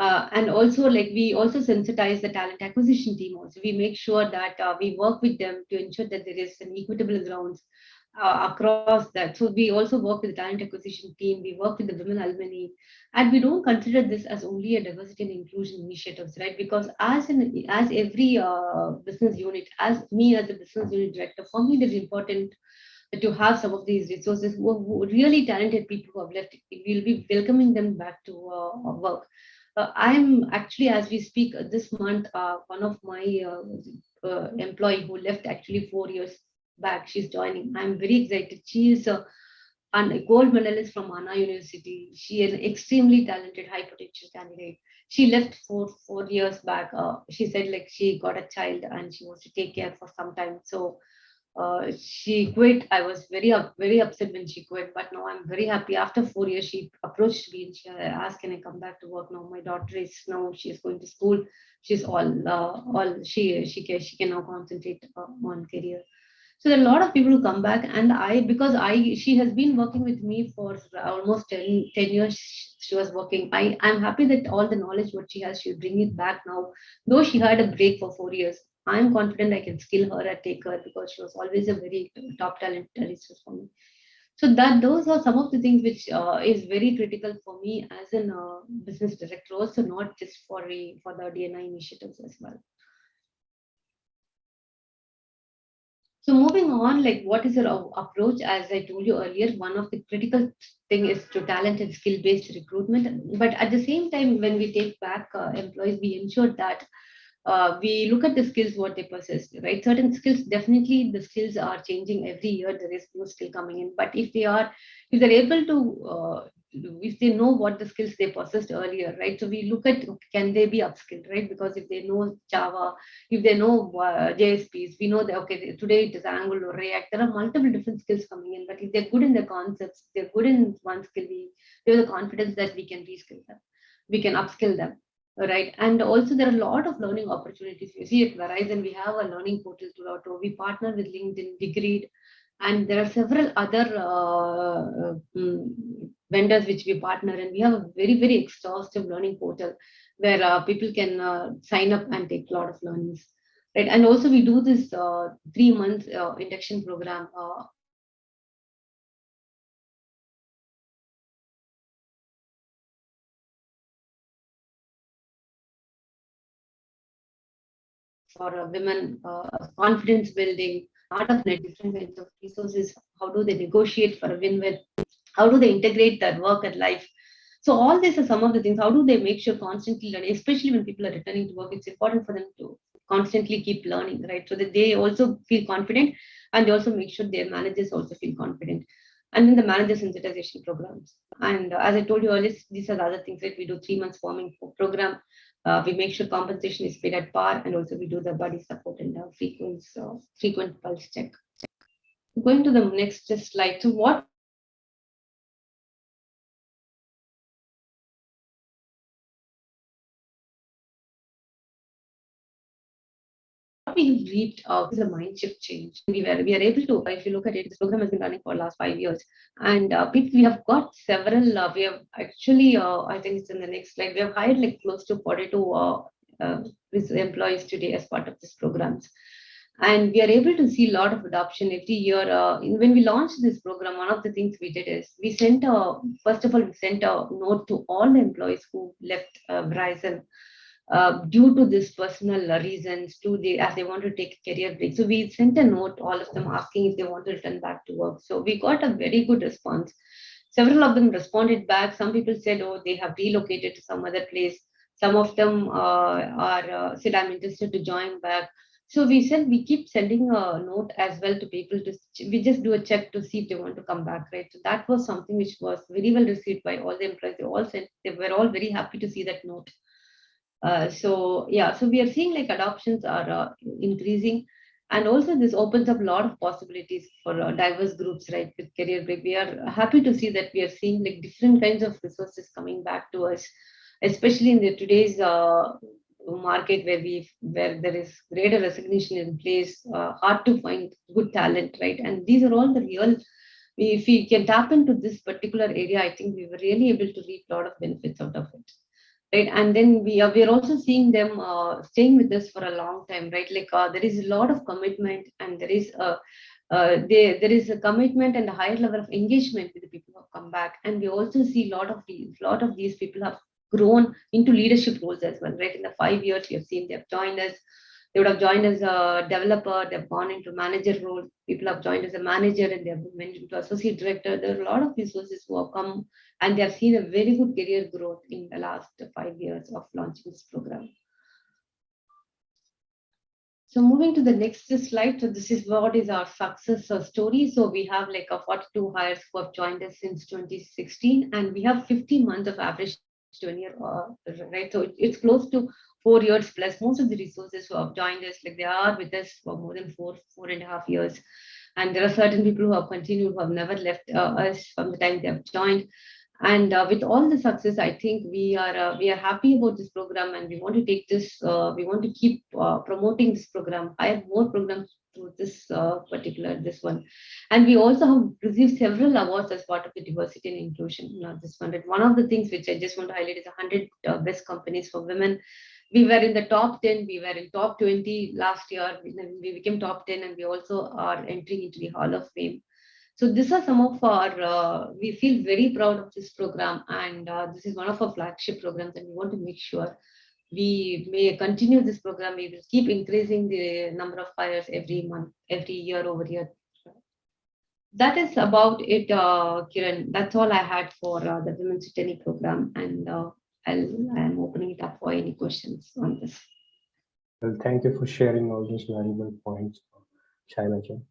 And also, like, we also sensitize the talent acquisition team also. We make sure that we work with them to ensure that there is an equitable grounds. across that. So we also work with the talent acquisition team, we work with the women alumni, and we don't consider this as only a diversity and inclusion initiatives, right? Because as every business unit, as me as a business unit director, for me it is important to have some of these resources who really talented people who have left. We'll be welcoming them back to work. I'm actually, as we speak, this month, one of my employee who left actually 4 years back, she's joining. I'm very excited. She is a gold medalist from Anna University. She is an extremely talented, high potential candidate. She left four years back. She said like she got a child and she wants to take care for some time. So she quit. I was very upset when she quit, but now I'm very happy. After 4 years, she approached me and she asked, "Can I come back to work now? My daughter is now she's going to school. She's all she can now concentrate on career." So there are a lot of people who come back, and she has been working with me for almost 10 years. She was working. I'm happy that all the knowledge what she has, she'll bring it back now. Though she had a break for 4 years, I'm confident I can skill her and take her because she was always a very top talent resource for me. So that those are some of the things which is very critical for me as a business director, also not just for the DNI initiatives as well. So moving on, like what is your approach? As I told you earlier, one of the critical thing is to talent and skill-based recruitment. But at the same time, when we take back employees, we ensure that we look at the skills what they possess, right? Certain skills, definitely the skills are changing every year. There is new skill coming in. But if they're able to if they know what the skills they possessed earlier, right? So we look at, can they be upskilled, right? Because if they know Java, if they know JSPs, we know that, okay, today it is Angular or React. There are multiple different skills coming in, but if they're good in the concepts, they're good in one skill, we have the confidence that we can reskill them, we can upskill them, right? And also there are a lot of learning opportunities. You see at Verizon, we have a learning portal to we partner with LinkedIn, Degree, and there are several other vendors which we partner, and we have a very exhaustive learning portal where people can sign up and take a lot of learnings, right? And also we do this 3 months induction program for women, confidence building, art of different kinds of resources. How do they negotiate for a win-win? How do they integrate their work and life? So all these are some of the things. How do they make sure constantly learning, especially when people are returning to work? It's important for them to constantly keep learning, right? So that they also feel confident, and they also make sure their managers also feel confident. And then the manager sensitization programs. And as I told you earlier, these are the other things that we do 3 months forming program. We make sure compensation is paid at par, and also we do the body support and frequent pulse check. Going to the next slide. So what we reaped is a mind shift change. We are able to, if you look at it, this program has been running for the last 5 years, and we have got several. We have actually, I think it's in the next slide. We have hired like close to 42 employees today as part of this programs, and we are able to see a lot of adoption every year. When we launched this program, one of the things we did is we sent first of all we sent a note to all the employees who left Verizon. Due to this personal reasons, as they want to take a career break. So we sent a note to all of them asking if they want to return back to work. So we got a very good response. Several of them responded back. Some people said, oh, they have relocated to some other place. Some of them said, I'm interested to join back. So we said we keep sending a note as well to people we just do a check to see if they want to come back, right? So that was something which was very well received by all the employees. They were all very happy to see that note. So we are seeing like adoptions are increasing, and also this opens up a lot of possibilities for diverse groups, right? With career break, we are happy to see that we are seeing like different kinds of resources coming back to us, especially in today's market where there is greater resignation in place, hard to find good talent, right? And these are all the real. If we can tap into this particular area, I think we were really able to reap a lot of benefits out of it. Right, and then we are also seeing them staying with us for a long time, right? Like there is a lot of commitment, and there is there is a commitment and a higher level of engagement with the people who have come back, and we also see a lot of these people have grown into leadership roles as well, right? In the 5 years we have seen they have joined us. They would have joined as a developer, they've gone into manager role. People have joined as a manager and they have went into associate director. There are a lot of resources who have come and they have seen a very good career growth in the last 5 years of launching this program. So moving to the next slide. So this is what is our success story. So we have like a 42 hires who have joined us since 2016, and we have 50 months of average tenure, right? So it's close to 4 years plus. Most of the resources who have joined us, like they are with us for more than 4.5 years. And there are certain people who have continued, who have never left us from the time they have joined. And with all the success, I think we are happy about this program, and we want to take this. We want to keep promoting this program. I have more programs through this this one, and we also have received several awards as part of the diversity and inclusion. This one, one of the things which I just want to highlight is 100 best companies for women. We were in the top 10. We were in top 20 last year. We became top 10, and we also are entering into the Hall of Fame. So these are some of our, we feel very proud of this program, and this is one of our flagship programs, and we want to make sure we may continue this program. We will keep increasing the number of hires every month, every year over year. That is about it, Kiran. That's all I had for the Women's Returnee program, and I'm opening it up for any questions on this. Well, thank you for sharing all those valuable points, Shylaja.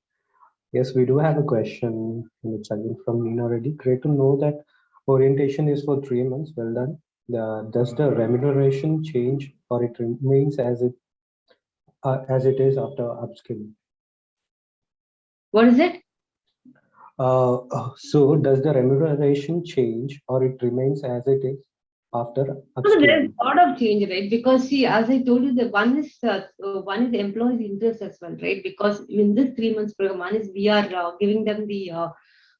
Yes, we do have a question, and it's again from Nina Reddy. Great to know that orientation is for 3 months. Well done. Does the remuneration change, or it remains as it is after upskilling? What is it? So does the remuneration change, or it remains as it is after upskilling? So there's a lot of change, right? Because see, as I told you, the one is the employee's interest as well, right? Because in this 3 months program, one is we are giving them the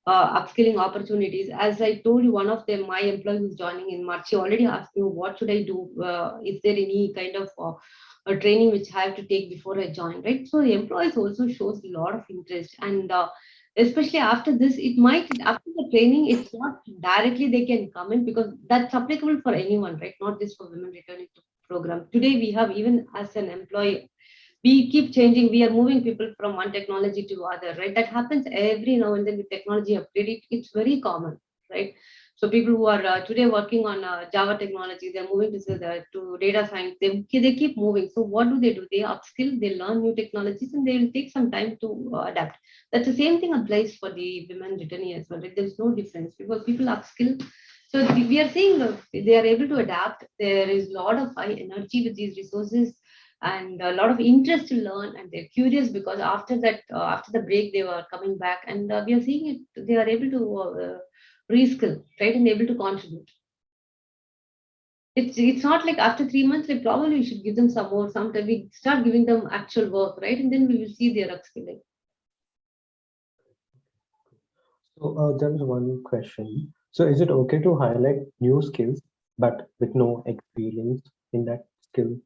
upskilling opportunities. As I told you, one of them, my employee who's joining in March, she already asked me, what should I do? Is there any kind of a training which I have to take before I join, right? So the employees also shows a lot of interest, and especially after this, it might, after the training, it's not directly they can come in, because that's applicable for anyone, right? Not just for women returning to program. Today we have, even as an employee, we keep changing. We are moving people from one technology to other, right? That happens every now and then with technology upgrade. It's very common, right? So people who are today working on Java technology, they're moving to data science. They keep moving. So what do? They upskill, they learn new technologies, and they will take some time to adapt. That's the same thing applies for the women returnee as well. Right? There's no difference, because people upskill. So we are seeing they are able to adapt. There is a lot of high energy with these resources, and a lot of interest to learn, and they're curious, because after that, after the break, they were coming back, and we are seeing it. They are able to reskill, right, and able to contribute. It's not like after 3 months, like probably we should give them some more. Sometime we start giving them actual work, right, and then we will see their upskilling. So there is one question. So is it okay to highlight new skills but with no experience in that skill?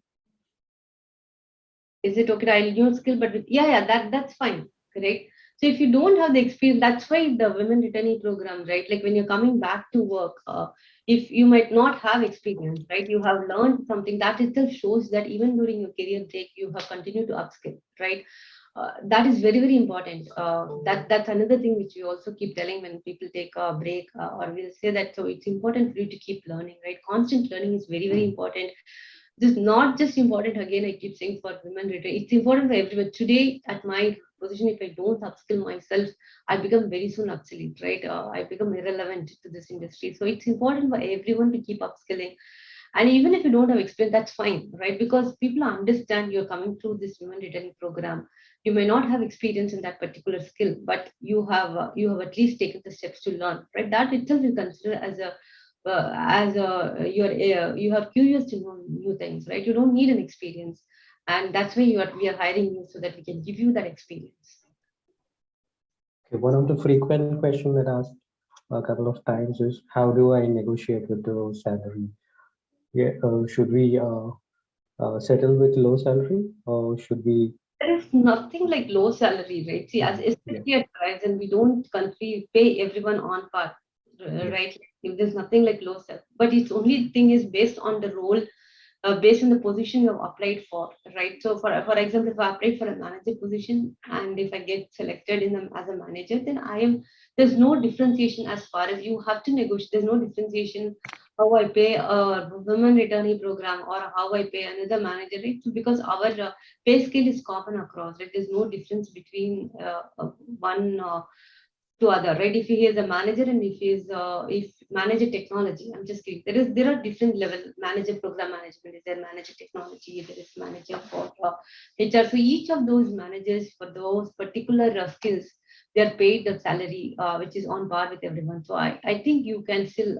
Is it okay to highlight new skill but with, that's fine, correct? So if you don't have the experience, that's why the women returnee program, right? Like when you're coming back to work, if you might not have experience, right? You have learned something, that itself shows that even during your career break, you have continued to upskill, right? That is very, very important. That's another thing which we also keep telling when people take a break, or we'll say that, so it's important for you to keep learning, right? Constant learning is very, very important. This is not just important, again, I keep saying, for women returnee, it's important for everyone. Today, at my position, if I don't upskill myself, I become very soon obsolete, right? I become irrelevant to this industry. So it's important for everyone to keep upskilling. And even if you don't have experience, that's fine, right? Because people understand you're coming through this women returnee program. You may not have experience in that particular skill, but you have at least taken the steps to learn, right? That itself is considered as you are curious to know new things, right? You don't need an experience, and that's why we are hiring you, so that we can give you that experience. Okay, one of the frequent questions that asked a couple of times is, how do I negotiate with the salary? Yeah, should we settle with low salary, or should we There is nothing like low salary, right? See, as especially at Verizon, we don't country pay everyone on par, right? Like, there's nothing like low salary, but its only thing is based on the role, based on the position you have applied for, right? So, for example, if I apply for a manager position and if I get selected in them as a manager, then there's no differentiation as far as you have to negotiate. There's no differentiation how I pay a women returnee program or how I pay another manager, right? So because our pay scale is common across, right? There's no difference between one to other, right? If he is a manager and if he is if manager technology, I'm just kidding. There are different level manager program management. Is there manager technology? There is manager for HR. So each of those managers for those particular skills, they are paid the salary which is on par with everyone. So I think you can still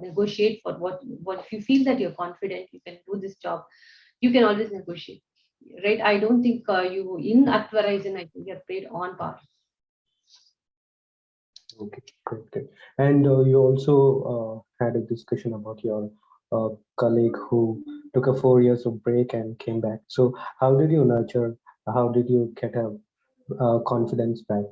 negotiate for what if you feel that you're confident, you can do this job, you can always negotiate, right? I don't think you in at Verizon, I think you're paid on par. Okay, great. And you also had a discussion about your colleague who took a 4 years of break and came back. So how did you nurture? How did you get a confidence back?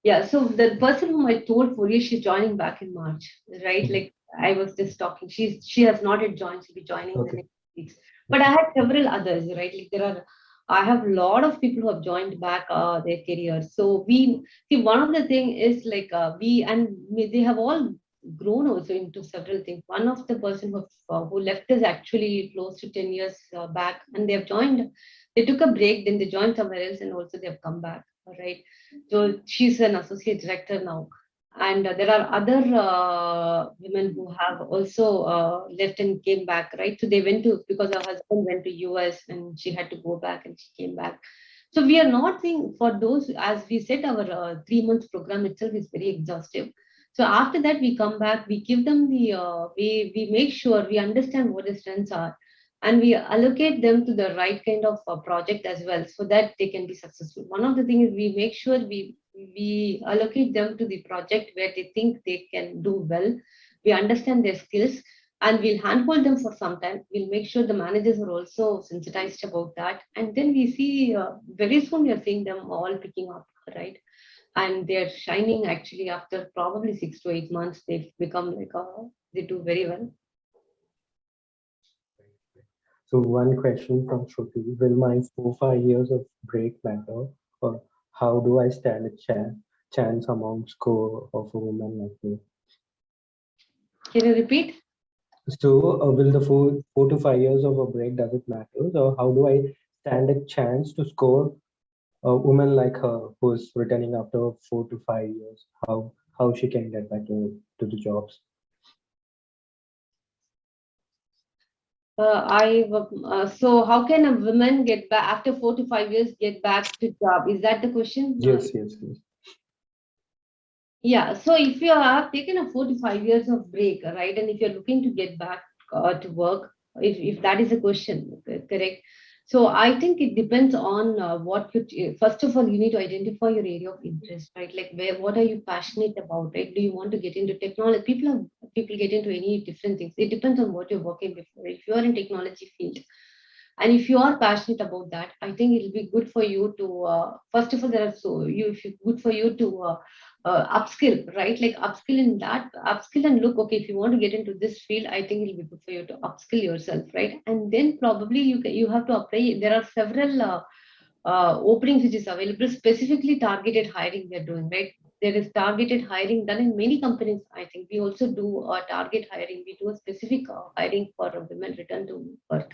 Yeah, so the person whom I told 4 years, she's joining back in March, right? Like I was just talking. She has not yet joined. She'll be joining in the next weeks. But I had several others, right? Like I have a lot of people who have joined back their careers. So we see one of the thing is like they have all grown also into several things. One of the person who left is actually close to 10 years back, and they have joined. They took a break, then they joined somewhere else, and also they have come back. Right. So she's an associate director now. And there are other women who have also left and came back, right? So they went to, because her husband went to US and she had to go back and she came back. So we are not saying for those, as we said, our 3 month program itself is very exhaustive. So after that, we come back, we give them we make sure we understand what the strengths are, and we allocate them to the right kind of project as well, so that they can be successful. One of the things is we make sure we allocate them to the project where they think they can do well. We understand their skills and we'll handhold them for some time. We'll make sure the managers are also sensitized about that. And then we see very soon we are seeing them all picking up, right? And they're shining actually after probably 6 to 8 months. They've become like, they do very well. So one question from Shruti: will my 4-5 years of break matter, or how do I stand a chance among score of a woman like me? Can you repeat? So will the 4 to 5 years of a break, does it matter, or how do I stand a chance to score a woman like her who is returning after 4 to 5 years? How she can get back to the jobs? So how can a woman get back after 4 to 5 years, get back to job? Is that the question? Yes. Yeah. So if you have taken a 4 to 5 years of break, right, and if you're looking to get back to work, if that is a question, correct? So I think it depends on what you. First of all, you need to identify your area of interest, right? Like what are you passionate about, right? Do you want to get into technology? People get into any different things. It depends on what you're working before. If you are in technology field, and if you are passionate about that, I think it'll be good for you to first of all, good for you to upskill, right? Like upskill and look, okay, if you want to get into this field, I think it'll be good for you to upskill yourself, right? And then probably you have to apply. There are several openings which is available, specifically targeted hiring we are doing, right? There is targeted hiring done in many companies. I think we also do target hiring. We do a specific hiring for women return to work.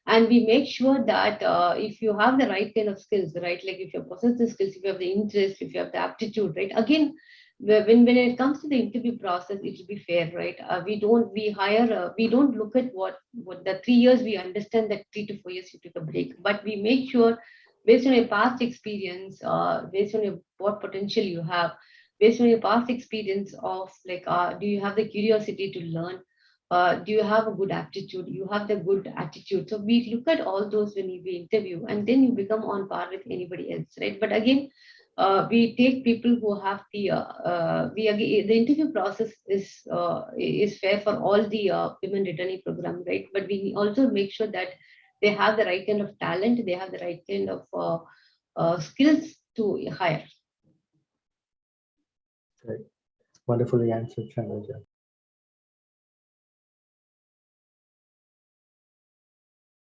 And we make sure that if you have the right kind of skills, right, like if you possess the skills, if you have the interest, if you have the aptitude, right, again, when it comes to the interview process, it will be fair, right? We don't look at what the 3 years. We understand that 3 to 4 years you took a break, but we make sure based on your past experience, based on what potential you have, based on your past experience of like, do you have the curiosity to learn? Do you have a good aptitude? You have the good attitude. So we look at all those when we interview, and then you become on par with anybody else, right? But again, we take people who have the interview process is fair for all the women returnee program, right? But we also make sure that they have the right kind of talent, they have the right kind of skills to hire. Right. Wonderfully answered, Shailaja.